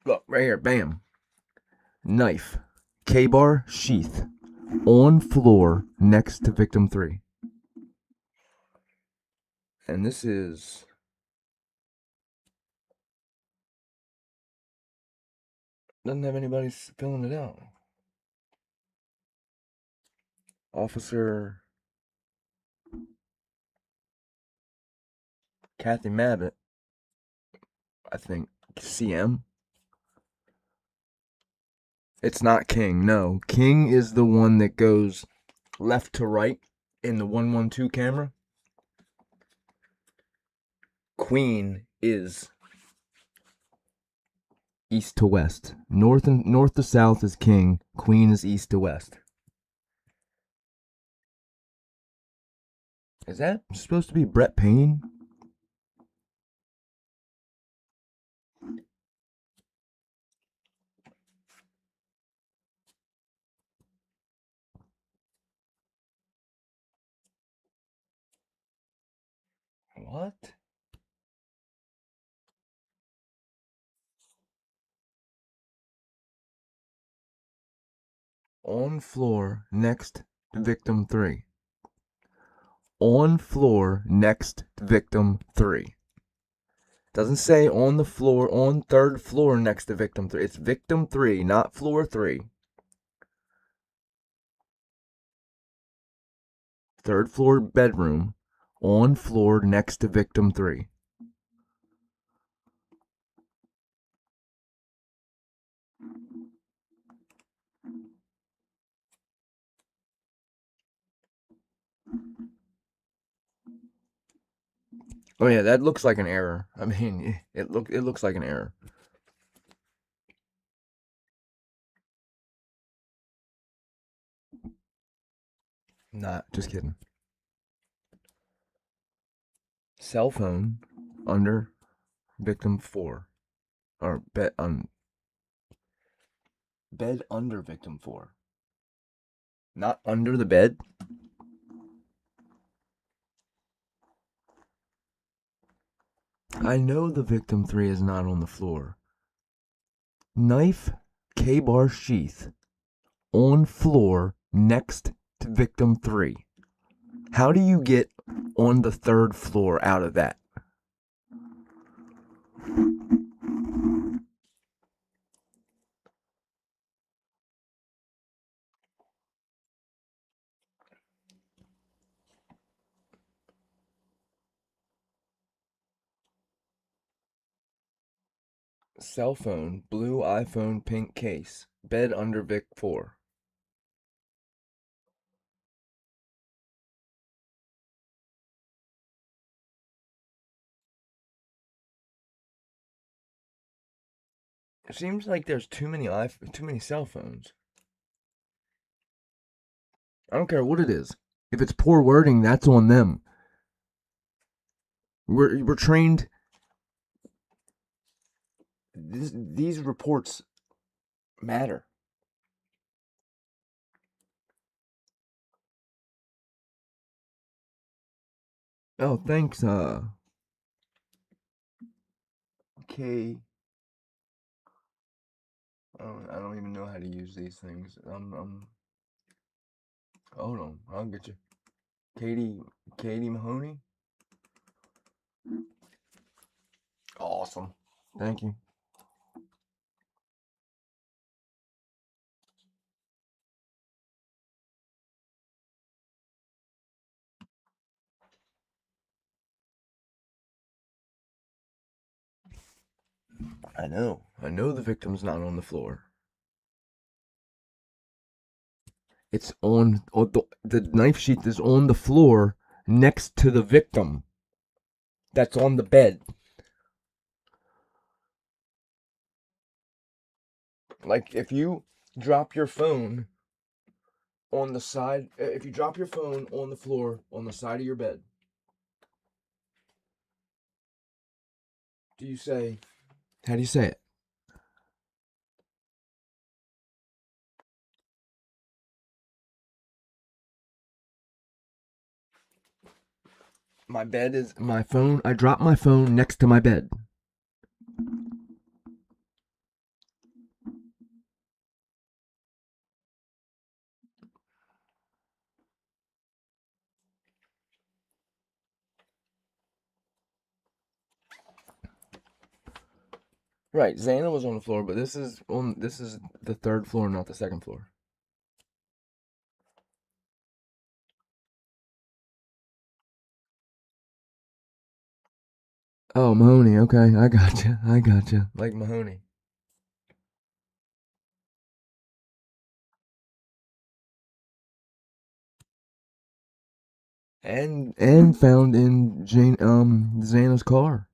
Look, right here, bam. Knife. K-bar, sheath. On floor next to victim 3. And this is... Doesn't have anybody filling it out. Officer Kathy Mabbitt, I think. CM? It's not King, no. King is the one that goes left to right in the 112 camera. Queen is east to west. North to south is King. Queen is east to west. Is that supposed to be Brett Payne? What? On floor next to victim 3. on floor next to victim 3. Doesn't say on the floor, on 3rd floor next to victim 3. It's victim 3, not floor 3. 3rd floor bedroom, on floor next to victim 3. Oh yeah, that looks like an error. I mean, it looks like an error. Not just kidding. Cell phone under victim 4, or bed under victim 4. Not under the bed. I know the victim 3 is not on the floor. Knife, K-bar sheath, on floor next to victim 3. How do you get on the 3rd floor out of that? Cell phone, blue iPhone, pink case, bed under Vic 4. It seems like there's too many cell phones. I don't care what it is. If it's poor wording, that's on them. We're trained. These reports matter. Oh, thanks, K. I don't even know how to use these things. Hold on, I'll get you. Katie Mahoney. Awesome. Thank you. I know the victim's not on the floor. It's on, the knife sheath is on the floor next to the victim. That's on the bed. Like, if you drop your phone on the side, if you drop your phone on the floor on the side of your bed, how do you say it? My phone, I dropped my phone next to my bed. Right, Xana was on the floor, but this is the 3rd floor, not the 2nd floor. Oh, Mahoney, okay, I gotcha. Like Mahoney. And found in Xana's car.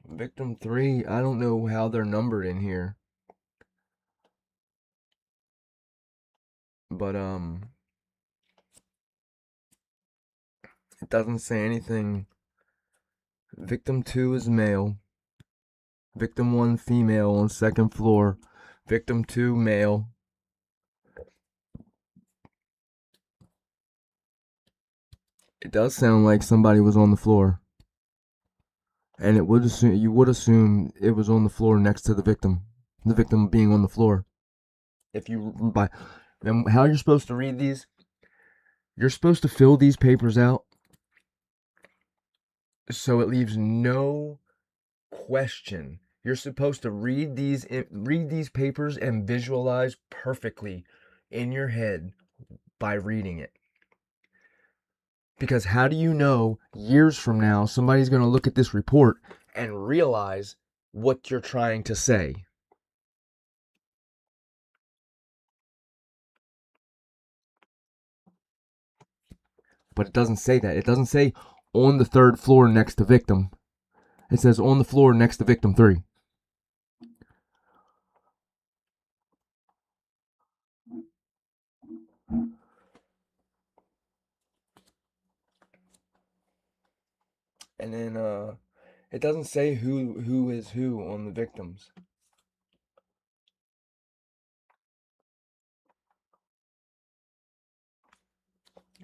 Victim 3, I don't know how they're numbered in here. But it doesn't say anything. Victim 2 is male. Victim 1 female on 2nd floor. Victim 2 male. It does sound like somebody was on the floor. And you would assume it was on the floor next to the victim. The victim being on the floor. If you by then how you're supposed to read these, you're supposed to fill these papers out so it leaves no question. You're supposed to read these papers and visualize perfectly in your head by reading it. Because how do you know years from now somebody's going to look at this report and realize what you're trying to say? But it doesn't say that. It doesn't say on the 3rd floor next to victim. It says on the floor next to victim 3. And then it doesn't say who is who on the victims.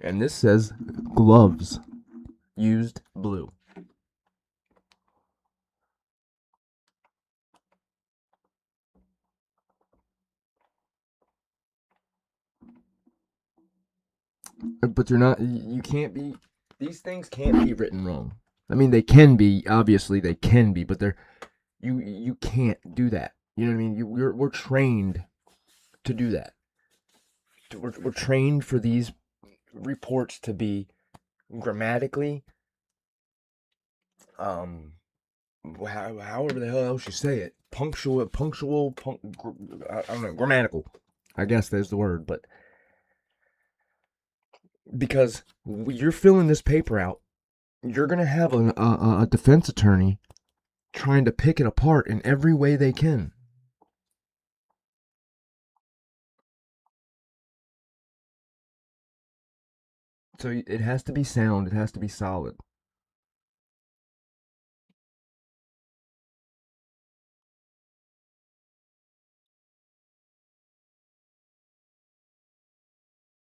And this says gloves used blue. But you're not, you can't be, these things can't be written wrong. I mean, they can be, obviously they can be, but you can't do that. You know what I mean? We're trained to do that. We're trained for these reports to be grammatically, however the hell else you say it, punctual, I don't know, grammatical. I guess that's the word, but because you're filling this paper out, you're gonna have a defense attorney trying to pick it apart in every way they can. So it has to be sound. It has to be solid.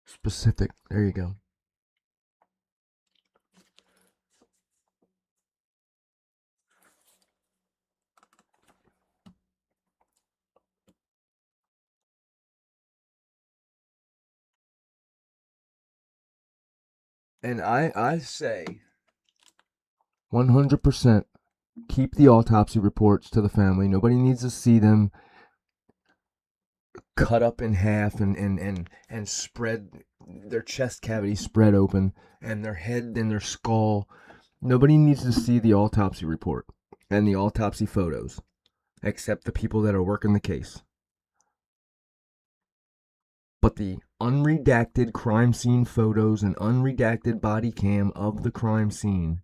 Specific. There you go. And I say 100% keep the autopsy reports to the family. Nobody needs to see them cut up in half and spread their chest cavity spread open and their head and their skull. Nobody needs to see the autopsy report and the autopsy photos except the people that are working the case. But the unredacted crime scene photos and unredacted body cam of the crime scene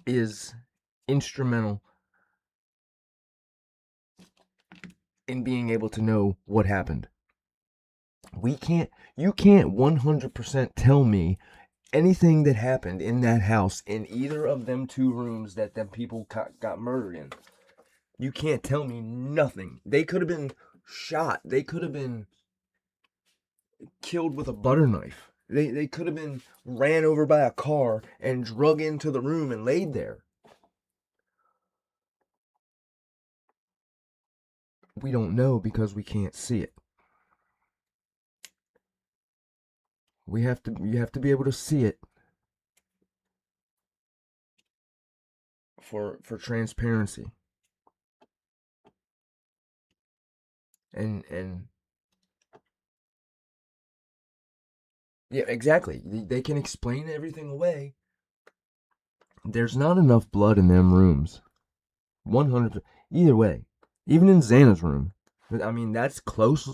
is instrumental in being able to know what happened. You can't 100% tell me anything that happened in that house in either of them 2 rooms that them people got murdered in. You can't tell me nothing. They could have been shot. They could have been killed with a butter knife. They could have been ran over by a car and drug into the room and laid there. We don't know because we can't see it. You have to be able to see it for transparency. And yeah, exactly. They can explain everything away. There's not enough blood in them rooms. 100%. Either way. Even in Xana's room. I mean, that's close.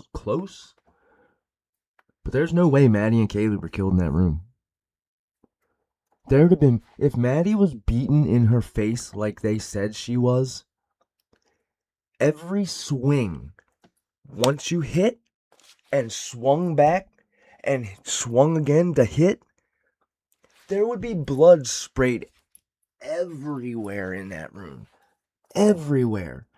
But there's no way Maddie and Kaylee were killed in that room. There would have been, if Maddie was beaten in her face like they said she was, every swing, once you hit and swung back and swung again to hit, there would be blood sprayed everywhere in that room. Everywhere.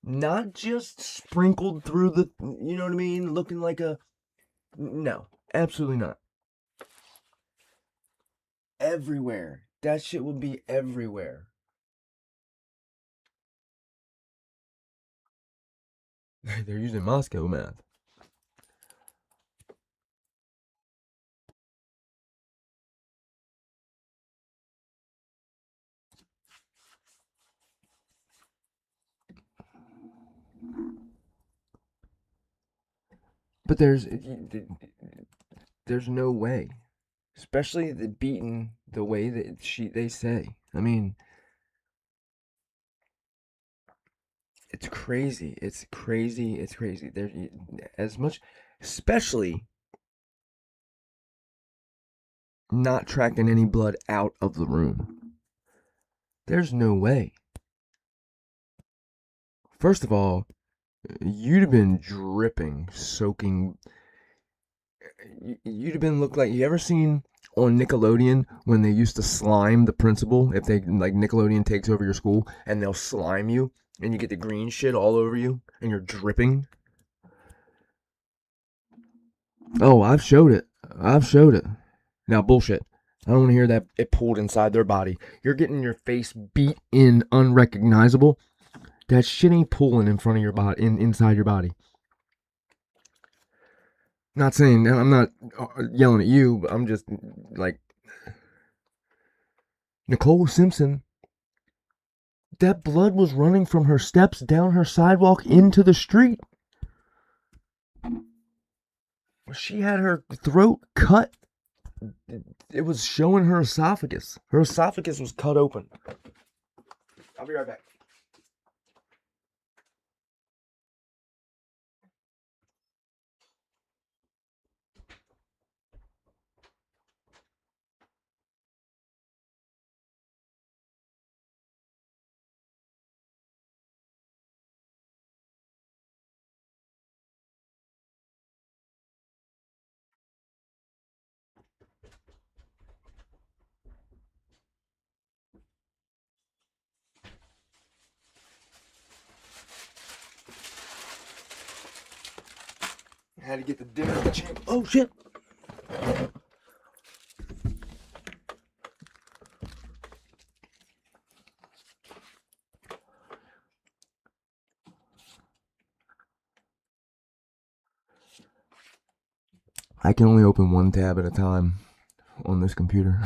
Not just sprinkled through the, you know what I mean? Looking like a, no, absolutely not. Everywhere. That shit would be everywhere. They're using Moscow math. But there's no way, especially the beaten the way that they say. I mean, it's crazy. It's crazy. It's crazy. There's as much, especially not tracking any blood out of the room. There's no way. First of all, you'd have been dripping, soaking. You'd have been looked like, you ever seen on Nickelodeon when they used to slime the principal? If they, like, Nickelodeon takes over your school and they'll slime you and you get the green shit all over you and you're dripping. Oh, I've showed it. Now, bullshit. I don't want to hear that it pulled inside their body. You're getting your face beat in unrecognizable. That shit ain't pulling in front of your body, inside your body. Not saying, I'm not yelling at you, but I'm just like, Nicole Simpson, that blood was running from her steps down her sidewalk into the street. She had her throat cut. It was showing her esophagus. Her esophagus was cut open. I'll be right back. I had to get the dinner in the chamber. Oh, shit. I can only open one tab at a time on this computer.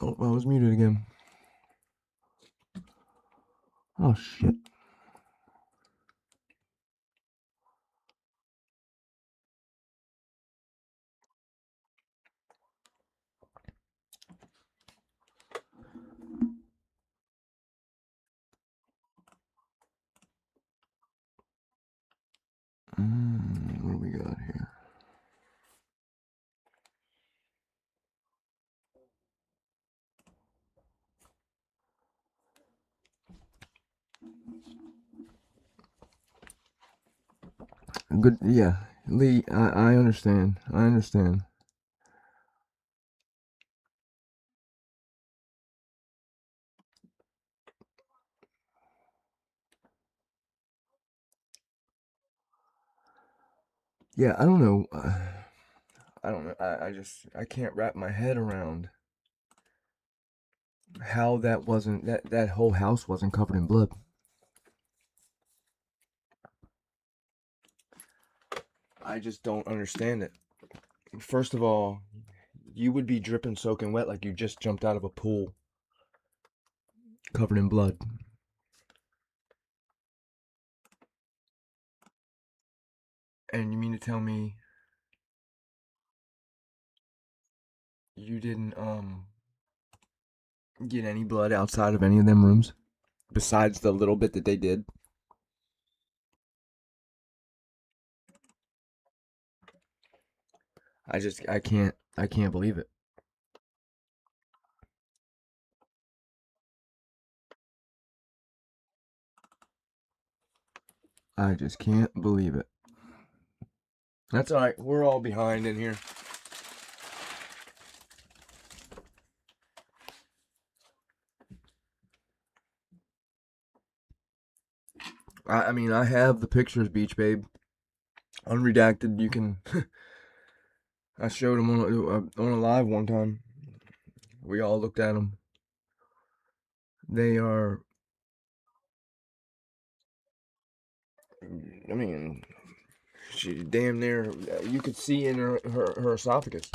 Oh, I was muted again. Oh, shit. What do we got here? Good, yeah. Lee, I understand. I understand. Yeah, I don't know. I don't know. I can't wrap my head around how that wasn't, that whole house wasn't covered in blood. I just don't understand it. First of all, you would be dripping, soaking wet like you just jumped out of a pool covered in blood. And you mean to tell me you didn't get any blood outside of any of them rooms besides the little bit that they did? I can't believe it. I just can't believe it. That's alright. We're all behind in here. I mean, I have the pictures, Beach Babe. Unredacted. You can. I showed them on a live one time. We all looked at them. They are. I mean, she damn near. You could see in her esophagus.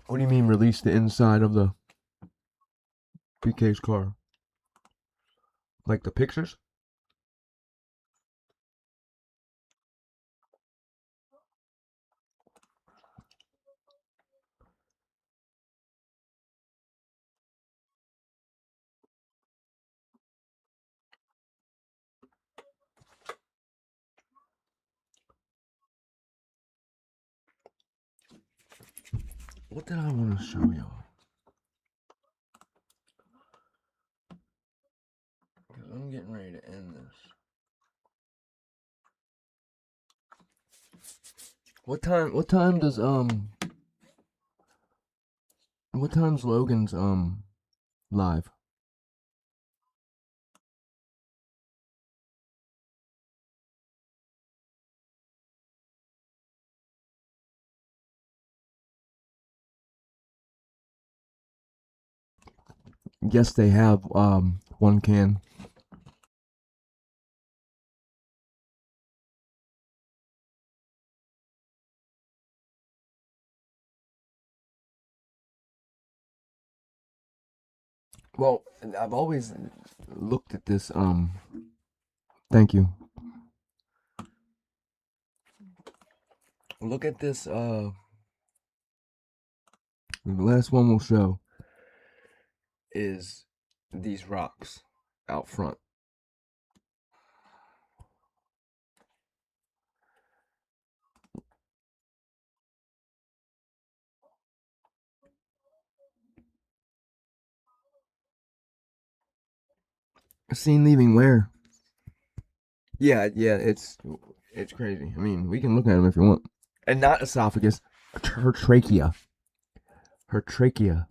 What do you mean release the inside of the PK's car? Like the pictures? What did I want to show y'all? Because I'm getting ready to end this. What time does what time's Logan's live? Yes, they have one can. Well, I've always looked at this thank you. Look at this the last one we'll show is these rocks out front. Seen leaving where? Yeah, it's crazy. I mean, we can look at them if you want. And not esophagus, her trachea. Her trachea.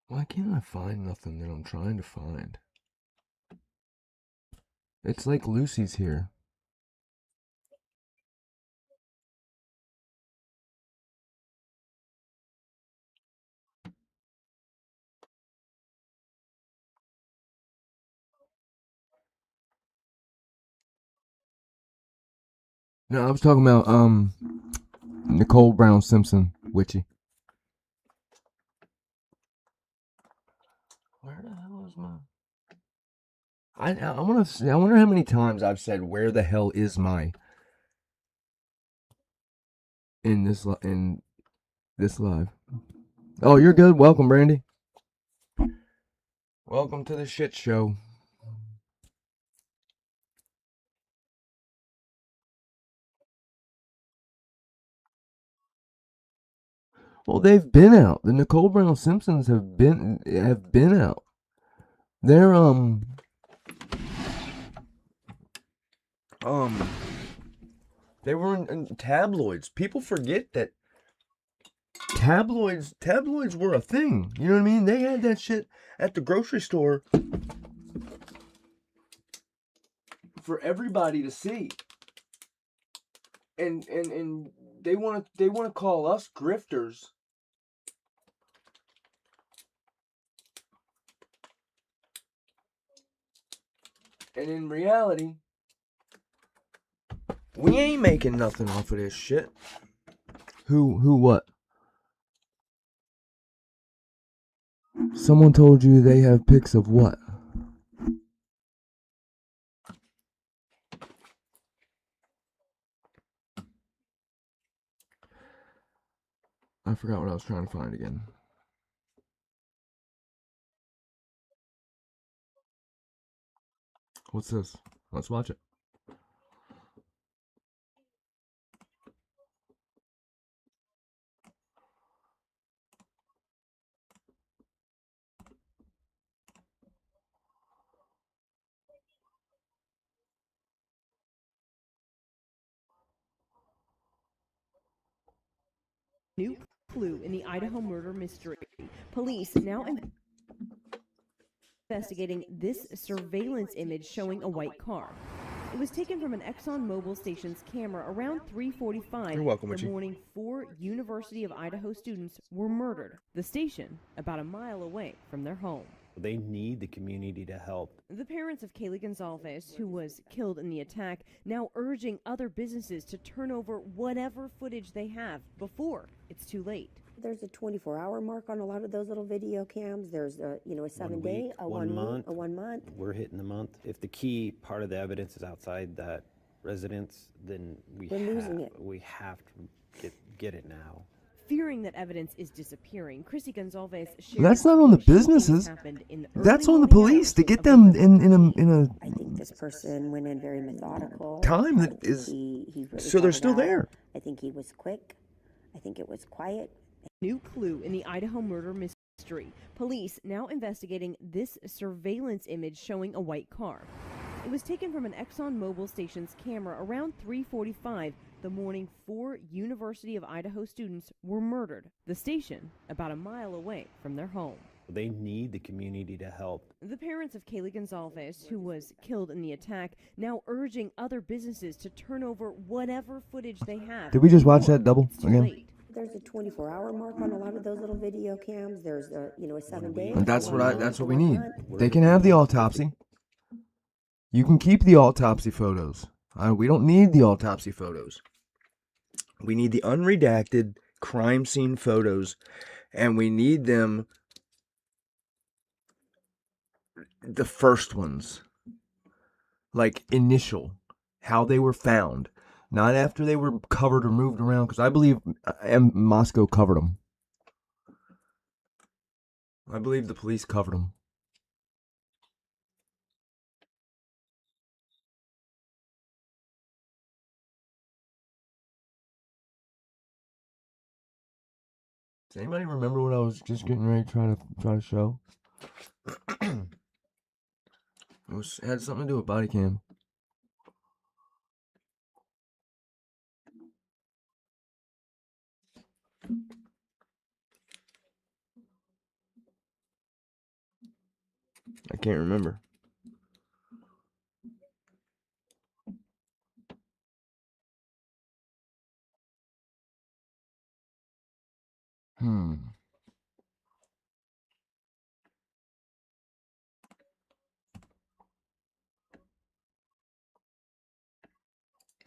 Why can't I find nothing that I'm trying to find? It's like Lucy's here. No, I was talking about Nicole Brown Simpson, Witchy. Where the hell is my? I wonder how many times I've said where the hell is my in this live. Oh, you're good. Welcome, Brandy. Welcome to the shit show. Well, they've been out. The Nicole Brown Simpsons have been out. They're they were in tabloids. People forget that tabloids were a thing. You know what I mean? They had that shit at the grocery store for everybody to see. And they want to call us grifters. And in reality, we ain't making nothing off of this shit. Who what? Someone told you they have pics of what? I forgot what I was trying to find again. What's this? Let's watch it. New clue in the Idaho murder mystery. Police now investigating this surveillance image showing a white car. It was taken from an ExxonMobil station's camera around 3:45 You're welcome, the Richie. morning 4 University of Idaho students were murdered. The station about a mile away from their home. They need the community to help. The parents of Kaylee Gonzalez, who was killed in the attack, now urging other businesses to turn over whatever footage they have before it's too late. There's a 24-hour mark on a lot of those little video cams. There's a 7-day, a 1 month, a 1 month. We're hitting the month. If the key part of the evidence is outside that residence, then we're losing it. We have to get it now. Fearing that evidence is disappearing, Chrissy Gonzalez shared That's not on the businesses. That's on the police to get them in a I think this person went in very methodical. time that is He really so they're thought it still out. there. I think he was quick. I think it was quiet. New clue in the Idaho murder mystery. Police now investigating this surveillance image showing a white car. It was taken from an ExxonMobil station's camera around 3:45 the morning 4 University of Idaho students were murdered. The station about a mile away from their home. They need the community to help. The parents of Kaylee Gonzalez, who was killed in the attack, now urging other businesses to turn over whatever footage they have. Did we just watch that double again? Late. There's a 24-hour mark on a lot of those little video cams. There's a 7-day. That's what we need. They can have the autopsy. You can keep the autopsy photos. We don't need the autopsy photos. We need the unredacted crime scene photos, and we need them, the first ones, like initial, how they were found, not after they were covered or moved around, because I believe Moscow covered them. I believe the police covered them. Does anybody remember what I was just getting ready to try to show? It had something to do with body cam. I can't remember.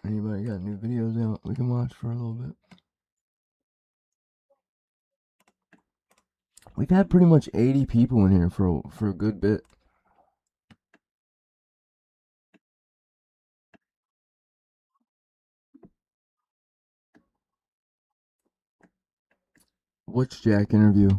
Anybody got new videos out we can watch for a little bit? We've had pretty much 80 people in here for a good bit. Which Jack interview?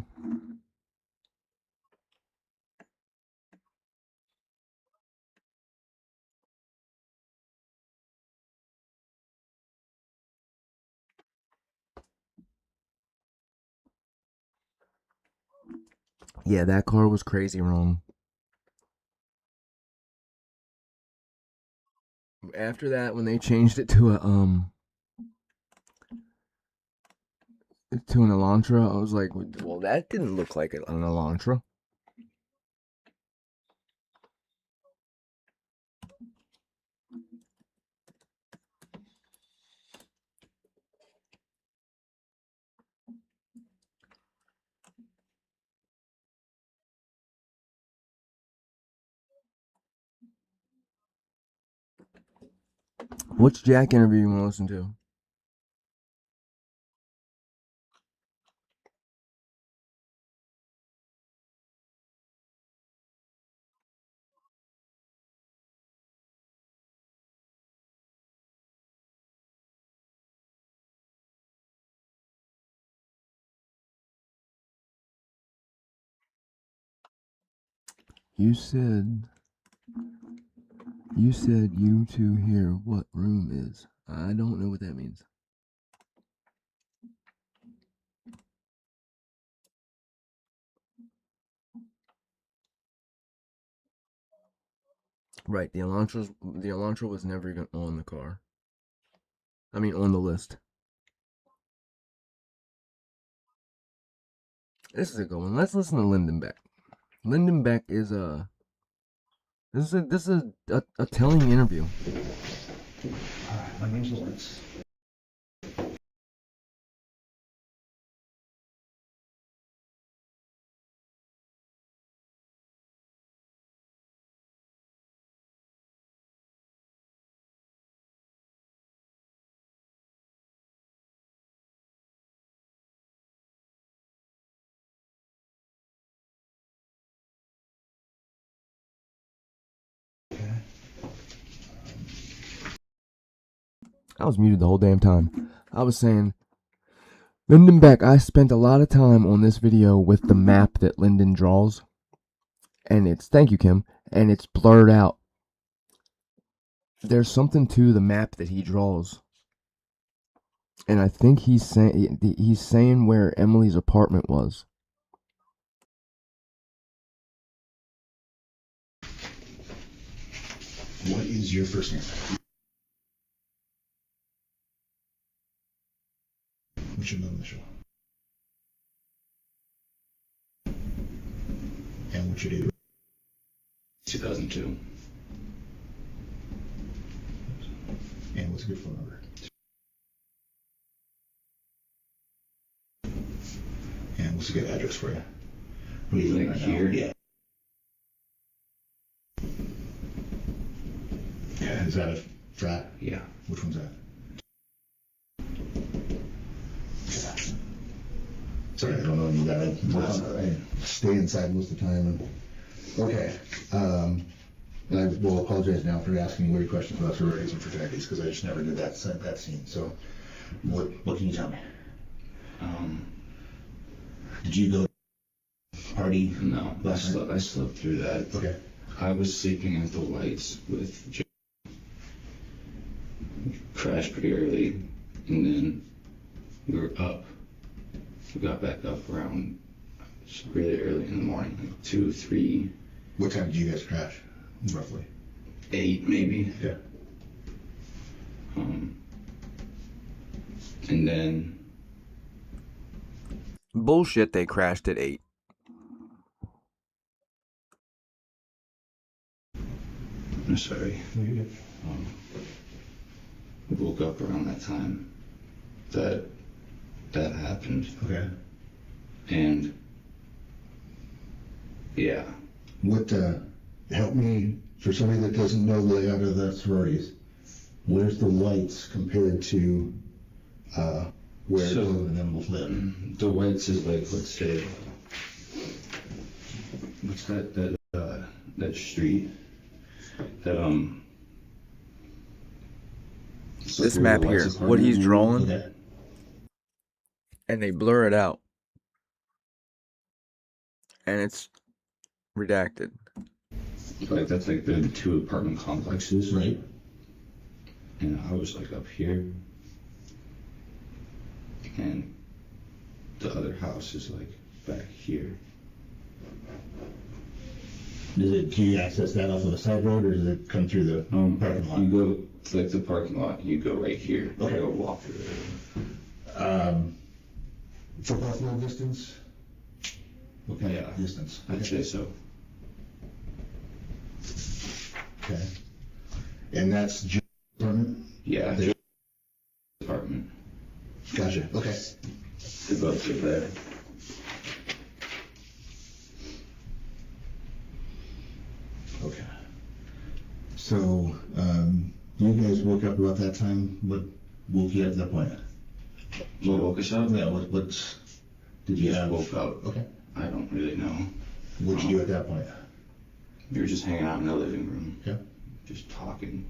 Yeah, that car was crazy wrong. After that, when they changed it to an Elantra, I was like, well, that didn't look like an Elantra. Which Jack interview you want to listen to? You said You said you two hear what room is. I don't know what that means. Right, the Elantra was never even on the car. I mean, on the list. This is a good one. Let's listen to Lyndon Beck. Lyndon Beck is this is a telling interview. Alright, my name's Lawrence. I was muted the whole damn time. I was saying, Lyndon Beck, I spent a lot of time on this video with the map that Lyndon draws. And it's, thank you, Kim, and it's blurred out. There's something to the map that he draws. And I think he's saying where Emily's apartment was. What is your first name? What's your middle initial? And what's your date of birth? 2002. And what's a good phone number? And what's a good address for you? Where are you living right here? Yeah. Yeah, is that a frat? Yeah. Which one's that? Sorry, I don't know. You gotta stay inside most of the time. Okay. And I will apologize now for asking weird questions about sororities and fraternities because I just never did that scene. So, what can you tell me? Did you go party? No, I slept through that. Okay. I was sleeping at the Lights with Joe. Crashed pretty early, and then we were up. We got back up around really early in the morning, like 2, 3. What time did you guys crash, roughly? 8 maybe. Yeah. And then Bullshit, they crashed at 8. I'm sorry. No, you're good. We woke up around that time that happened. Okay. And yeah. What, help me, for somebody that doesn't know the layout of the sororities, where's the Lights compared to, where So, Blue and them both live? The Whites is like, let's say, what's that street that This map here, what he's drawing, and they blur it out, and it's redacted. Like that's like the 2 apartment complexes, Right. And I was like up here, and the other house is like back here. Can you access that off of the side road, or does it come through the parking lot? You go like the parking lot. You go right here. Okay. Go walk through there. Football field distance? What kind Yeah. of distance? I'd say so. Okay. And that's Joe's apartment? Yeah. The- Apartment. Gotcha. Okay. They both are there. Okay. So, you guys woke up about that time. What woke you up at that point? What woke us up? Yeah, what did you Just have? woke up. Okay. I don't really know. What'd you do at that point? We were just hanging out in the living room. Yeah. Just talking.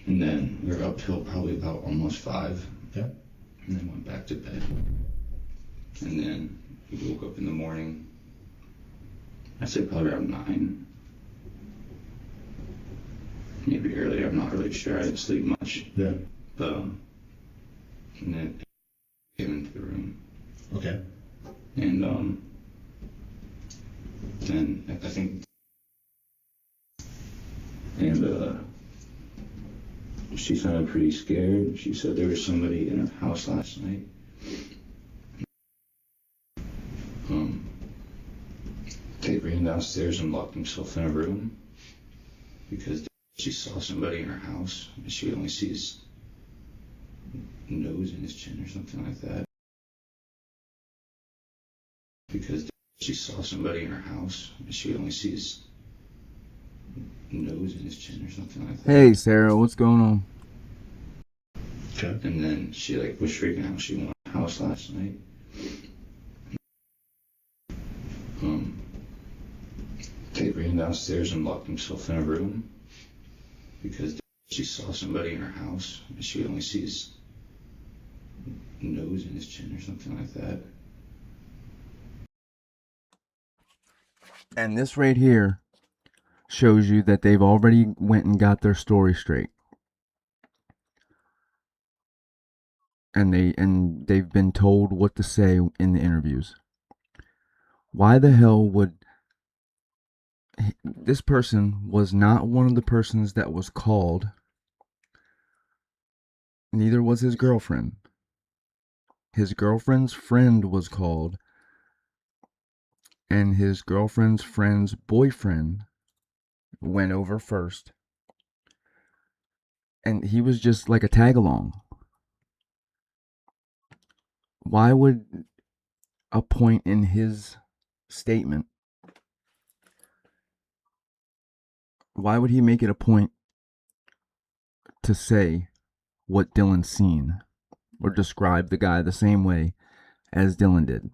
And then we were up till probably about almost 5. Yeah. And then went back to bed. And then we woke up in the morning. I'd say probably around 9. maybe earlier. I'm not really sure. I didn't sleep much. Yeah. And then came into the room. Okay. And then I think, and she sounded pretty scared. She said there was somebody in her house last night. They ran downstairs and locked himself in a room because she saw somebody in her house and she could only see his nose and his chin or something like that. Because she saw somebody in her house and she could only see his nose and his chin or something like that. Hey, Sarah, what's going on? Okay. And then she was freaking out. She went to the house last night. They ran downstairs and locked himself in a room because she saw somebody in her house and she could only see his nose and his chin or something like that. And this right here shows you that they've already went and got their story straight. And they've been told what to say in the interviews. Why the hell would this person was not one of the persons that was called. Neither was his girlfriend. His girlfriend's friend was called, and his girlfriend's friend's boyfriend went over first. And he was just like a tag along. Why would a point in his statement, why would he make it a point to say what Dylan's seen or describe the guy the same way as Dylan did?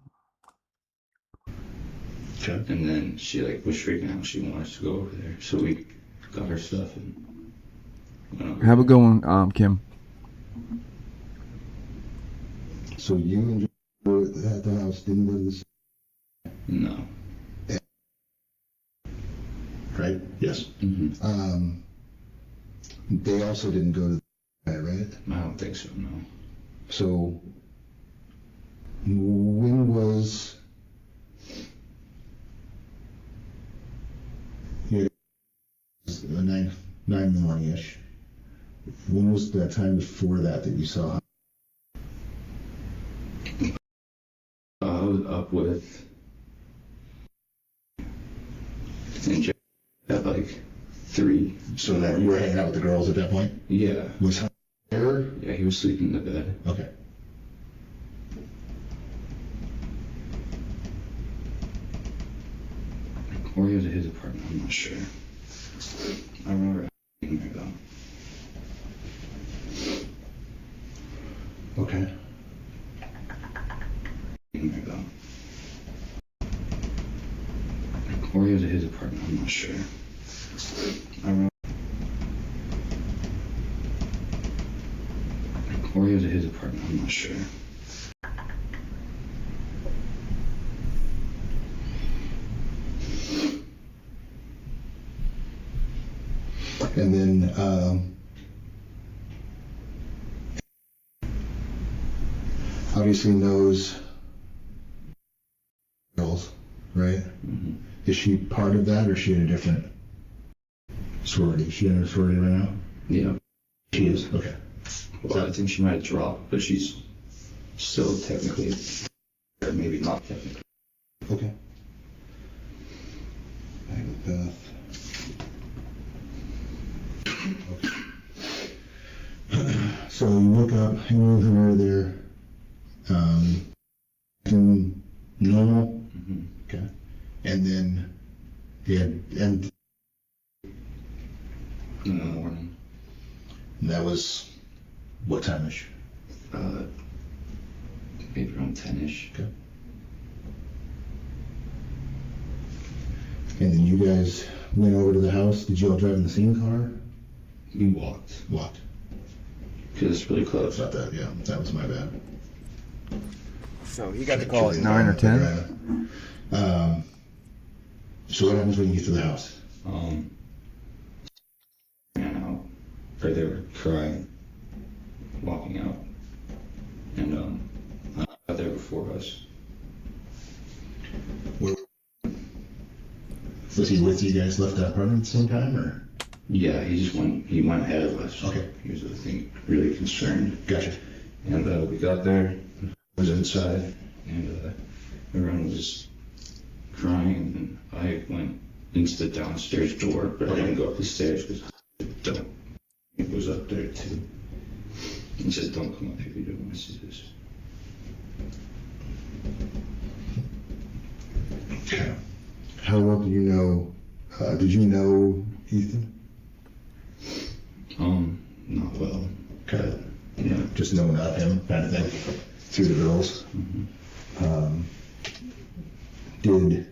Okay. And then she was freaking out. She wanted us to go over there, so we got her stuff and went over Have a good one, Kim. So you and Joe were at the house, didn't go to the... No. Right? Yes. Mm-hmm. They also didn't go to the guy, right? I don't think so, no. So when was... Yeah, 9 in the morning-ish. When was that time before that you saw? I was up with and Jeff at 3. So that you were hanging out with the girls at that point? Yeah. Was he there? Yeah, he was sleeping in the bed. Okay. Or he was at his apartment, I'm not sure. I remember being there though. Okay. Being there though. Or he was at his apartment, I'm not sure. I remember. Or he was at his apartment, I'm not sure. And then, obviously knows girls, right? Mm-hmm. Is she part of that, or is she in a different sorority? Is she in a sorority right now? Yeah. She is? Okay. Well, I think she might have dropped, but she's still technically, or maybe not technically. Okay. Beth. Okay. So you woke up, hanging with her there, acting normal? Mm-hmm. Okay. And then, and In the morning. And that was what time-ish? Maybe around 10-ish. Okay. And then you guys went over to the house. Did you all drive in the same car? We walked. Walked. Because it's really close. About that, yeah. That was my bad. So he got the call at 9 or 10? So what happens when you get to the house? Ran or they were crying, walking out, and I got there before us. Was he with you guys left that apartment at the same time, or? Yeah, he went ahead of us. Okay. He was, I think, really concerned. Gotcha. And we got there, was inside, and everyone was crying, and I went into the downstairs door, but I didn't go up the stairs because it was up there too. He said, "Don't come up here, you don't want to see this." Okay. How well do you know, did you know Ethan? Not well. Okay. Yeah. Just knowing of him, kind of thing, through the girls. Mm-hmm. Did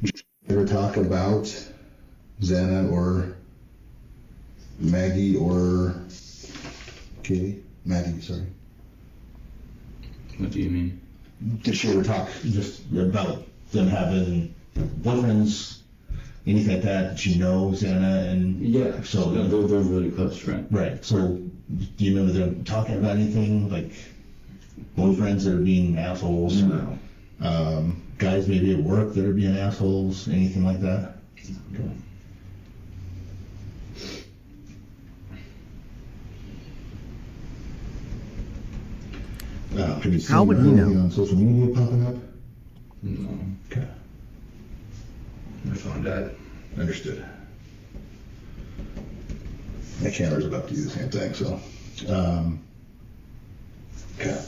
you ever talk about Xana or Maggie or Kaylee? Maggie, sorry. What do you mean? Did she ever talk just about them having boyfriends, anything like that? Did you know Xana and? Yeah. So they're really close friends. Right. So do you remember them talking about anything like boyfriends that are being assholes? No. Guys maybe at work that are being assholes, anything like that? Okay. Have you seen How would he know? anything on social media popping up? No. Okay. I found out. Understood. My Chandler's about to do the same thing, so. Okay.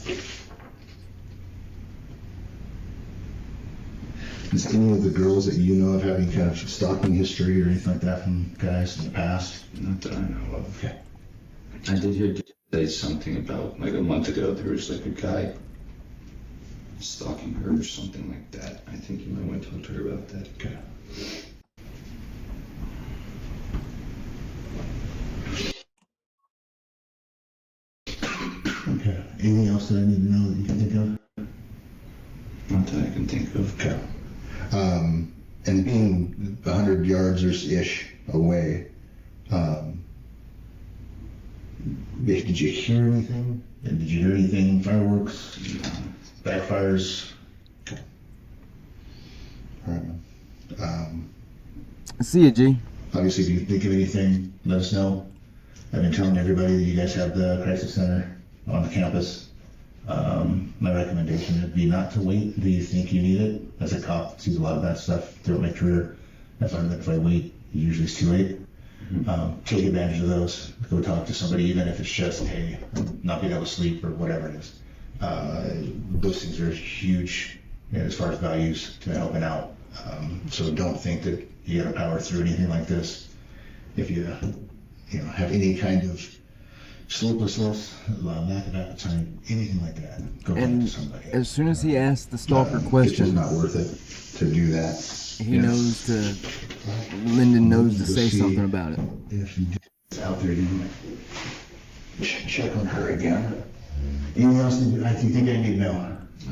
Is any of the girls that you know of having kind of stalking history or anything like that from guys in the past? Not that I know of. Okay. I did hear you say something about, like a month ago, there was like a guy stalking her or something like that. I think you might want to talk to her about that. Okay. Okay. Anything else that I need to know that you can think of? Not that I can think of. Okay. And being 100 yards or ish away, did you hear anything? And did you hear anything? Fireworks? Backfires? Okay. All right, man. See you, G. Obviously, if you think of anything, let us know. I've been telling everybody that you guys have the crisis center on the campus. My recommendation would be not to wait until you think you need it. As a cop, sees a lot of that stuff throughout my career. I find that if I wait, usually it's too late. Take advantage of those. Go talk to somebody, even if it's just, hey, I'm not being able to sleep or whatever it is. Those things are huge as far as values to helping out. So don't think that you got to power through anything like this. If you have any kind of sleeplessness, lack of appetite, anything like that, go talk to somebody. As soon as he asks the stalker question, it's just not worth it to do that. He knows to. Lyndon knows to say something about it. If it's out there, you check on her again. Anything else you think I need to know? I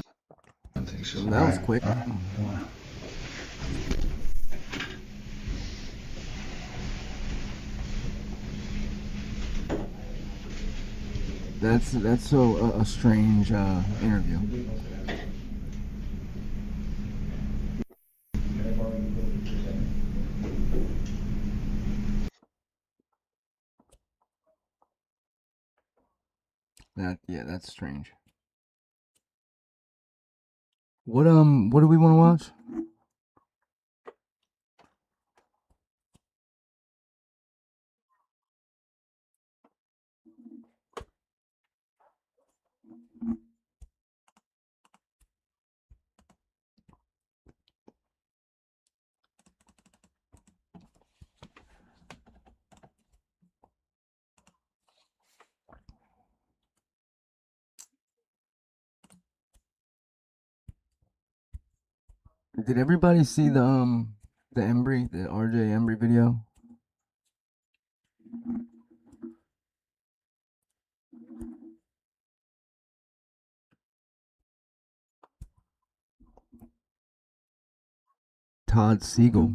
don't think so. That was quick. That's so a strange interview. That's strange. What do we want to watch? Did everybody see the Embry, the RJ Embry video? Todd Siegel.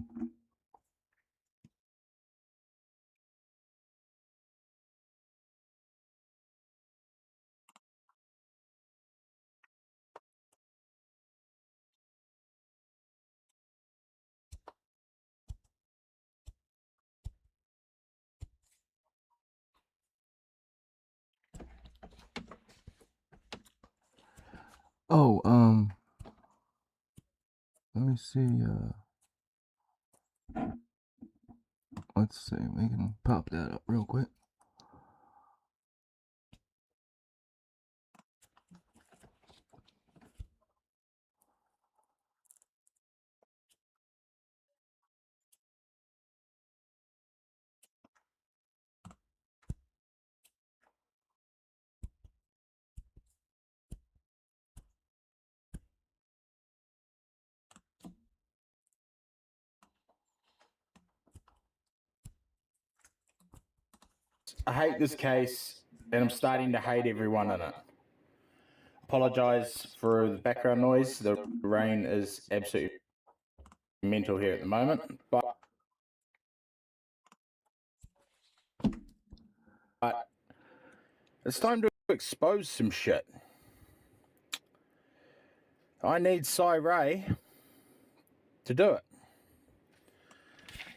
Oh, let me see, let's see, we can pop that up real quick. I hate this case, and I'm starting to hate everyone in it. Apologise for the background noise. The rain is absolutely mental here at the moment, but it's time to expose some shit. I need Cy Ray to do it.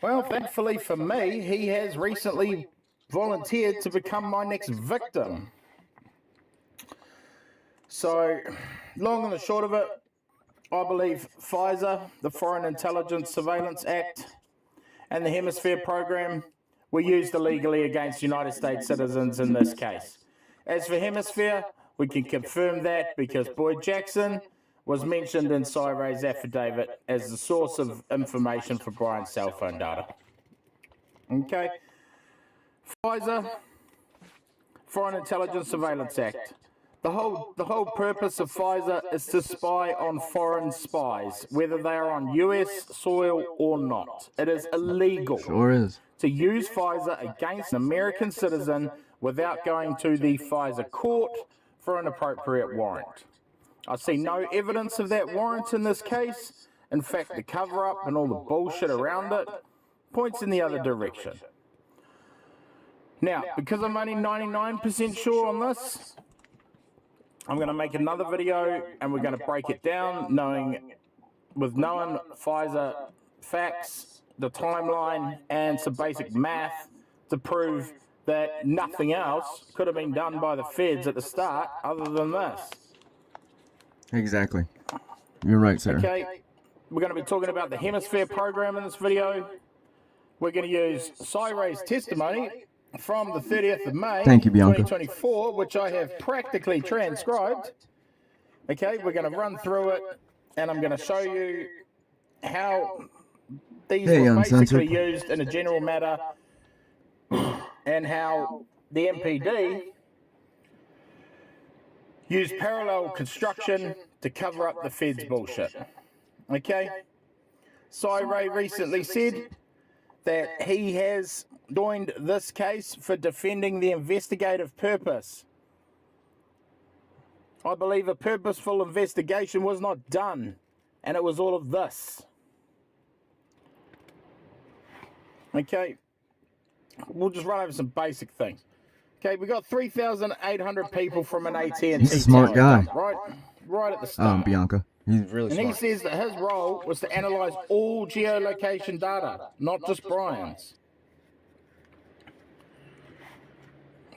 Well, thankfully for me, he has recently volunteered to become my next victim. So, long and the short of it, I believe FISA, the Foreign Intelligence Surveillance Act, and the Hemisphere Program were used illegally against United States citizens in this case. As for Hemisphere, we can confirm that because Boyd Jackson was mentioned in Cy Ray's affidavit as the source of information for Brian's cell phone data. Okay. FISA, Foreign Intelligence Surveillance Act. The whole purpose of FISA is to spy on foreign spies, whether they are on US soil or not. It is illegal to use FISA against an American citizen without going to the FISA court for an appropriate warrant. I see no evidence of that warrant in this case. In fact, the cover-up and all the bullshit around it points in the other direction. Now, because I'm only 99% sure on this, I'm going to make another video and we're going to break it down, knowing FISA facts, the timeline, and some basic math to prove that nothing else could have been done by the feds at the start other than this. Exactly. You're right, sir. Okay, we're going to be talking about the Hemisphere Program in this video. We're going to use Cy Ray's testimony from the 30th of May, Thank you, Bianca. 2024, which I have practically transcribed. Okay, we're going to run through it, and I'm going to show you how these were basically used in a general matter, and how the MPD used parallel construction to cover up the feds' bullshit. Okay? Cy Ray recently said that he has joined this case for defending the investigative purpose. I believe a purposeful investigation was not done, and it was all of this. Okay, we'll just run over some basic things. Okay, we got 3,800 people from an AT&T. He's a smart guy. Right at the start. Bianca. He's really and smart. he says that his role was to analyze all geolocation data, not just Brian's.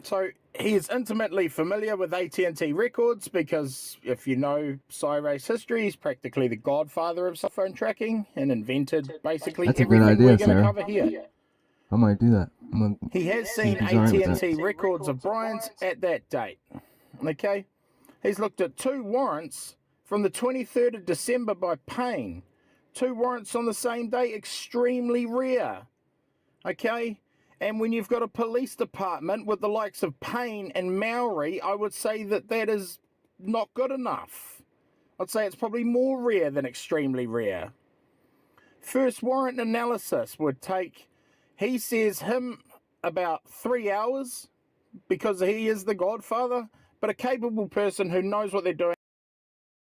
So he is intimately familiar with AT&T records because if you know Cy Ray's history, he's practically the godfather of cell phone tracking and invented basically everything we're going to cover here. I might do that. He has seen AT&T records of Brian's at that date. Okay? He's looked at 2 warrants from the 23rd of December by Payne. 2 warrants on the same day, extremely rare. Okay? And when you've got a police department with the likes of Payne and Maori, I would say that that is not good enough. I'd say it's probably more rare than extremely rare. First warrant analysis would take, he says, him about 3 hours because he is the godfather, but a capable person who knows what they're doing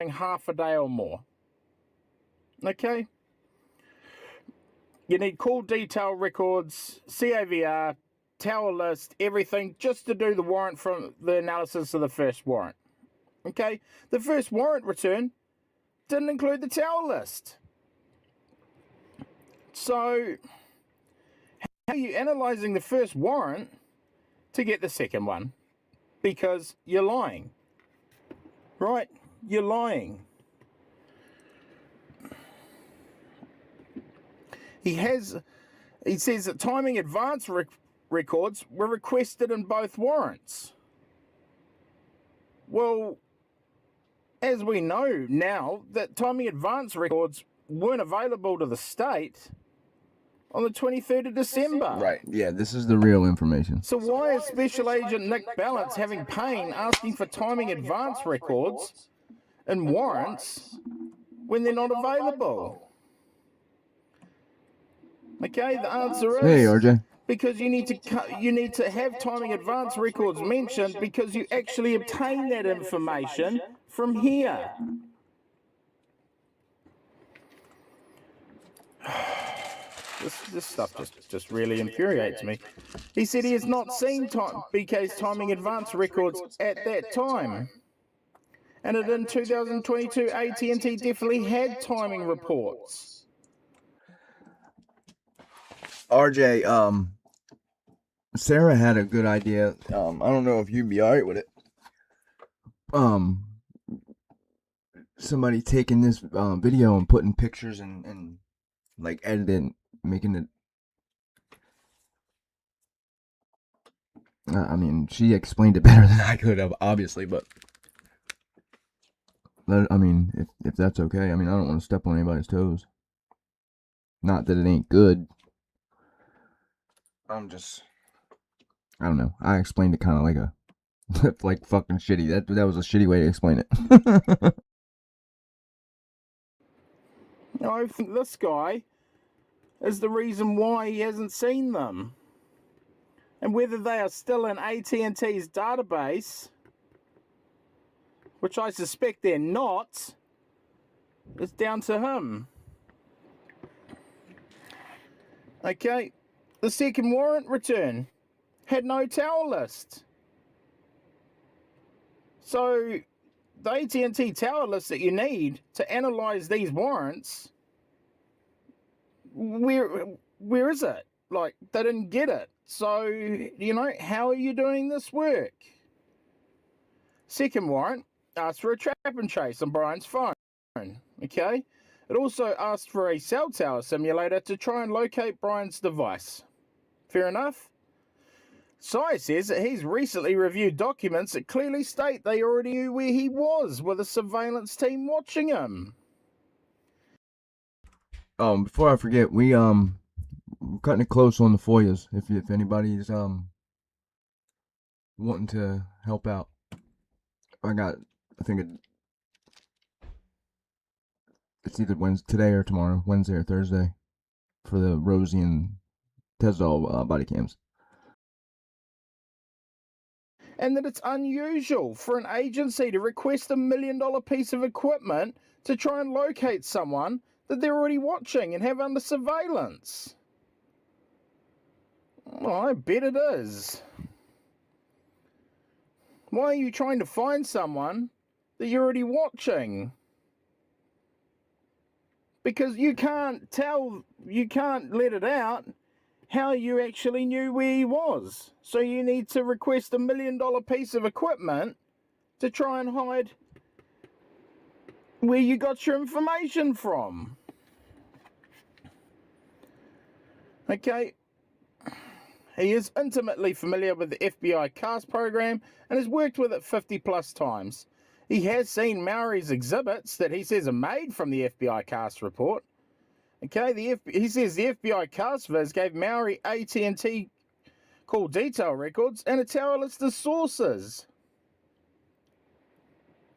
half a day or more. Okay? You need call detail records, CAVR, tower list, everything, just to do the warrant from the analysis of the first warrant. Okay? The first warrant return didn't include the tower list. So, how are you analyzing the first warrant to get the second one? Because you're lying. Right? you're lying. He says that timing advance records were requested in both warrants. Well, as we know now, that timing advance records weren't available to the state on the 23rd of December. Right. Yeah, this is the real information. So why is Special Agent Nick Balance having pain asking for timing advance records and warrants when they're not available? Okay, the answer is Hey, RJ. because you need to have timing advance records mentioned because you actually obtain that information from here. This stuff just really infuriates me. He said he has not seen BK's timing advance records at that time. And that in 2022, AT&T definitely had timing reports. RJ, Sarah had a good idea. I don't know if you'd be alright with it. Somebody taking this video and putting pictures and like editing, making it. I mean, she explained it better than I could have, obviously, but I mean, if that's okay. I mean, I don't want to step on anybody's toes. Not that it ain't good. I don't know. I explained it kind of like like fucking shitty. That was a shitty way to explain it. I think this guy is the reason why he hasn't seen them. And whether they are still in AT&T's database, which I suspect they're not, is down to him. Okay, the second warrant return had no tower list. So the AT&T tower list that you need to analyze these warrants, where is it? Like, they didn't get it. So, you know, how are you doing this work? Second warrant asked for a trap and trace on Brian's phone. Okay? It also asked for a cell tower simulator to try and locate Brian's device. Fair enough? Sai says that he's recently reviewed documents that clearly state they already knew where he was with a surveillance team watching him. Before I forget, we're cutting it close on the FOIAs. If anybody's wanting to help out, I think it's either today or tomorrow, Wednesday or Thursday, for the Rosie and Tesdall body cams. And that it's unusual for an agency to request $1 million piece of equipment to try and locate someone that they're already watching and have under surveillance. Well, I bet it is. Why are you trying to find someone that you're already watching? Because you can't let it out how you actually knew where he was. So you need to request $1 million piece of equipment to try and hide where you got your information from. Okay. He is intimately familiar with the FBI CAST program and has worked with it 50 plus times. He has seen Maori's exhibits that he says are made from the FBI CAST report. Okay, he says the FBI CAST viz gave Maori AT&T call detail records and a tower list of sources.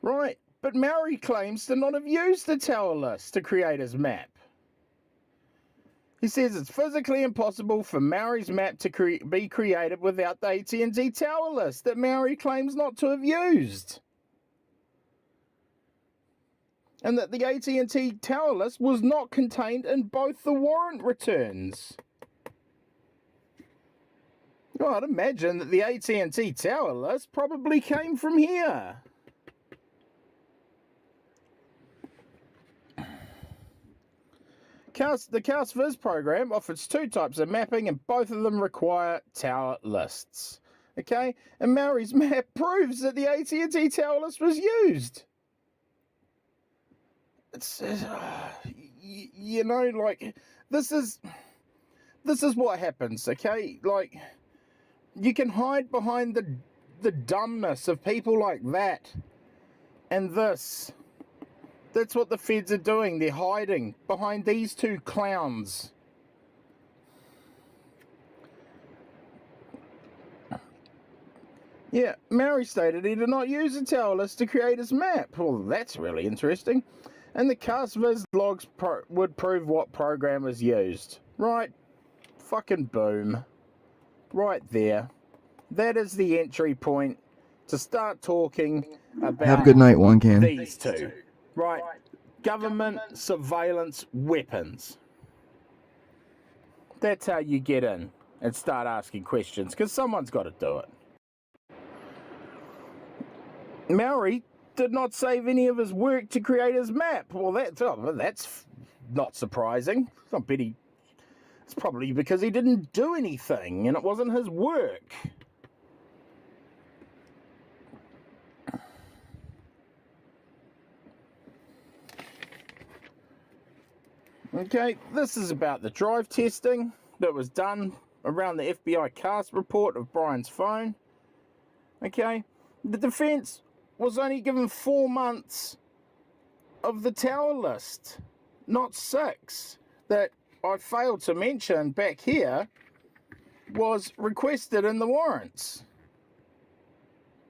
Right, but Maori claims to not have used the tower list to create his map. He says it's physically impossible for Maori's map to be created without the AT&T tower list that Maori claims not to have used. And that the AT&T tower list was not contained in both the warrant returns. Well, I'd imagine that the AT&T tower list probably came from here. The CAST Viz program offers two types of mapping and both of them require tower lists. Okay, and Maori's map proves that the AT&T tower list was used. it's you know, like this is what happens, okay? Like you can hide behind the dumbness of people like that, and this. That's what the feds are doing. They're hiding behind these two clowns. Yeah, Maori stated he did not use the tower list to create his map. Well, that's really interesting. And the CastViz logs would prove what program was used. Right. Fucking boom. Right there. That is the entry point to start talking about Have a good night, one can. these two. Right. Government surveillance weapons. That's how you get in and start asking questions, because someone's got to do it. Maori did not save any of his work to create his map. Well, that's not surprising. It's probably because he didn't do anything and it wasn't his work. Okay, this is about the drive testing that was done around the FBI cast report of Brian's phone. Okay, the defense was only given 4 months of the tower list, not 6, that I failed to mention back here was requested in the warrants.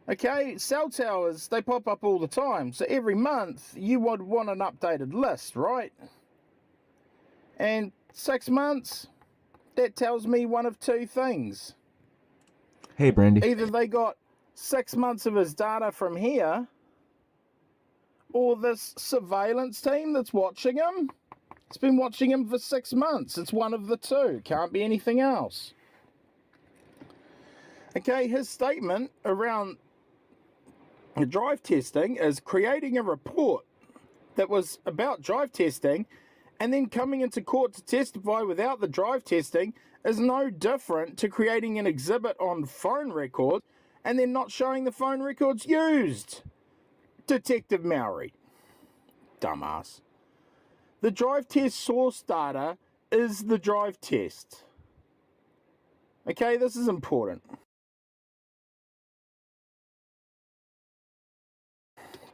Okay, cell towers, they pop up all the time, so every month you would want an updated list, right? And 6 months, that tells me one of two things. Hey, Brandy. Either they got 6 months of his data from here, or this surveillance team that's watching him, it's been watching him for 6 months. It's one of the two. Can't be anything else. Okay, his statement around the drive testing is creating a report that was about drive testing and then coming into court to testify without the drive testing is no different to creating an exhibit on phone records and then not showing the phone records used. Detective Maori. Dumbass. The drive test source data is the drive test. Okay, this is important.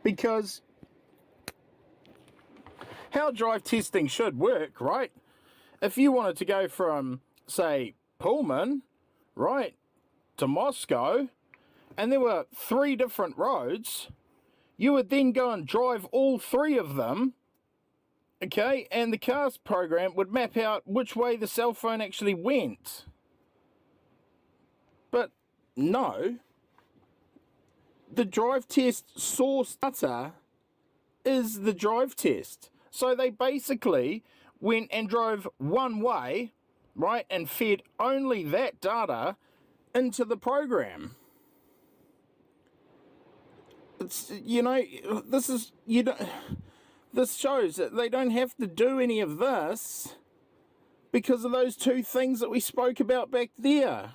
Because how drive testing should work, right? If you wanted to go from, say, Pullman, right, to Moscow, and there were 3 different roads, you would then go and drive all 3 of them, okay, and the CAST program would map out which way the cell phone actually went. But no, the drive test source data is the drive test. So they basically went and drove one way, right, and fed only that data into the program. It's, you know, this shows that they don't have to do any of this because of those 2 things that we spoke about back there.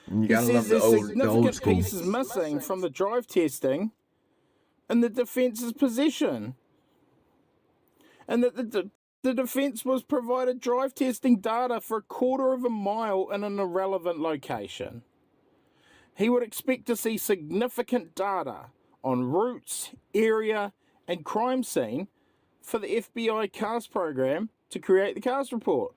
You gotta love the old school. Pieces missing from the drive testing in the defense's position. And that the defense was provided drive testing data for 1/4 of a mile in an irrelevant location. He would expect to see significant data on routes, area, and crime scene for the FBI CAST program to create the CAST report.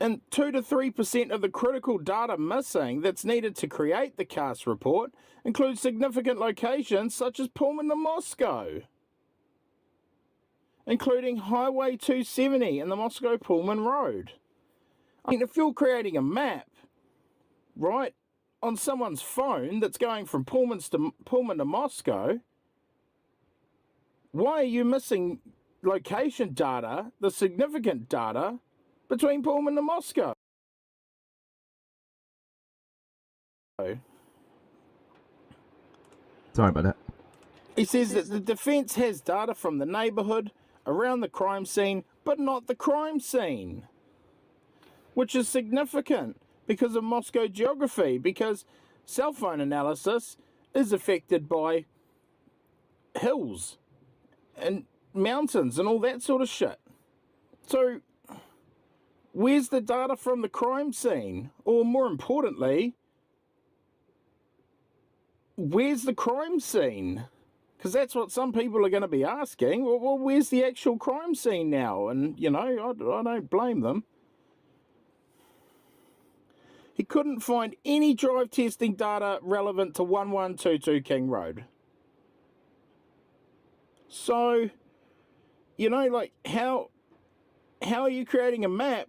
And 2 to 3% of the critical data missing that's needed to create the CAST report includes significant locations such as Pullman to Moscow, including Highway 270 and the Moscow-Pullman Road. I mean, if you're creating a map, right, on someone's phone that's going from Pullman to Moscow, why are you missing location data, the significant data, between Pullman and Moscow? Sorry about that. He says that the defense has data from the neighborhood around the crime scene, but not the crime scene, which is significant because of Moscow geography, because cell phone analysis is affected by hills and mountains and all that sort of shit. So, where's the data from the crime scene? Or more importantly, where's the crime scene? Because that's what some people are going to be asking. Well, where's the actual crime scene now? And, you know, I don't blame them. He couldn't find any drive testing data relevant to 1122 King Road. So, you know, like, how are you creating a map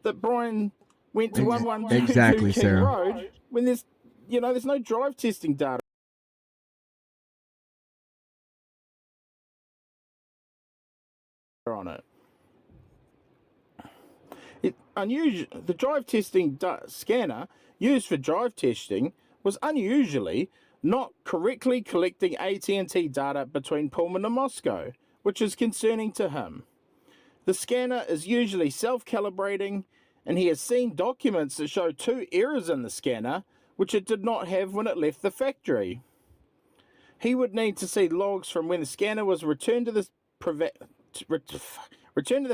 that Brian went to 1122 King Road when there's, you know, there's no drive testing data on it? The drive testing scanner used for drive testing was unusually not correctly collecting AT&T data between Pullman and Moscow, which is concerning to him. The scanner is usually self-calibrating, and he has seen documents that show 2 errors in the scanner, which it did not have when it left the factory. He would need to see logs from when the scanner was returned to the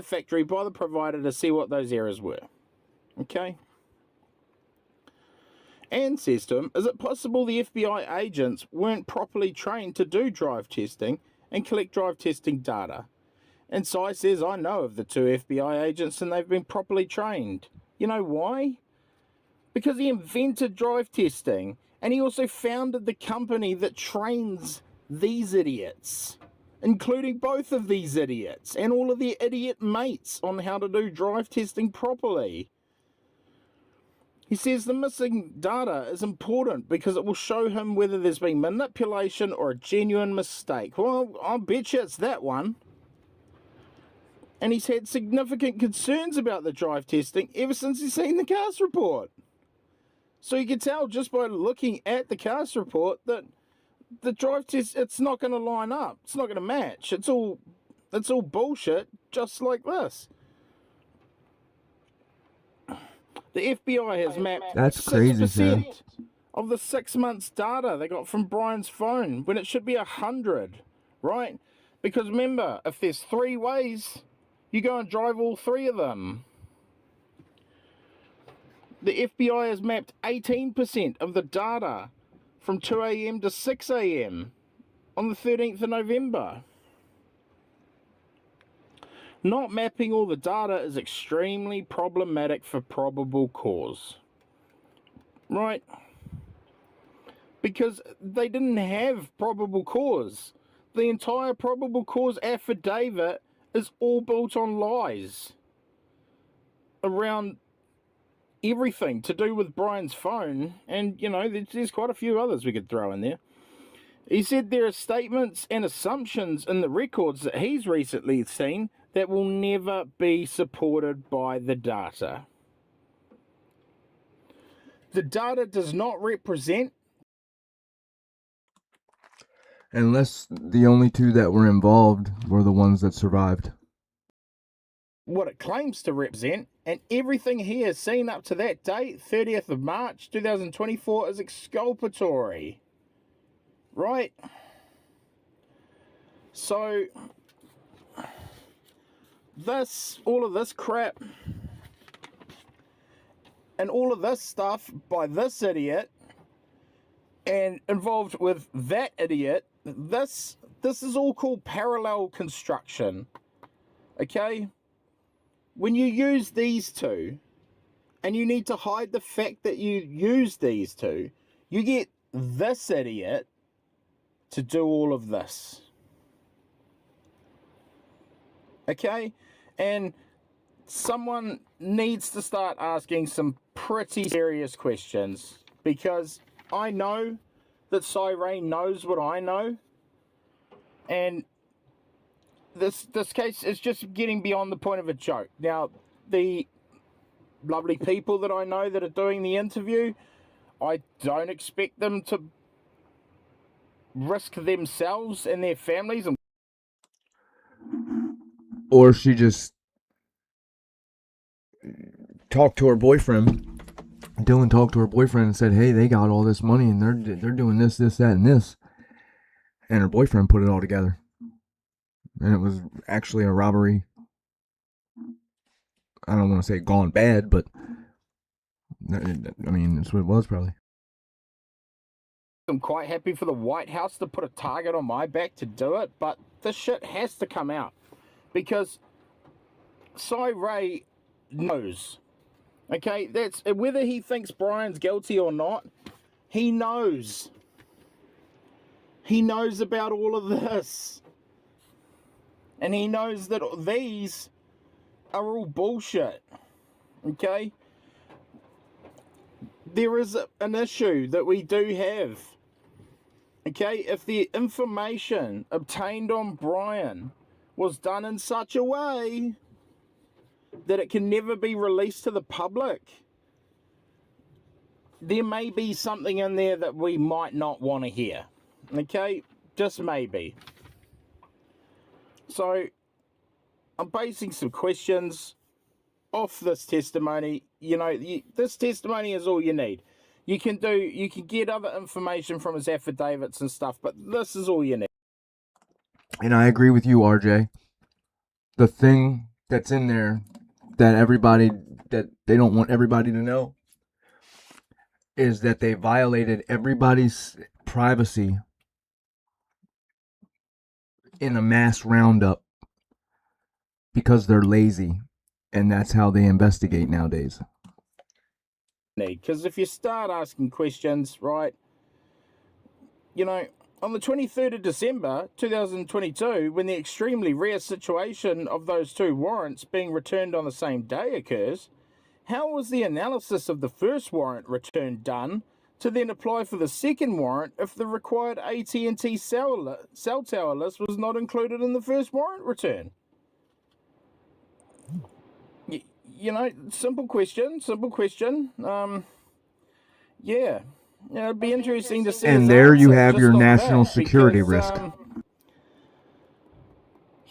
factory by the provider to see what those errors were. Okay? Anne says to him, is it possible the FBI agents weren't properly trained to do drive testing and collect drive testing data? And Cy says, I know of the 2 FBI agents and they've been properly trained. You know why? Because he invented drive testing, and he also founded the company that trains these idiots, including both of these idiots and all of their idiot mates on how to do drive testing properly. He says the missing data is important because it will show him whether there's been manipulation or a genuine mistake. Well, I'll bet you it's that one. And he's had significant concerns about the drive testing ever since he's seen the cast report. So you can tell just by looking at the cast report that the drive test, it's not going to line up. It's not going to match. It's all bullshit, just like this. The FBI has mapped 6% of the 6 months data they got from Brian's phone when it should be 100, right? Because remember, if there's 3 ways, you go and drive all 3 of them. The FBI has mapped 18% of the data from 2 a.m. to 6 a.m. on the 13th of November. Not mapping all the data is extremely problematic for probable cause. Right? Because they didn't have probable cause. The entire probable cause affidavit is all built on lies around everything to do with Brian's phone, and you know, there's quite a few others we could throw in there. He said there are statements and assumptions in the records that he's recently seen that will never be supported by the data. The data does not represent, unless the only 2 that were involved were the ones that survived, what it claims to represent, and everything he has seen up to that date, 30th of March 2024, is exculpatory. Right? So, all of this crap, and all of this stuff by this idiot, and involved with that idiot, this is all called parallel construction. Okay? When you use these 2, and you need to hide the fact that you use these 2, you get this idiot to do all of this. Okay? And someone needs to start asking some pretty serious questions, because I know that Cyrene knows what I know, and this case is just getting beyond the point of a joke. Now, the lovely people that I know that are doing the interview, I don't expect them to risk themselves and their families. Or she just talked to her boyfriend. Dylan talked to her boyfriend and said, hey, they got all this money and they're doing this, that, and this. And her boyfriend put it all together. and it was actually a robbery. I don't want to say gone bad, but I mean, that's what it was probably. I'm quite happy for the White House to put a target on my back to do it, but this shit has to come out because Cy Ray knows. Okay, that's whether he thinks Brian's guilty or not, he knows. He knows about all of this. And he knows that these are all bullshit. Okay? There is an issue that we do have. Okay? If the information obtained on Brian was done in such a way that it can never be released to the public, there may be something in there that we might not want to hear. Okay? Just maybe. So, I'm basing some questions off this testimony. You know, this testimony is all you need. You can get other information from his affidavits and stuff, but this is all you need. And I agree with you, RJ. The thing that's in there that they don't want everybody to know is that they violated everybody's privacy in a mass roundup because they're lazy, and that's how they investigate nowadays. Because if you start asking questions, right, you know, on the 23rd of December 2022, when the extremely rare situation of those two warrants being returned on the same day occurs, how was the analysis of the first warrant return done to then apply for the second warrant if the required AT&T cell tower list was not included in the first warrant return? You know, simple question. Yeah, it'd be interesting to see. And there you have your national security risk.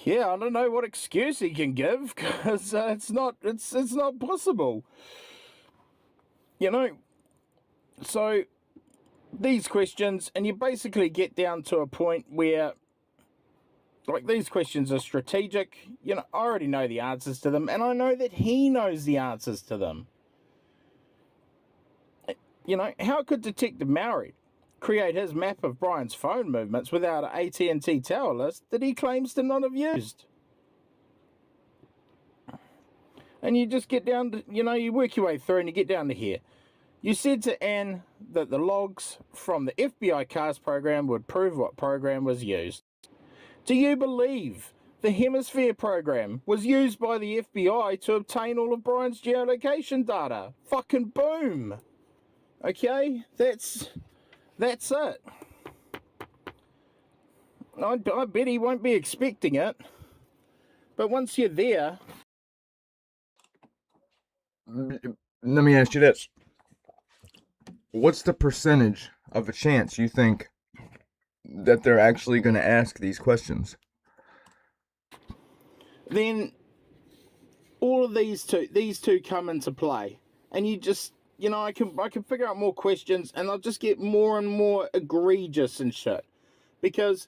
Yeah, I don't know what excuse he can give because it's not possible. You know, so these questions, and you basically get down to a point where, like, these questions are strategic. You know, I already know the answers to them, and I know that he knows the answers to them. You know, how could Detective Mowry create his map of Brian's phone movements without an AT&T tower list that he claims to not have used? And you just get down to, you know, you work your way through and you get down to here. You said to Anne that the logs from the FBI CARS program would prove what program was used. Do you believe the Hemisphere program was used by the FBI to obtain all of Brian's geolocation data? Fucking boom! Okay, that's it. I bet he won't be expecting it. But once you're there... Let me ask you this. What's the percentage of a chance you think that they're actually going to ask these questions? Then all of these two come into play. And you just... You know, I can figure out more questions, and I'll just get more and more egregious and shit. Because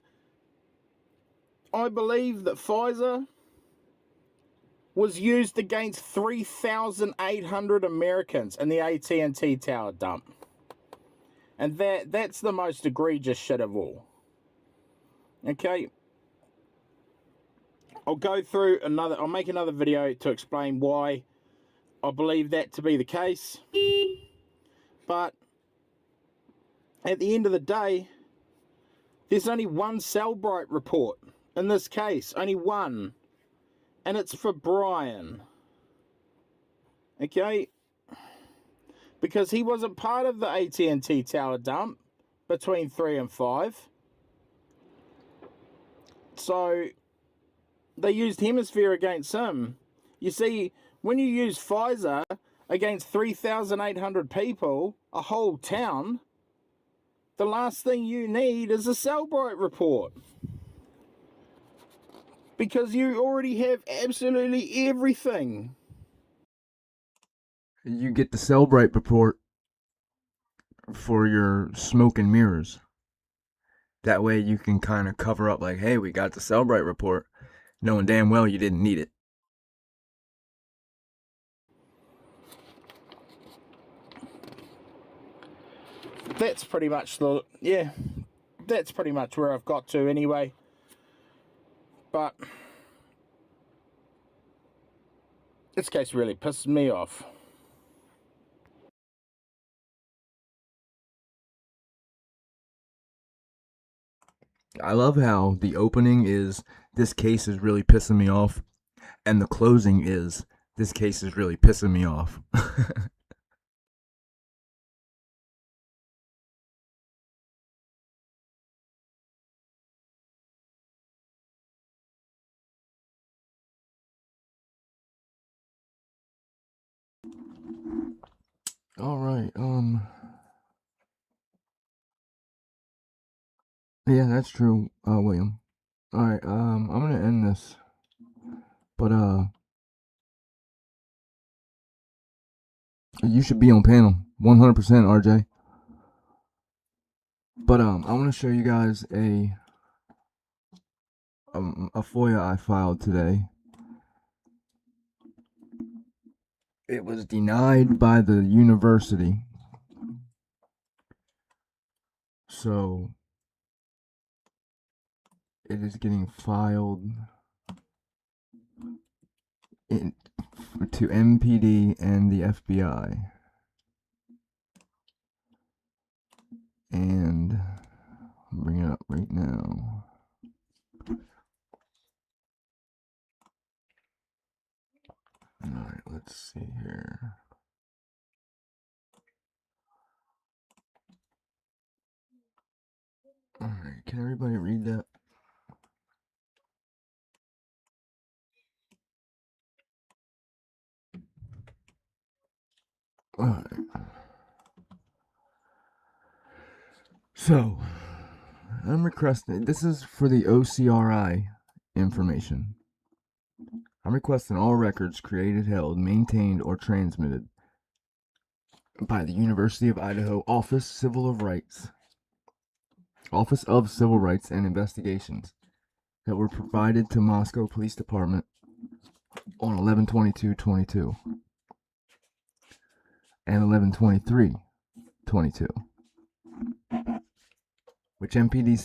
I believe that Pfizer was used against 3,800 Americans in the AT&T tower dump. And that's the most egregious shit of all. Okay? I'll make another video to explain why I believe that to be the case. But at the end of the day, there's only one Cellbrite report in this case. Only one. And it's for Brian. Okay? Because he wasn't part of the AT&T tower dump between 3 and 5. So they used Hemisphere against him. You see, when you use Pfizer against 3,800 people, a whole town, the last thing you need is a Cellbrite report. Because you already have absolutely everything. You get the Cellbrite report for your smoke and mirrors. That way you can kind of cover up like, hey, we got the Cellbrite report. knowing damn well you didn't need it. That's pretty much that's pretty much where I've got to anyway. But this case really pisses me off. I love how the opening is, this case is really pissing me off, and the closing is, this case is really pissing me off. All right, yeah, that's true, William. All right, I'm gonna end this, but you should be on panel, 100%, RJ. But I want to show you guys a FOIA I filed today. It was denied by the university, so it is getting filed to MPD and the FBI. And I'll bring it up right now. Alright, let's see here. Alright, can everybody read that? Alright. So, I'm requesting, this is for the OCRI information. I'm requesting all records created, held, maintained, or transmitted by the University of Idaho Office of Civil Rights and Investigations that were provided to Moscow Police Department on 11/22/22 and 11/23/22, which MPD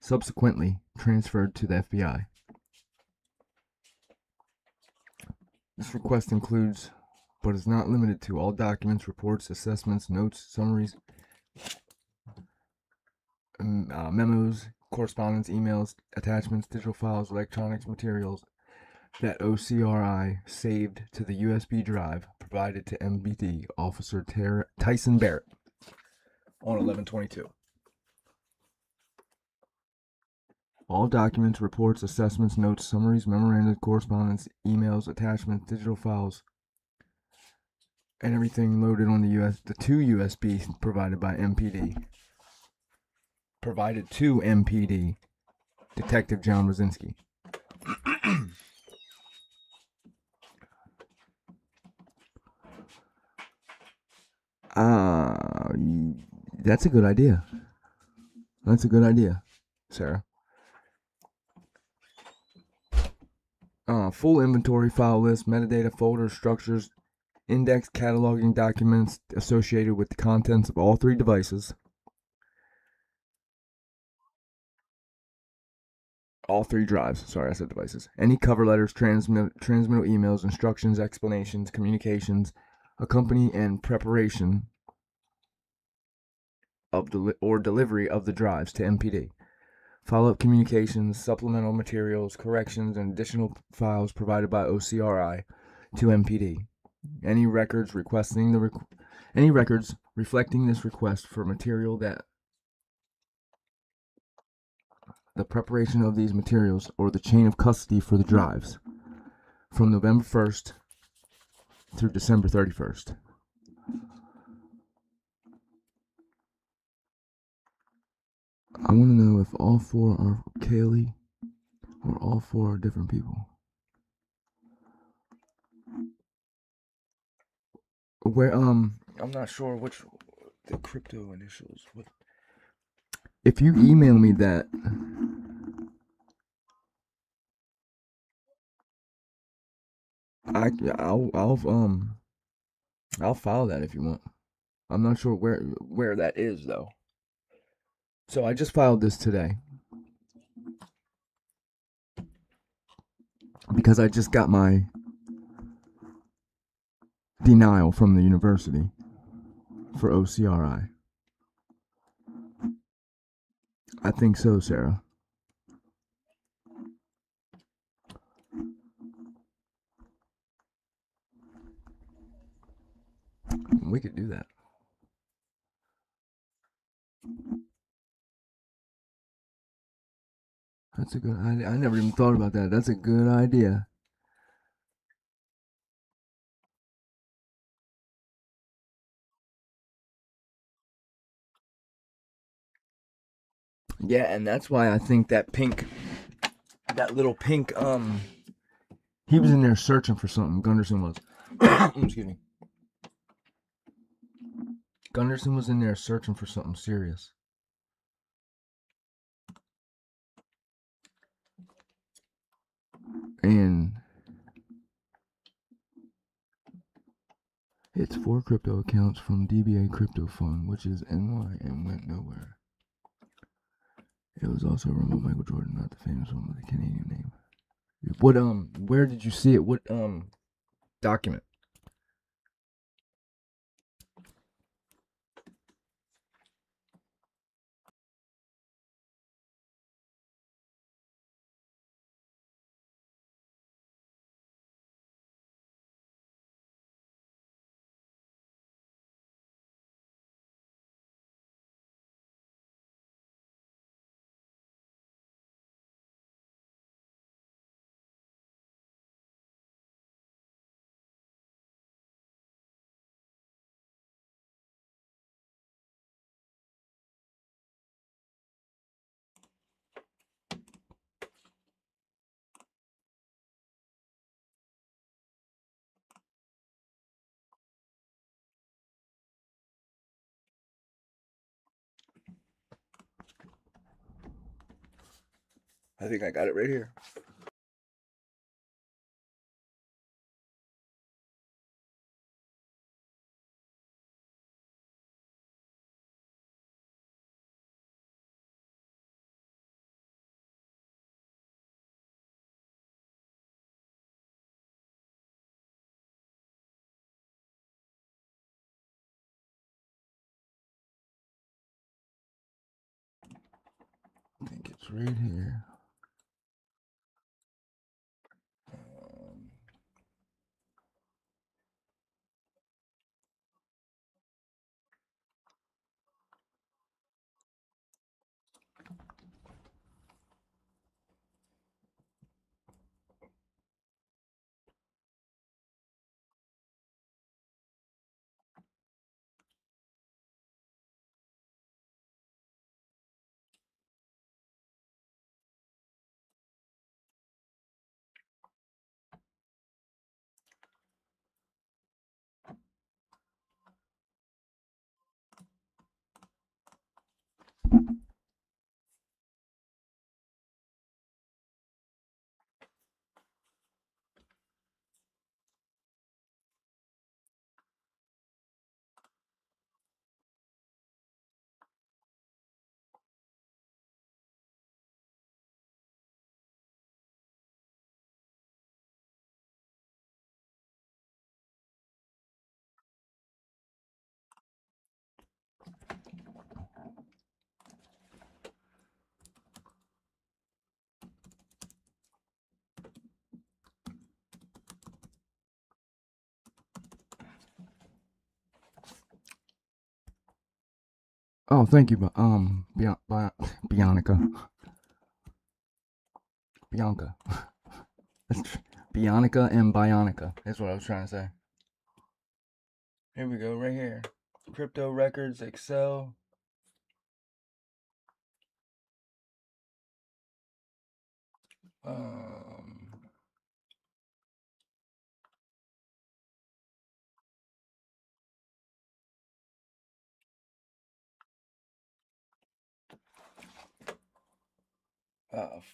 subsequently transferred to the FBI. This request includes, but is not limited to, all documents, reports, assessments, notes, summaries, memos, correspondence, emails, attachments, digital files, electronics materials that OCRI saved to the USB drive provided to MPD Officer Tyson Barrett on 11/22. All documents, reports, assessments, notes, summaries, memoranda, correspondence, emails, attachments, digital files, and everything loaded on the two USB provided by MPD. Provided to MPD Detective John Rosinski. That's a good idea. That's a good idea, Sarah. Full inventory, file list, metadata, folders, structures, index, cataloging documents associated with the contents of all three devices. All three drives. Sorry, I said devices. Any cover letters, transmittal emails, instructions, explanations, communications, accompany and preparation of delivery of the drives to MPD. Follow-up communications, supplemental materials, corrections, and additional files provided by OCRI to MPD. Any records reflecting this request for material that the preparation of these materials or the chain of custody for the drives from November 1st through December 31st. I want to know if all four are Kaylee or all four are different people. Where I'm not sure which the crypto initials. If you email me that, I'll file that if you want. I'm not sure where that is though. So I just filed this today because I just got my denial from the university for OCRI. I think so, Sarah. We could do that. That's a good idea. I never even thought about that. That's a good idea. Yeah, and that's why I think that little pink, he was in there searching for something. Gunderson was. Excuse me. Gunderson was in there searching for something serious. And it's 4 crypto accounts from DBA Crypto Fund, which is NY and went nowhere. It was also Rumble Michael Jordan, not the famous one with the Canadian name. What where did you see it? What document? I think I got it right here. I think it's right here. Oh, thank you, Bianca. Bianca. Bionica and Bionica. That's what I was trying to say. Here we go, right here. Crypto records, Excel.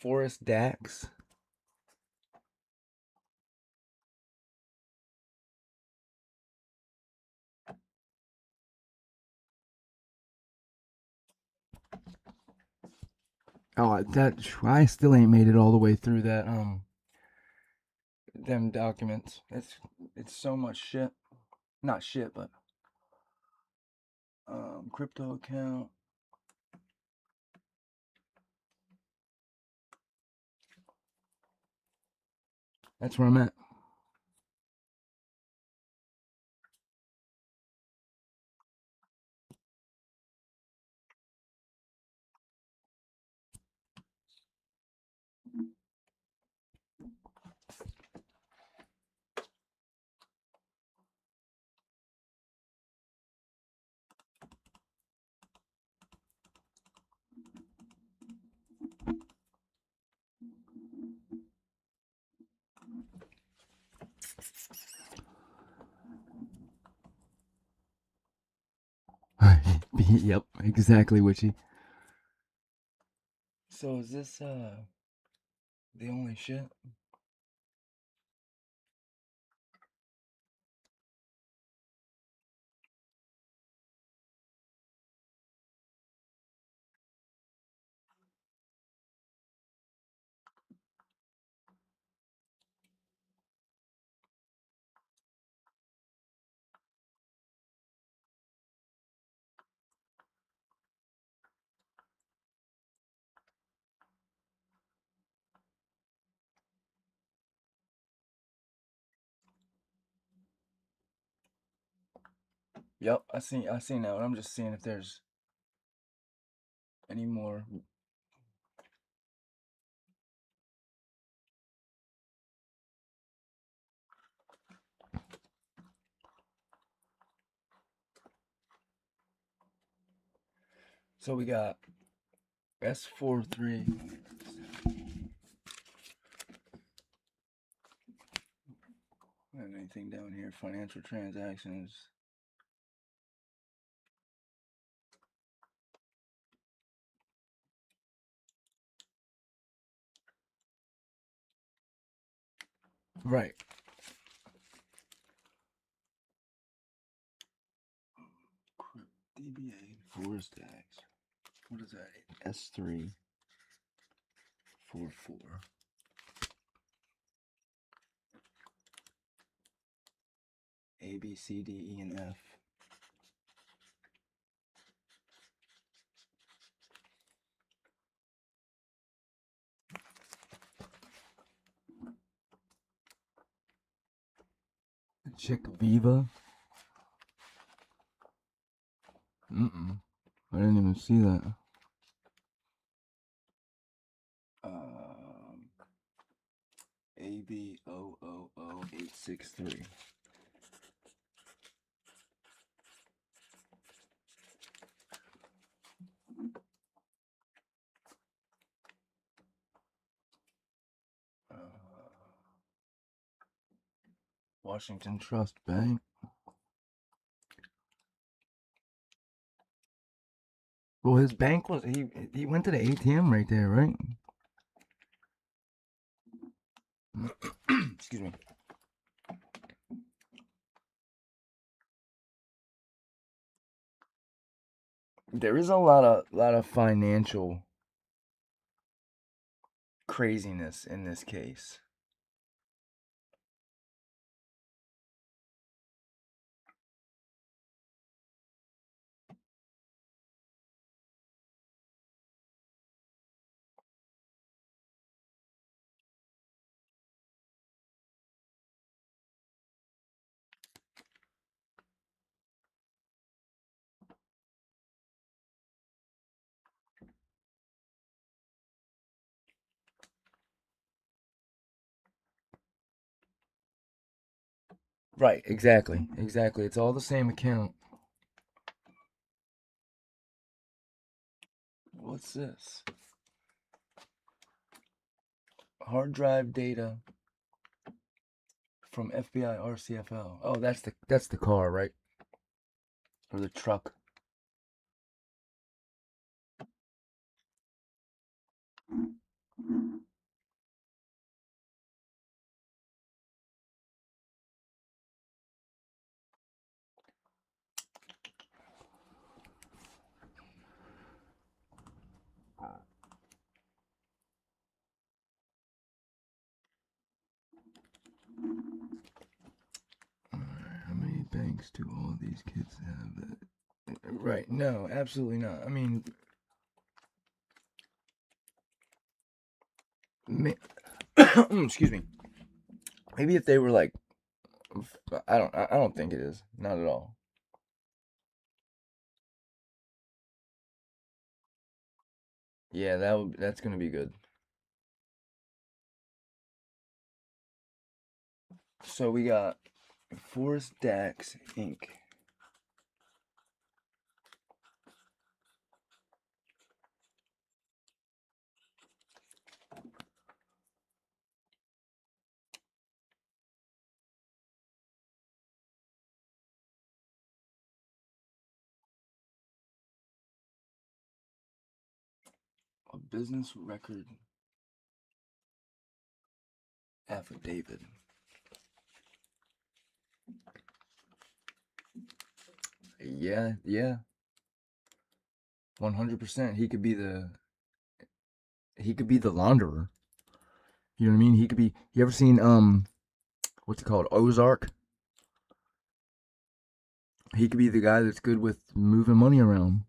Forest Dax. Oh, that I still ain't made it all the way through that them documents. It's so much shit. Not shit, but crypto account. That's where I'm at. Yep, exactly, Witchy. So is this the only shit? Yep, I seen that one. I'm just seeing if there's any more. So we got S43. And anything down here? Financial transactions. Right. DBA forest tax. What is that? S3 44. A B C D E and F. Chick Viva. I didn't even see that. AB000-863. Washington Trust Bank. Well, his bank was he went to the ATM right there, right? Excuse me. There is a lot of financial craziness in this case. Right, exactly. It's all the same account. What's this? Hard drive data from FBI RCFL. Oh, that's the car, right? Or the truck. thanks to all these kids have it. Right, no, absolutely not. I mean, excuse me. Maybe if they were like, I don't think it is. Not at all. Yeah, that's gonna be good. So we got Forrest Dax Inc. A business record affidavit. Yeah, yeah. 100%. He could be the launderer. You know what I mean? He could be. You ever seen what's it called? Ozark? He could be the guy that's good with moving money around.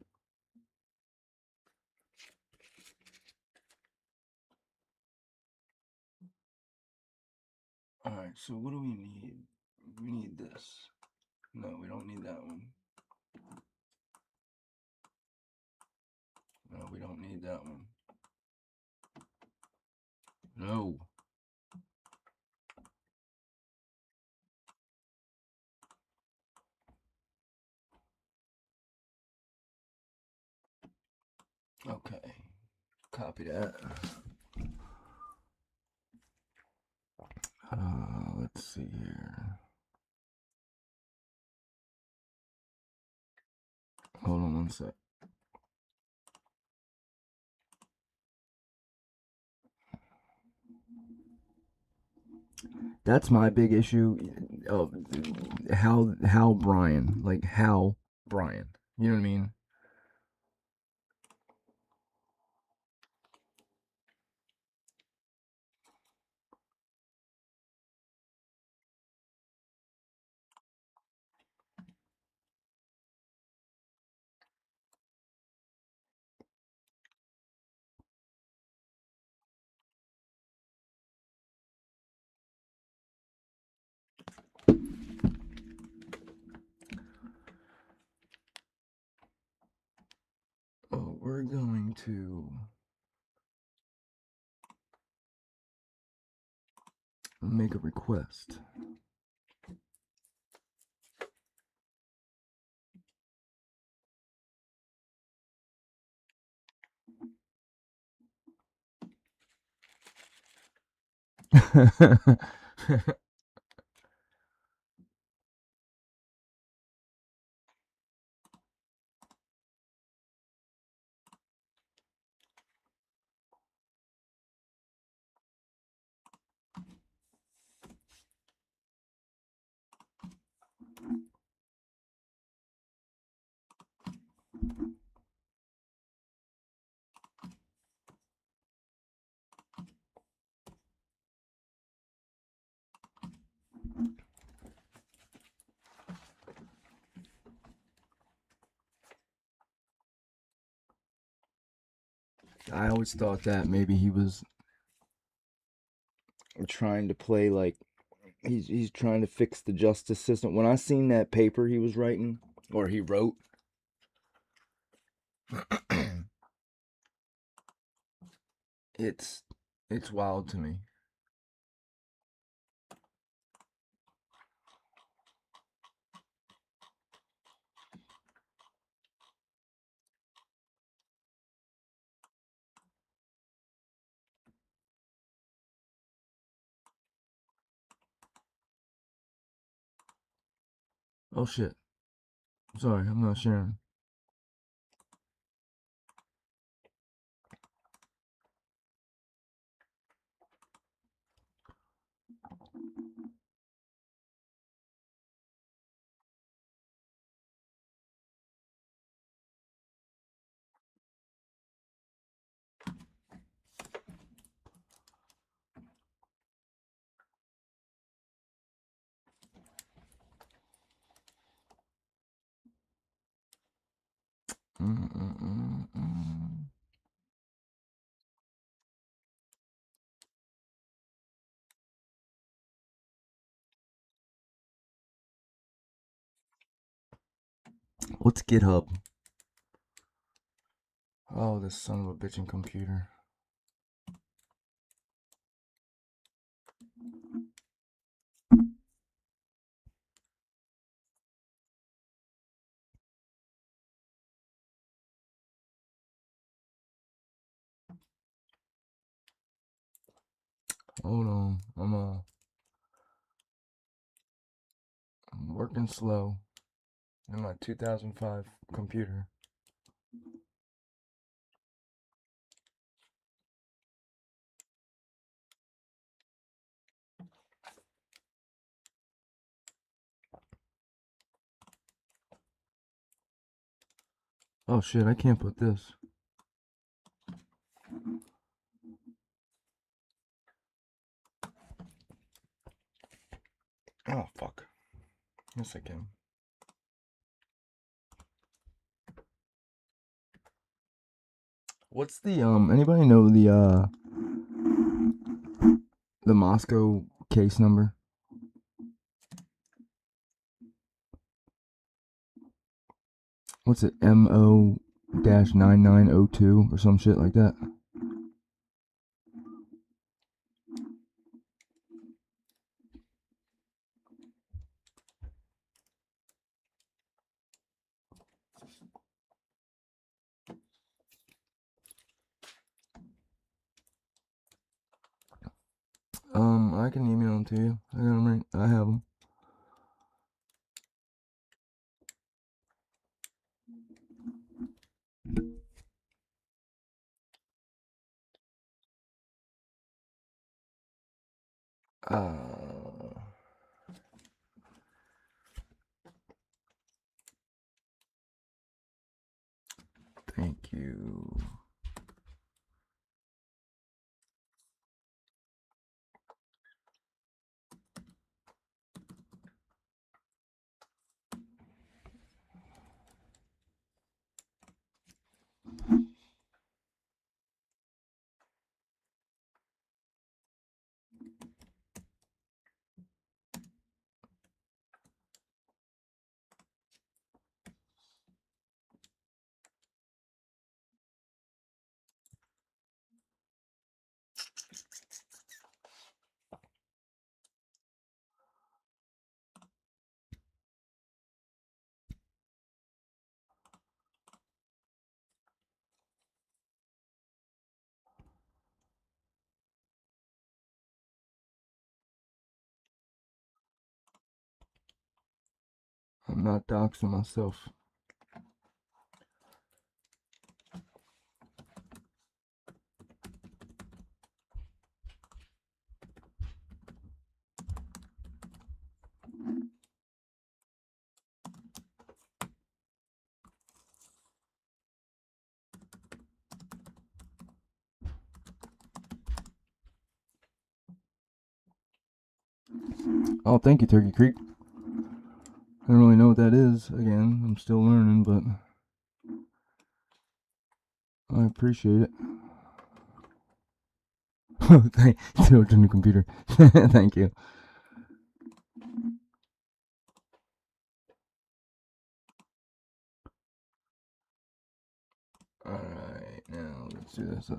Alright, so what do we need? We need this. No, we don't need that one. No, we don't need that one. No. Okay. Copy that. Let's see here. Hold on one sec. That's my big issue. How Brian, like how Brian. You know what I mean? Oh, we're going to make a request. I always thought that maybe he was trying to play like he's trying to fix the justice system. When I seen that paper he was writing or he wrote, it's wild to me. Oh shit. Sorry, I'm not sharing. What's GitHub? Oh, this son of a bitchin' computer. Hold on, I'm working slow in my 2005 computer. Oh shit, I can't put this. Oh fuck. Yes I can. What's the anybody know the Moscow case number? What's it? MO-9902 or some shit like that. I can email them to you. I got them right. I have them. Thank you. I'm not doxing myself. Oh, thank you, Turkey Creek. I don't really know what that is. Again, I'm still learning, but I appreciate it. Thank you to the computer. Thank you. Alright, now let's do this.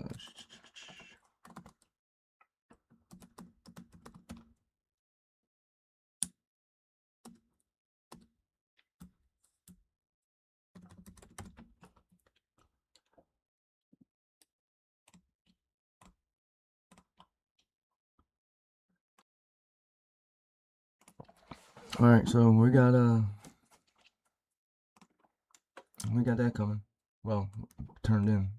Alright, so we got that coming. Well, turned in.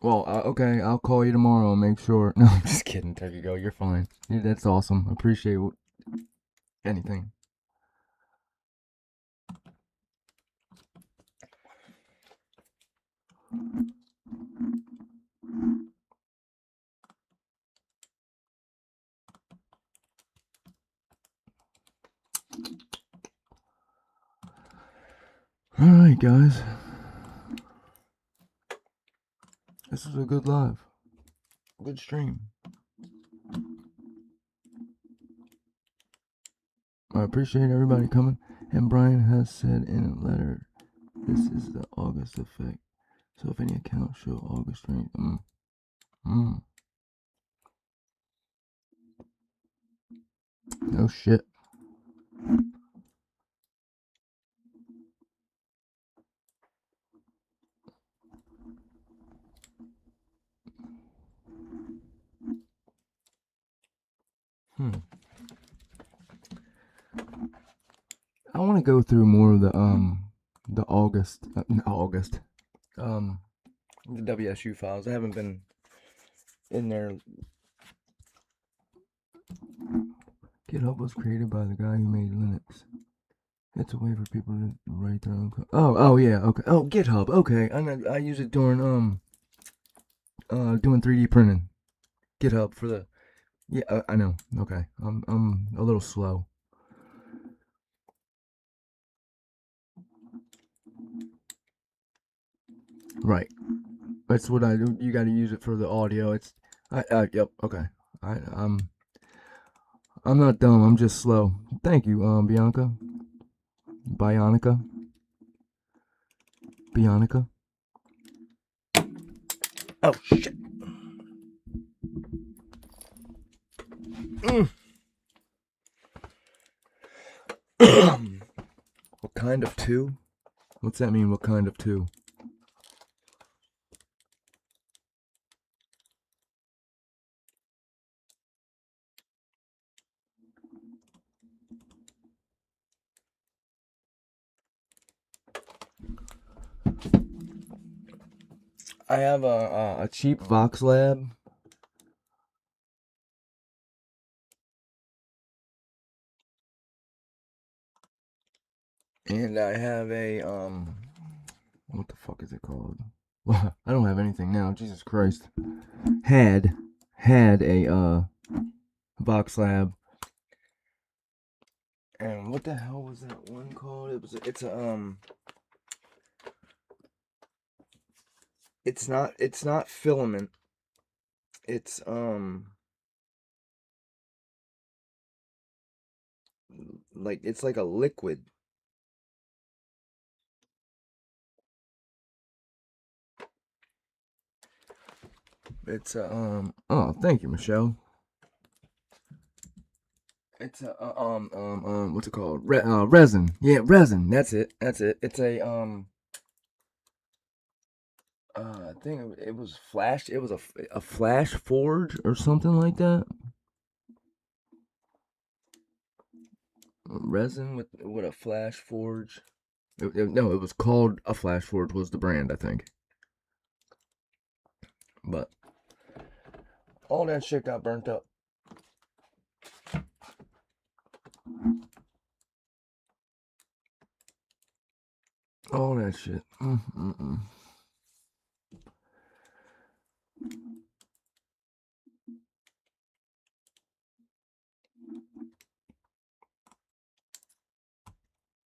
Well, okay, I'll call you tomorrow and make sure. No, I'm just kidding, Turkey Go. You're fine. That's awesome. Appreciate anything. Alright, guys. This was a good live. Good stream. I appreciate everybody coming. And Brian has said in a letter, this is the August effect. So if any accounts show August strength, no shit. I want to go through more of the August, the WSU files. I haven't been in there. GitHub was created by the guy who made Linux. It's a way for people to write their own code. Oh yeah, okay. Oh, GitHub, okay. I use it during doing 3D printing. GitHub for the I know. Okay, I'm a little slow. Right. That's what I do. You got to use it for the audio. Yep. Okay. I'm not dumb. I'm just slow. Thank you, Bianca. Bianca. Oh shit. What kind of two? What's that mean? What kind of two? I have a cheap Vox Lab. And I have a what the fuck is it called? Well, I don't have anything now. Jesus Christ. Had a Vox Lab. And what the hell was that one called? It's not filament. It's it's like a liquid. It's oh, thank you, Michelle. It's what's it called? Resin. Yeah, resin. That's it. It's a I think it was flash. It was a flash forge or something like that. Resin with a flash forge. No, it was called a flash forge. Was the brand, I think. But all that shit got burnt up. All that shit.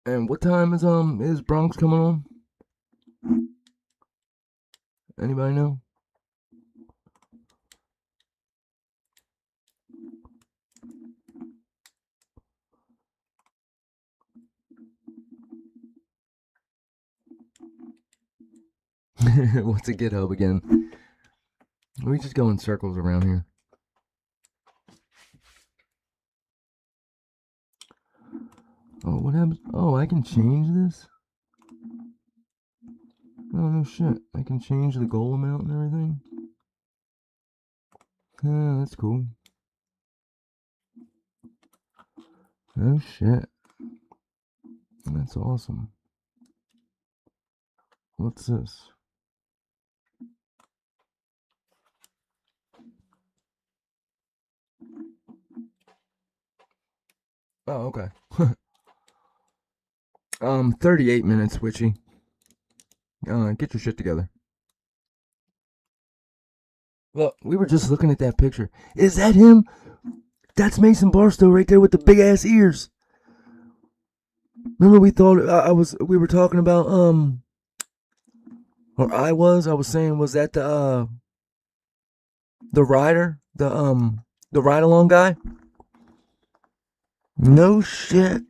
And what time is Bronx coming on? Anybody know? What's a GitHub again? We just go in circles around here. Oh, what happens? Oh, I can change this? Oh, no shit. I can change the goal amount and everything? Yeah, that's cool. Oh shit. That's awesome. What's this? Oh, okay. 38 minutes, Witchy. Get your shit together. Look, we were just looking at that picture. Is that him? That's Mason Barstow right there with the big ass ears. Remember we thought we were talking about or I was saying, was that the rider, the ride along guy? No shit.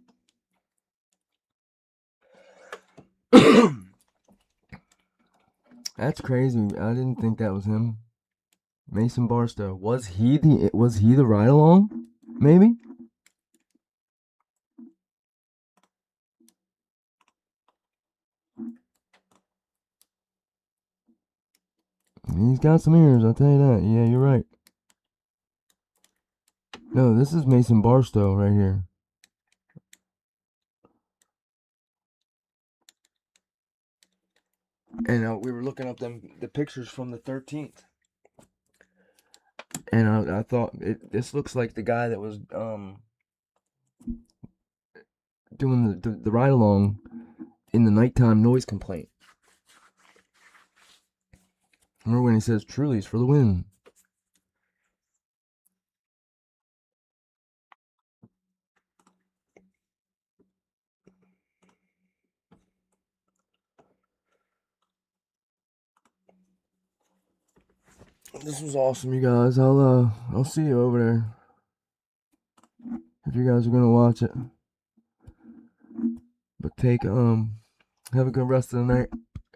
That's crazy. I didn't think that was him. Mason Barstow. Was he the ride along? Maybe? He's got some ears, I'll tell you that. Yeah, you're right. No, this is Mason Barstow right here. And we were looking up the pictures from the 13th. And I thought, this looks like the guy that was doing the ride-along in the nighttime noise complaint. Remember when he says, Truly's for the win? This was awesome, you guys. I'll see you over there if you guys are gonna watch it. But have a good rest of the night.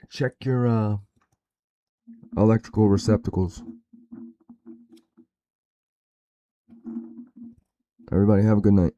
Check your electrical receptacles. Everybody have a good night.